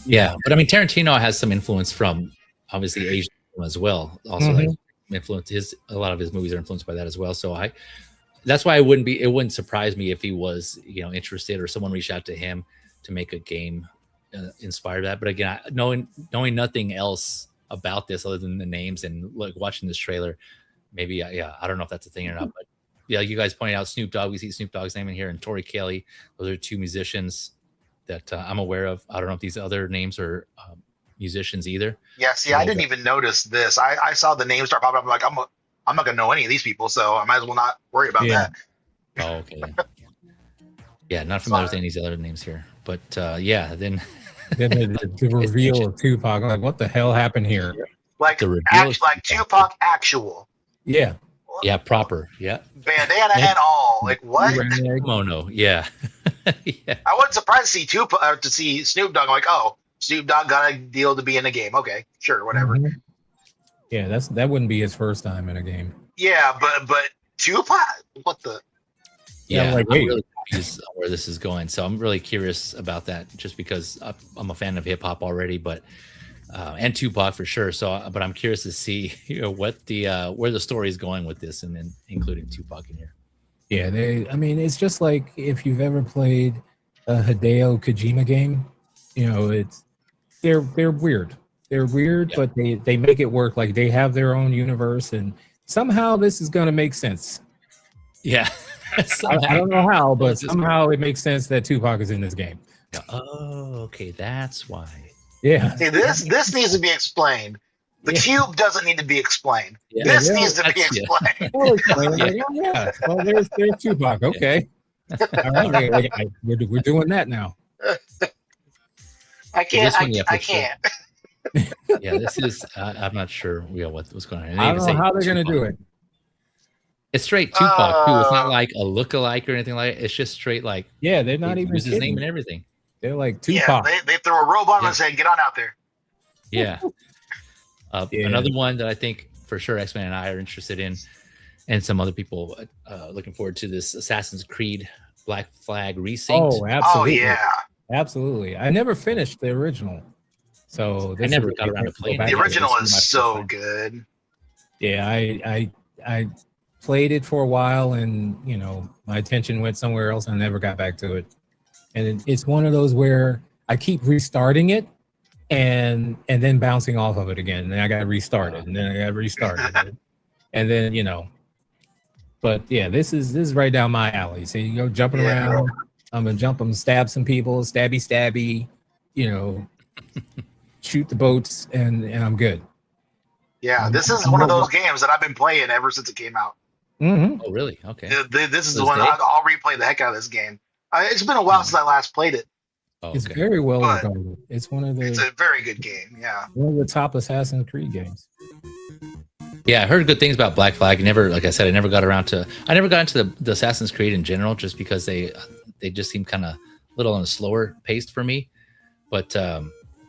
Yeah, but I mean, Tarantino has some influence from obviously Asian as well. Also, like influence a lot of his movies are influenced by that as well. So that's why it wouldn't surprise me if he was, interested or someone reached out to him to make a game inspired that. But again, knowing nothing else about this other than the names and like watching this trailer, maybe I don't know if that's a thing or not. But yeah, you guys pointed out Snoop Dogg. We see Snoop Dogg's name in here, and Tori Kelly. Those are two musicians that I'm aware of. I don't know if these other names are musicians either. Yeah, see, I didn't even notice this. I saw the names start popping up. I'm like, I'm not gonna know any of these people, so I might as well not worry about that. Oh, okay. Yeah, not familiar with any of these other names here, but then the reveal of Tupac. I'm like, what the hell happened here? Like Tupac actual. Yeah. Yeah, proper. Yeah. Bandana and all. Like what? Kimono. Yeah. Yeah. I wasn't surprised to see Tupac to see Snoop Dogg. I'm like, oh, Snoop Dogg got a deal to be in a game. Okay, sure, whatever. Yeah, that wouldn't be his first time in a game. Yeah, but Tupac, what the? Yeah, I'm really confused where this is going. So I'm really curious about that, just because I'm a fan of hip hop already, but and Tupac for sure. So, but I'm curious to see what where the story is going with this, and then including Tupac in here. Yeah, it's just like if you've ever played a Hideo Kojima game, they're weird. They're weird, but they make it work. Like they have their own universe, and somehow this is going to make sense. Yeah. I don't know how, but somehow it makes sense that Tupac is in this game. Oh, okay, that's why. Yeah. See, this needs to be explained. The cube doesn't need to be explained. Yeah. This needs to be explained. Well, there's Tupac. Okay. All right, we're doing that now. I can't. I can't. Yeah, this is. I'm not sure. What's going on. I don't know how they're going to do it. It's straight Tupac too. It's not like a lookalike or anything like that. It's just straight like. Yeah, they're not even use his name and everything. They're like Tupac. Yeah, they throw a robe on and say, "Get on out there." Yeah. Another one that I think for sure Xman and I are interested in, and some other people looking forward to this Assassin's Creed Black Flag Resynced. Oh, absolutely. Oh, yeah. Absolutely. I never finished the original. So I never got around to playing it. The original is so good. Yeah, I played it for a while, and my attention went somewhere else, and I never got back to it. And it's one of those where I keep restarting it, and then bouncing off of it again. And then I got to restart it, and then I got to restart it, and then But yeah, this is right down my alley. So you go jumping around. I'm gonna jump them, stab some people, stabby, shoot the boats, and I'm good. Yeah, this is one of those games that I've been playing ever since it came out. Mm-hmm. Oh, really? Okay. This is the one I'll replay the heck out of this game. It's been a while since I last played it. Oh, okay. It's very well regarded. It's a very good game. Yeah, one of the top Assassin's Creed games. Yeah, I heard good things about Black Flag. Like I said, I never got into the Assassin's Creed in general, just because they just seem kind of a little on a slower paced for me. But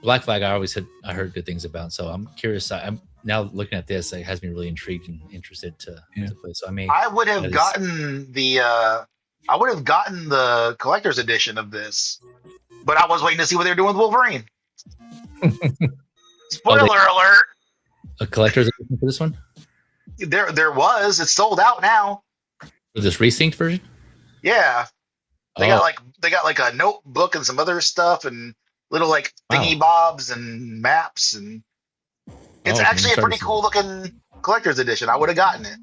Black Flag, I heard good things about. So I'm curious. I'm now looking at this. It has me really intrigued and interested to play. So I would have gotten the collector's edition of this, but I was waiting to see what they were doing with Wolverine. Spoiler alert. A collector's edition for this one? There was. It's sold out now. For this resynced version? Yeah. They got like a notebook and some other stuff and little like thingy bobs and maps, and it's actually a pretty cool looking collector's edition. I would have gotten it.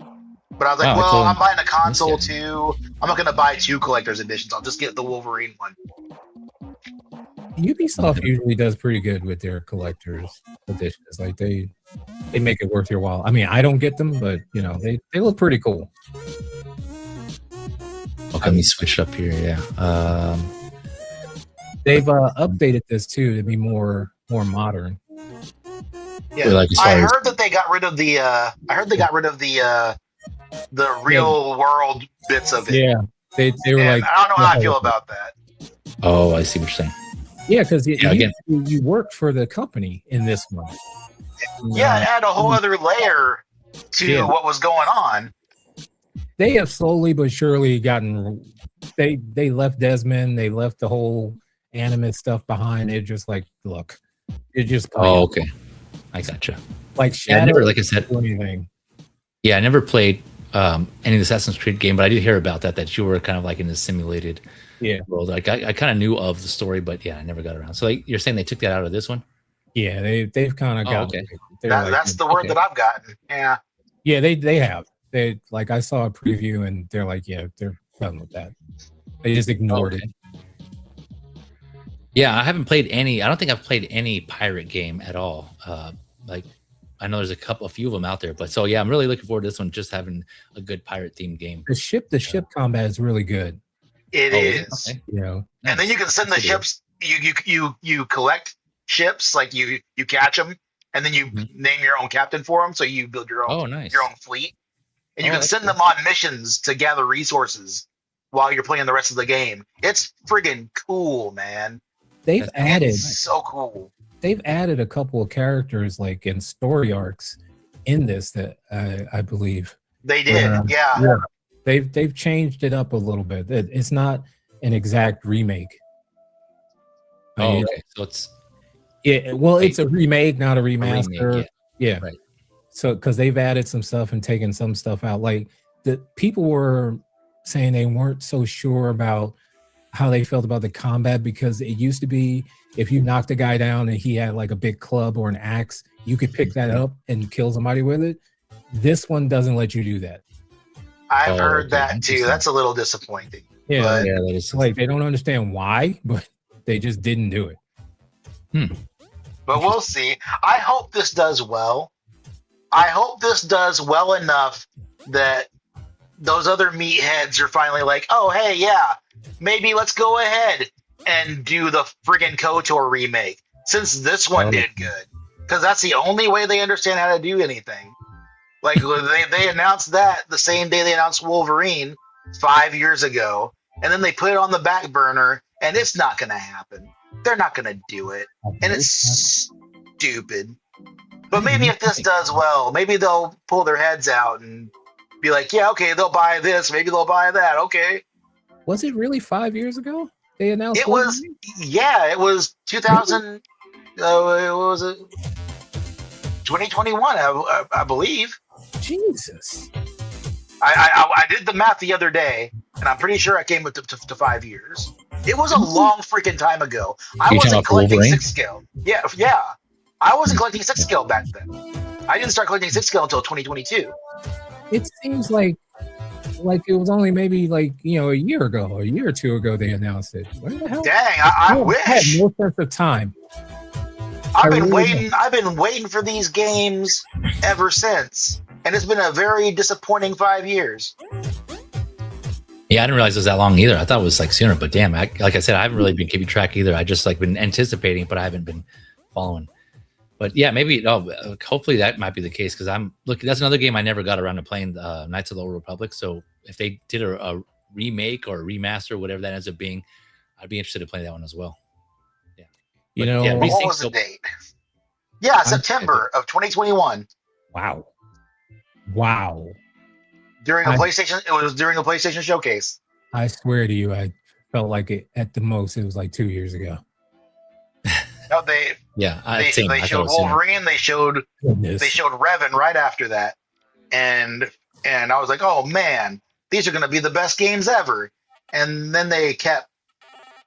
But I was like, I'm buying a console too. I'm not gonna buy two collector's editions. I'll just get the Wolverine one. Ubisoft usually does pretty good with their collector's editions. Like they make it worth your while. I mean, I don't get them, but you know, they look pretty cool. Okay, let me switch up here. Yeah. They've updated this too to be more modern. Yeah, like I heard that they got rid of the. I heard they got rid of the real world bits of it. Yeah, they were And like, I don't know how I feel about that. Oh, I see what you're saying. yeah, because again. you worked for the company in this one. Yeah, it had a whole other layer to what was going on. They have slowly but surely gotten. They left Desmond. They left the whole anime stuff behind. It just like, look, it just. Oh, okay. I gotcha. Like Yeah, I Shadow, never, like I said, or anything. Yeah, I never played any of the Assassin's Creed game, but I did hear about that you were kind of like in a simulated world. Like I kind of knew of the story, but yeah, I never got around. So like you're saying they took that out of this one? Yeah, they've kind of got. Okay. That's the word that I've gotten. Yeah. Yeah, they have. They like I saw a preview and they're like, yeah, they're done with that. They just ignored it. Yeah, I haven't played any. I don't think I've played any pirate game at all. Like I know there's a few of them out there, but so yeah, I'm really looking forward to this one. Just having a good pirate themed game. The ship combat is really good. It is. Okay. You know, and then you can send the ships. You collect ships, like you catch them, and then you name your own captain for them. So you build your own your own fleet, and you can send them on missions to gather resources while you're playing the rest of the game. It's friggin' cool, man. They've added so cool. They've added a couple of characters like in story arcs in this that I believe they did. Yeah. They've changed it up a little bit. It's not an exact remake. Oh, okay. So it's it's a remake, not a remaster. Yeah. Right. So because they've added some stuff and taken some stuff out. Like the people were saying they weren't so sure about how they felt about the combat, because it used to be if you knocked a guy down and he had like a big club or an axe, you could pick that up and kill somebody with it. This one doesn't let you do that. I've heard that too. That's a little disappointing. Yeah, but that is like they don't understand why, but they just didn't do it. But we'll see. I hope this does well. I hope this does well enough that those other meatheads are finally like, oh, hey, yeah, maybe let's go ahead and do the friggin' KOTOR remake, since this one did good. Because that's the only way they understand how to do anything. Like, they announced that the same day they announced Wolverine 5 years ago, and then they put it on the back burner, and it's not going to happen. They're not going to do it. And it's stupid. But maybe if this does well, maybe they'll pull their heads out and be like, yeah, okay, they'll buy this, maybe they'll buy that, okay. Was it really 5 years ago they announced it? Was, yeah, it was 2000, what was it? 2021, I believe. Jesus. I did the math the other day, and I'm pretty sure I came up to 5 years. It was a long freaking time ago. I wasn't collecting Wolverine? 6 scale. Yeah. I wasn't collecting 6 scale back then. I didn't start collecting 6 scale until 2022. It seems like it was only maybe like, a year ago or a year or two ago they announced it. Where the hell? Dang, I wish. I had no sense of time. I've been waiting for these games ever since, and it's been a very disappointing 5 years. Yeah, I didn't realize it was that long either. I thought it was like sooner, but damn, like I said, I haven't really been keeping track either. I just like been anticipating, but I haven't been following. But yeah, maybe hopefully that might be the case, because I'm looking. That's another game I never got around to playing, Knights of the Old Republic. So if they did a remake or a remaster, whatever that ends up being, I'd be interested to play that one as well. Yeah, what was the date? Yeah, September of 2021. Wow. During a PlayStation, it was during a PlayStation showcase. I swear to you, I felt like it at the most it was like 2 years ago. No, they showed Wolverine. They showed Revan right after that, and I was like, oh man, these are going to be the best games ever. And then they kept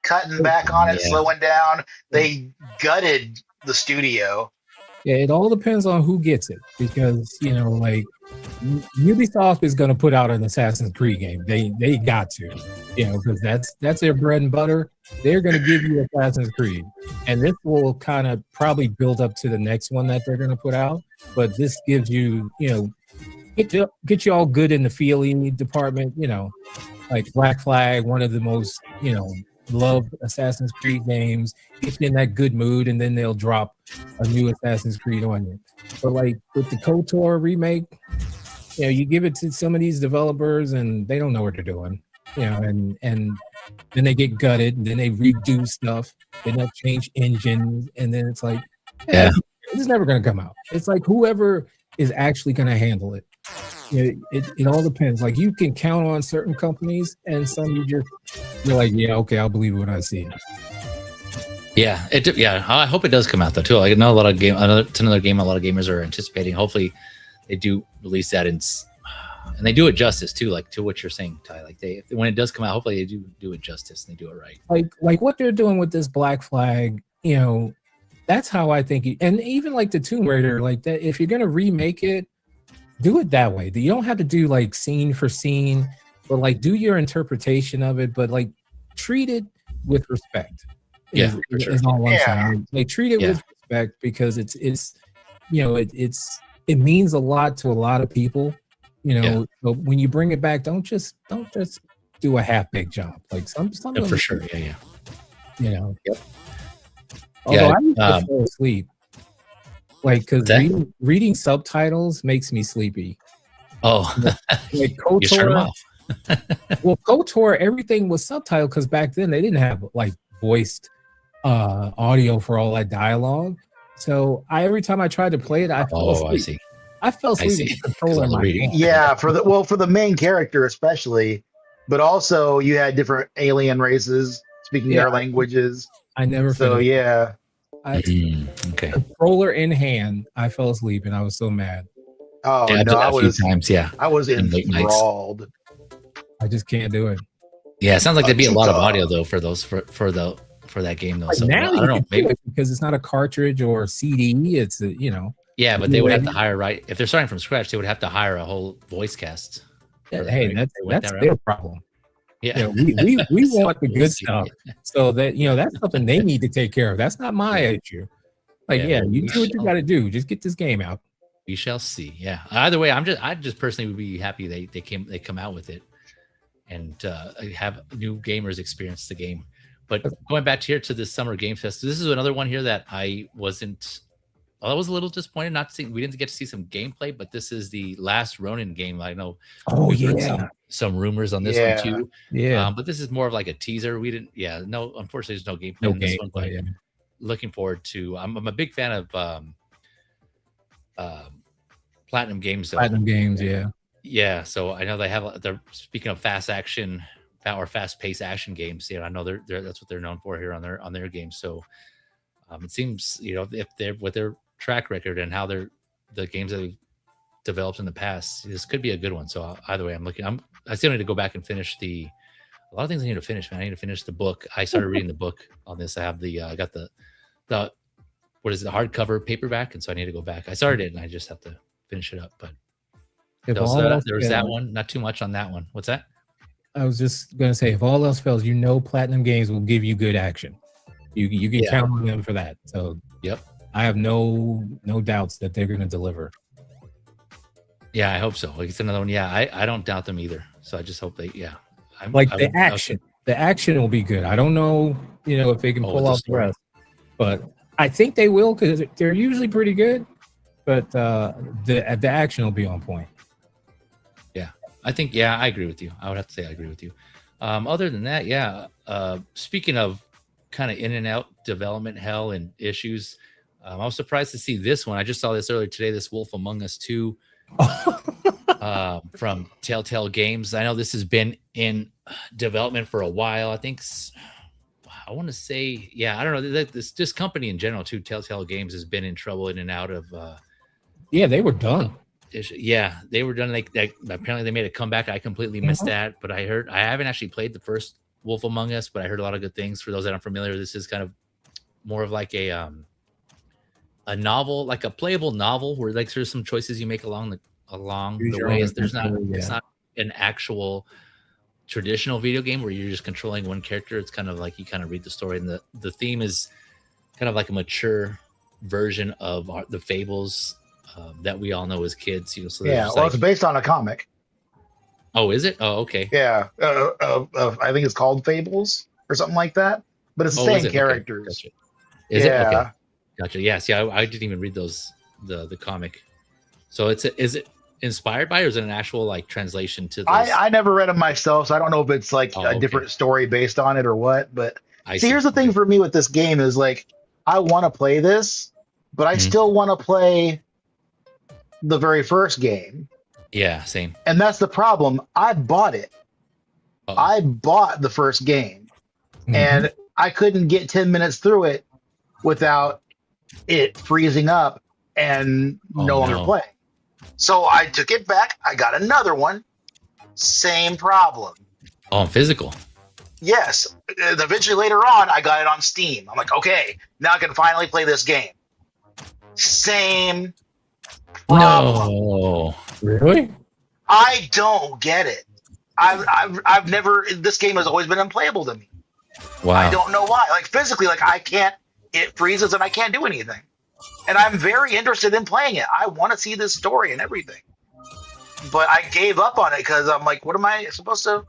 cutting back on it, slowing down. They gutted the studio. Yeah, it all depends on who gets it, because like Ubisoft is going to put out an Assassin's Creed game. They got to, because that's their bread and butter. They're going to give you Assassin's Creed, and this will kind of probably build up to the next one that they're going to put out. But this gives you, get you all good in the feeling department. Like Black Flag, one of the most loved Assassin's Creed games. Get you in that good mood, and then they'll drop a new Assassin's Creed on you. But like with the KOTOR remake, you give it to some of these developers and they don't know what they're doing, and then they get gutted, and then they redo stuff, then they change engines, and then it's like, it's never going to come out. It's like whoever is actually going to handle it. It all depends. Like you can count on certain companies, and some you're like, okay, I'll believe what I see. Yeah, I hope it does come out though too. Like I know it's another game a lot of gamers are anticipating. Hopefully, they do release that and they do it justice too. Like to what you're saying, Ty. Like when it does come out, hopefully they do it justice and they do it right. Like what they're doing with this Black Flag, that's how I think. And even like the Tomb Raider, like that. If you're gonna remake it, do it that way. You don't have to do like scene for scene, but like do your interpretation of it, but like treat it with respect. Yeah, for sure. Is all I'm saying. Like treat it with respect, because it means a lot to a lot of people. So when you bring it back, don't just do a half-baked job. Like some for sure. Yeah. Although Yeah. I used to fall asleep. Like, because reading subtitles makes me sleepy. Oh, like KOTOR, you turn them off. Well, KOTOR, everything was subtitled because back then they didn't have like voiced audio for all that dialogue. So every time I tried to play it, I fell asleep. I see. I fell asleep with the controller in my hand. Yeah, for the main character especially, but also you had different alien races speaking their languages. I never. So okay. Controller in hand, I fell asleep and I was so mad. Oh yeah, no, I was enthralled. I just can't do it. Yeah, it sounds like there'd be a lot of audio though for those for that game though. So now I don't know, maybe because it's not a cartridge or CD. It's Yeah, but they would have to hire if they're starting from scratch, they would have to hire a whole voice cast. Hey, that's their problem. Yeah, we want the good stuff, so that that's something they need to take care of. That's not my issue. Like, you do what you got to do. Just get this game out. We shall see. Yeah. Either way, I just personally would be happy they come out with it and have new gamers experience the game. But going back to this Summer Game Fest, this is another one here that I was a little disappointed not to see. We didn't get to see some gameplay, but this is the last Ronin game. I know. Oh yeah. Some rumors on this one too. Yeah. But this is more of like a teaser. We didn't. Yeah. No. Unfortunately, there's no gameplay on this one. But looking forward to. I'm a big fan of Platinum Games. Though. Platinum Games. Yeah. Yeah. So I know they're speaking of fast action or fast paced action games. I know that's what they're known for here on their games. So it seems if they're with their track record and how the games that they've developed in the past, this could be a good one. So either way, I still need to go back and finish a lot of things I need to finish, man. I need to finish the book. I started reading the book on this. I have I got the what is it, the hardcover paperback, and so I need to go back. I started it and I just have to finish it up. But there was that one. Not too much on that one. What's that? I was just gonna say, if all else fails, Platinum Games will give you good action. You can count on them for that. So I have no doubts that they're gonna deliver. Yeah, I hope so. Like it's another one. Yeah, I don't doubt them either. So I just hope they. Yeah, the action. The action will be good. I don't know, if they can pull off the rest, but I think they will because they're usually pretty good. But the action will be on point. Yeah, I think. Yeah, I agree with you. I would have to say I agree with you. Other than that, speaking of kind of in and out development hell and issues, I was surprised to see this one. I just saw this earlier today. This Wolf Among Us 2 from Telltale Games. I know this has been in development for a while. I want to say, I don't know. This company in general too, Telltale Games, has been in trouble in and out of. They were done. They were done. Like apparently they made a comeback. I completely missed that, but I haven't actually played the first Wolf Among Us, but I heard a lot of good things. For those that aren't familiar, this is kind of more of like a novel, like a playable novel, where like there's some choices you make along along Use the your way. own There's not controller, it's yeah. not an actual traditional video game where you're just controlling one character. It's kind of like you kind of read the story, and the theme is kind of like a mature version of the fables that we all know as kids. So Yeah, there's well, it's based on a comic. oh, is it? Oh, okay. Yeah, I think it's called Fables or something like that. But it's the Oh, is same it? Okay, characters. gotcha. Is it? Okay, Yeah, gotcha. Yeah, see, I didn't even read the comic. So is it inspired by, or is it an actual like translation to those? I never read them myself, so I don't know if it's like Oh, a okay. different story based on it or what. But I see, see. here's the thing Okay. for me with this game is like I want to play this, but I Mhm. still want to play the very first game. Yeah, same. And that's the problem. I bought it. Uh-oh. I bought the first game, Mhm. and I couldn't get 10 minutes through it without it freezing up and no Oh, longer no. playing. So I took it back. I got another one. Same problem. Oh, physical. Yes. Eventually later on, I got it on Steam. I'm like, okay, now I can finally play this game. Same problem. No. Really? I don't get it. I've never. This game has always been unplayable to me. Wow. I don't know why. Like physically, like I can't. It freezes and I can't do anything. And I'm very interested in playing it. I want to see this story and everything. But I gave up on it because I'm like, what am I supposed to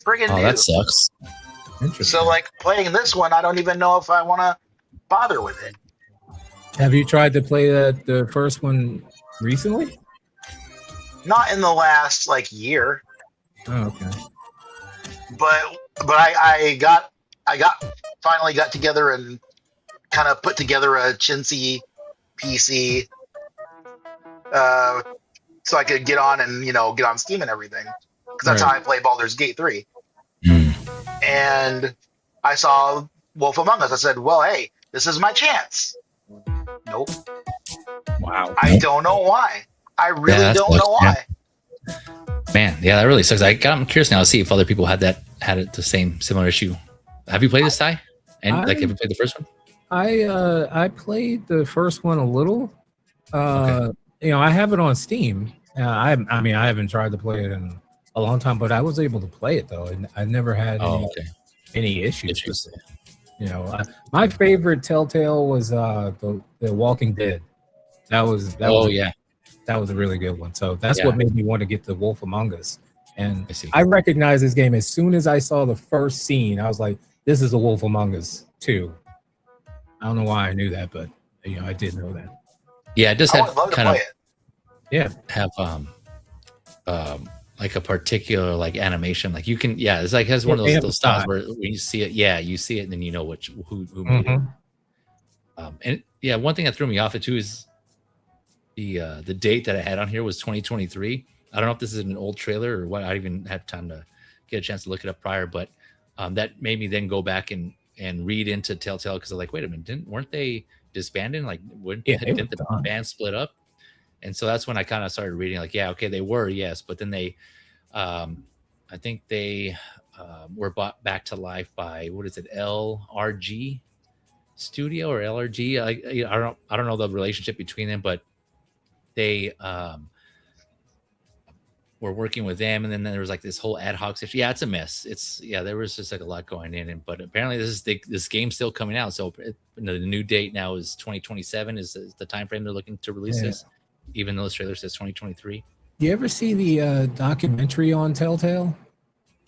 friggin' Oh, do? that sucks. Interesting. So like playing this one, I don't even know if I want to bother with it. Have you tried to play the first one recently? Not in the last like year, Oh, okay. but I finally got together and kind of put together a chintzy PC, so I could get on and get on Steam and everything, because that's Right. how I play Baldur's Gate 3. Mm. And I saw Wolf Among Us. I said, well, hey, this is my chance. Nope. Wow. I don't know why. I really that don't sucks, know why. Man, yeah, that really sucks. I'm curious now to see if other people had it the similar issue. Have you played this, Ty? And have you played the first one? I played the first one a little. I have it on Steam. I mean, I haven't tried to play it in a long time, but I was able to play it though, and I never had any issues with it. My favorite Telltale was the Walking Dead. That was a really good one. So that's what made me want to get the Wolf Among Us. And I recognized this game as soon as I saw the first scene. I was like, this is a Wolf Among Us 2. I don't know why I knew that, but I did know that. Yeah, it just I had would love to kind play of it. have like a particular like animation. Like you can it's like has one of those styles where when you see it, you see it and then you know who made it. And one thing that threw me off it too is the date that I had on here was 2023. I don't know if this is an old trailer or what. I even had time to get a chance to look it up prior, but that made me then go back and read into Telltale, because I'm like, wait a minute, weren't they disbanded? Like, didn't the band split up? And so that's when I kind of started reading, like, they were, yes, but then they, I think they were brought back to life by, what is it, LRG Studio or LRG? I don't know the relationship between them, but they were working with them, and then there was like this whole ad hoc situation. Yeah, it's a mess. There was just like a lot going in, but apparently this game's still coming out. So the new date now is 2027 is the time frame they're looking to release this, even though this trailer says 2023. You ever see the documentary on Telltale?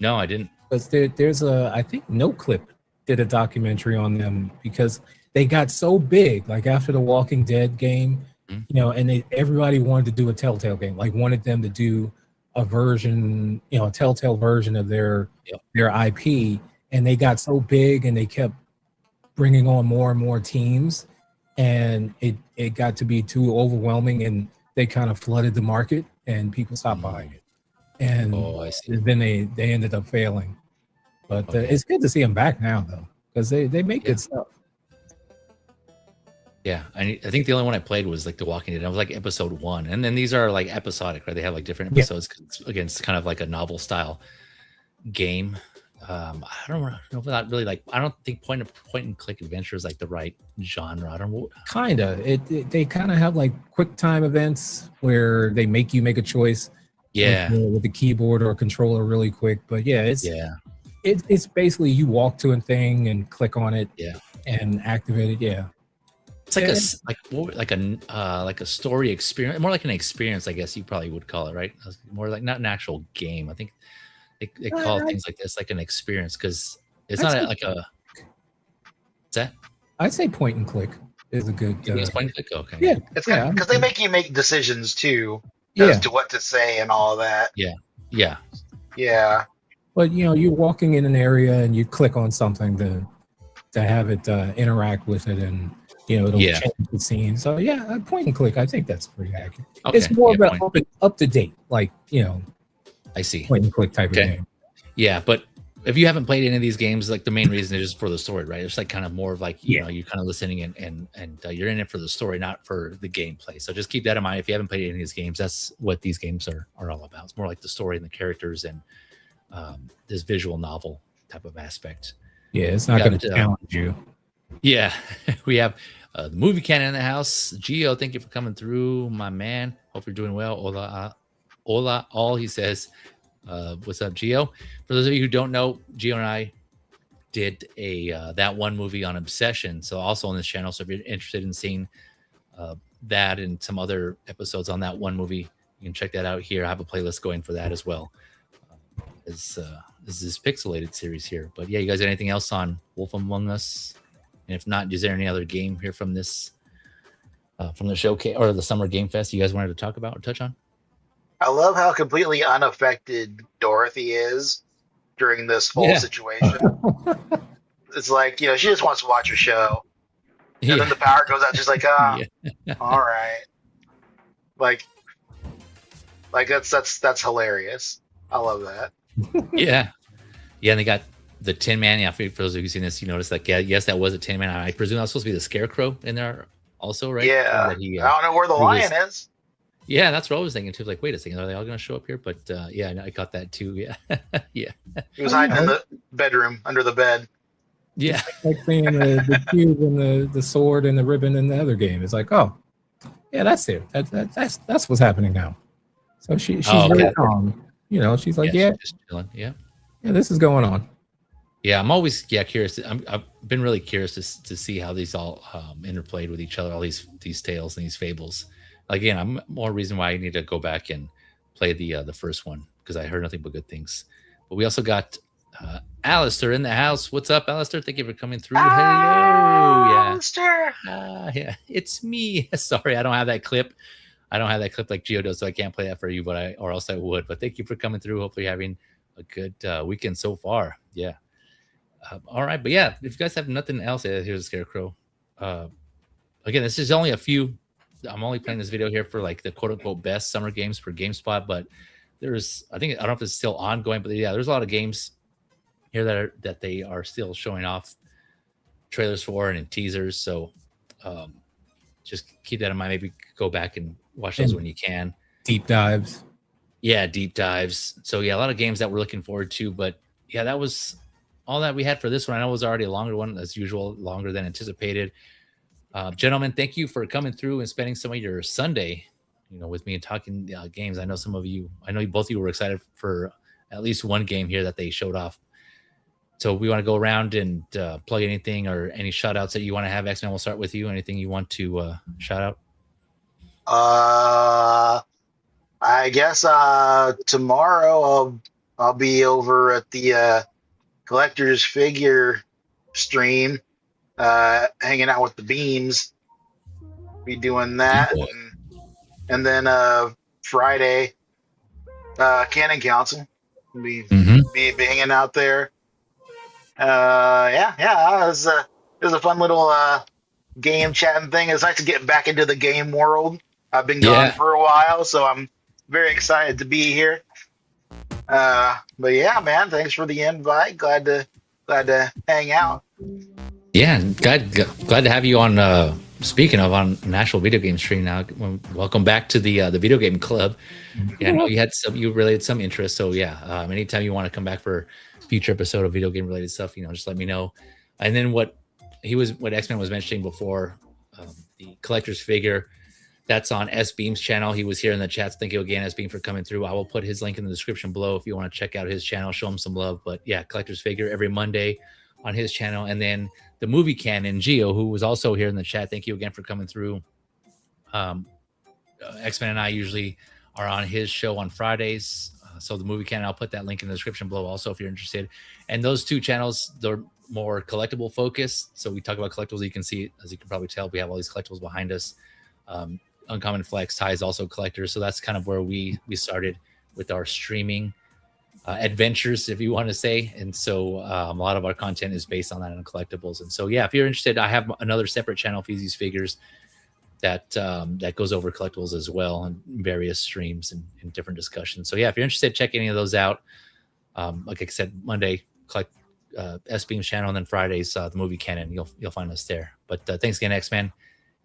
No, I didn't. But there's I think NoClip did a documentary on them, because they got so big, like after the Walking Dead game, and everybody wanted to do a Telltale game, like wanted them to do a version, a Telltale version of their IP, and they got so big and they kept bringing on more and more teams, and it got to be too overwhelming, and they kind of flooded the market and people stopped buying it, and then they ended up failing. But it's good to see them back now though, because they make good stuff. Yeah, I think the only one I played was like The Walking Dead. I was like episode 1, and then these are like episodic, right? They have like different episodes. Again, it's kind of like a novel style game, I don't know if not really like. I don't think point and click adventure is like the right genre. I don't know. Kinda. They kind of have like quick time events where they make you make a choice. Yeah, with the keyboard or controller really quick. But yeah, it's basically you walk to a thing and click on it. Yeah, and activate it. Yeah, it's like a story experience, more like an experience, I guess you probably would call it, right? More like not an actual game. I think they call things like this like an experience because it's not like a. What's that? I'd say point and click is a good. It's point and click. Okay. Yeah, it's because they make you make decisions too as to what to say and all that. Yeah. But you're walking in an area and you click on something to have it interact with it, and it'll change the scene. So point and click. I think that's pretty accurate. Okay. It's more about up to date, like I see. Point and click type of game. Yeah, but if you haven't played any of these games, like the main reason is just for the story, right? It's like kind of more of like you're kind of listening and you're in it for the story, not for the gameplay. So just keep that in mind. If you haven't played any of these games, that's what these games are all about. It's more like the story and the characters and this visual novel type of aspect. Yeah, it's not going to challenge you. Yeah, we have the movie canon in the house. Gio, thank you for coming through, my man. Hope you're doing well. Hola, all he says. What's up, Gio? For those of you who don't know, Gio and I did a that one movie on Obsession. So also on this channel. So if you're interested in seeing that and some other episodes on that one movie, you can check that out here. I have a playlist going for that as well. This is Pixelated series here. But yeah, you guys got anything else on Wolf Among Us? And if not, is there any other game here from this from the showcase or the Summer Game Fest you guys wanted to talk about or touch on? I love how completely unaffected Dorothy is during this whole situation. It's like, she just wants to watch a show. And then the power goes out. She's like, all right. Like that's hilarious. I love that. Yeah. And they got the Tin Man. Yeah, for those of you who've seen this, you notice that, yes, that was a Tin Man. I presume that was supposed to be the Scarecrow in there also, right? Yeah. I don't know where the lion is. Yeah, that's what I was thinking too. Like, wait a second, are they all going to show up here? But I got that too. Yeah, yeah. He was hiding in the bedroom under the bed. Yeah, like seeing the cube and the sword and the ribbon in the other game. It's like, oh, yeah, that's it. That's what's happening now. So she's very calm. She's like, just chilling. Yeah, this is going on. Yeah, I'm always curious. I've been really curious to see how these all interplayed with each other. All these tales and these fables. Again, I'm more reason why I need to go back and play the first one because I heard nothing but good things. But we also got Alistair in the house. What's up, Alistair? Thank you for coming through. Hello, Alistair. Yeah, it's me. Sorry, I don't have that clip. I don't have that clip like Gio does, so I can't play that for you. Or else I would. But thank you for coming through. Hopefully, you're having a good weekend so far. Yeah. All right, but yeah, if you guys have nothing else, here's a Scarecrow. Again, this is only a few. I'm only playing this video here for like the quote unquote best summer games for GameSpot, but I don't know if it's still ongoing, but yeah, there's a lot of games here that they are still showing off trailers for and teasers. So just keep that in mind. Maybe go back and watch those when you can. Deep dives. Yeah, deep dives. So yeah, a lot of games that we're looking forward to, but yeah, that was all that we had for this one. I know it was already a longer one, as usual, longer than anticipated. Gentlemen, thank you for coming through and spending some of your Sunday, with me and talking games. I know both of you were excited for at least one game here that they showed off. So we want to go around and plug anything or any shout outs that you want to have. Xman, we'll start with you. Anything you want to shout out? I guess tomorrow I'll be over at the collector's figure stream. Hanging out with the beams, be doing that, and then Friday, Canon Council, be hanging out there. It was a fun little game chatting thing. It's nice to get back into the game world. I've been gone for a while, so I'm very excited to be here. But yeah, man, thanks for the invite. Glad to hang out. Yeah, glad to have you on. Speaking of on National Video Game Stream now, welcome back to the Video Game Club. Yeah, I know you really had some interest. So yeah, anytime you want to come back for future episode of video game related stuff, just let me know. And then what Xman was mentioning before, the collector's figure, that's on S Beam's channel. He was here in the chats. Thank you again, S Beam, for coming through. I will put his link in the description below if you want to check out his channel, show him some love. But yeah, collector's figure every Monday on his channel. And then the Movie Canon, Gio, who was also here in the chat. Thank you again for coming through. Xman and I usually are on his show on Fridays. So the Movie Canon, I'll put that link in the description below also if you're interested. And those two channels, they're more collectible focused. So we talk about collectibles. You can see, as you can probably tell, we have all these collectibles behind us. Uncommon Flex, Ty is also collectors. So that's kind of where we started with our streaming adventures, if you want to say. And so a lot of our content is based on that and collectibles. And so, yeah, if you're interested, I have another separate channel, Feezys Figures, that goes over collectibles as well and various streams and different discussions. So, yeah, if you're interested, check any of those out. Like I said, Monday, collect S Beam's channel, and then Fridays, the Movie Canon. You'll find us there. But thanks again, Xman.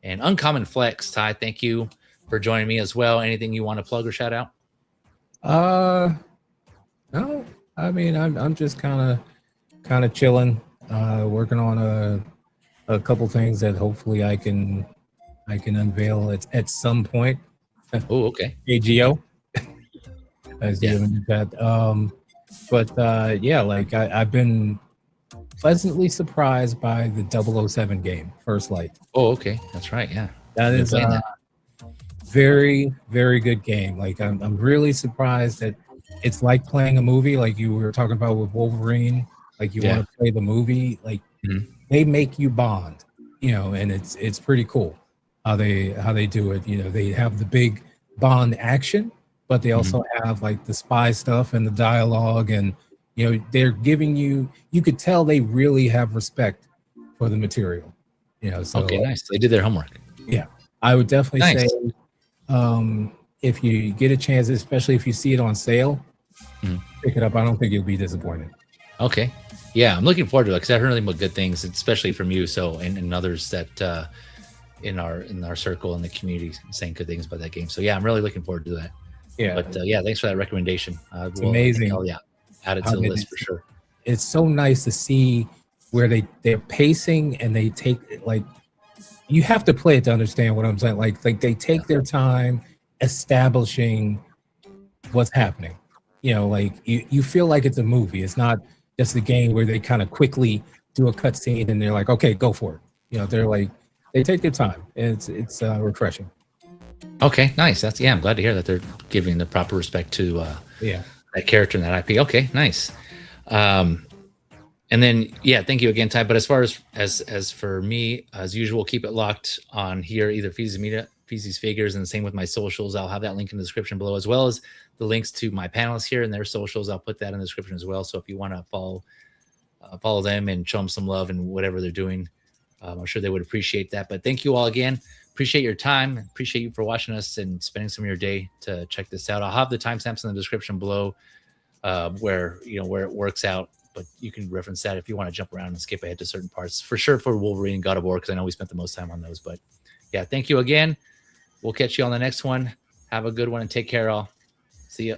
And Uncommon Flex, Ty, thank you for joining me as well. Anything you want to plug or shout out? No. I mean, I'm just kind of chilling, working on a couple things that hopefully I can unveil at some point. Oh, okay. AGO, as you in that. But yeah, like I've been pleasantly surprised by the 007 game, First Light. Oh, okay. That's right. Yeah. That is a very, very good game. Like I'm really surprised that it's like playing a movie, like you were talking about with Wolverine. Like you want to play the movie, like they make you bond, and it's pretty cool how they do it. They have the big Bond action, but they also have like the spy stuff and the dialogue, and they're giving you could tell they really have respect for the material. So okay, nice. They did their homework. Yeah, I would definitely say if you get a chance, especially if you see it on sale, pick it up. I don't think you'll be disappointed. Okay. Yeah, I'm looking forward to it because I've heard nothing but good things, especially from you. So and others that in our circle and the community saying good things about that game. So yeah, I'm really looking forward to that. Yeah. But yeah, thanks for that recommendation. It's amazing. Yeah, add it to the list for sure. It's so nice to see where they're pacing and they take like you have to play it to understand what I'm saying. Like they take their time establishing what's happening. Like you feel like it's a movie. It's not just a game where they kind of quickly do a cutscene and they're like, okay, go for it. They're like they take their time. It's refreshing. Okay, nice. I'm glad to hear that they're giving the proper respect to that character and that IP. Okay, nice. And then thank you again, Ty. But as far as for me, as usual, keep it locked on here, either Feezys Figures, and the same with my socials. I'll have that link in the description below, as well as the links to my panelists here and their socials. I'll put that in the description as well. So if you want to follow them and show them some love and whatever they're doing, I'm sure they would appreciate that. But thank you all again. Appreciate your time. Appreciate you for watching us and spending some of your day to check this out. I'll have the timestamps in the description below, where it works out. But you can reference that if you want to jump around and skip ahead to certain parts. For sure for Wolverine and God of War, because I know we spent the most time on those. But yeah, thank you again. We'll catch you on the next one. Have a good one and take care, all. See ya.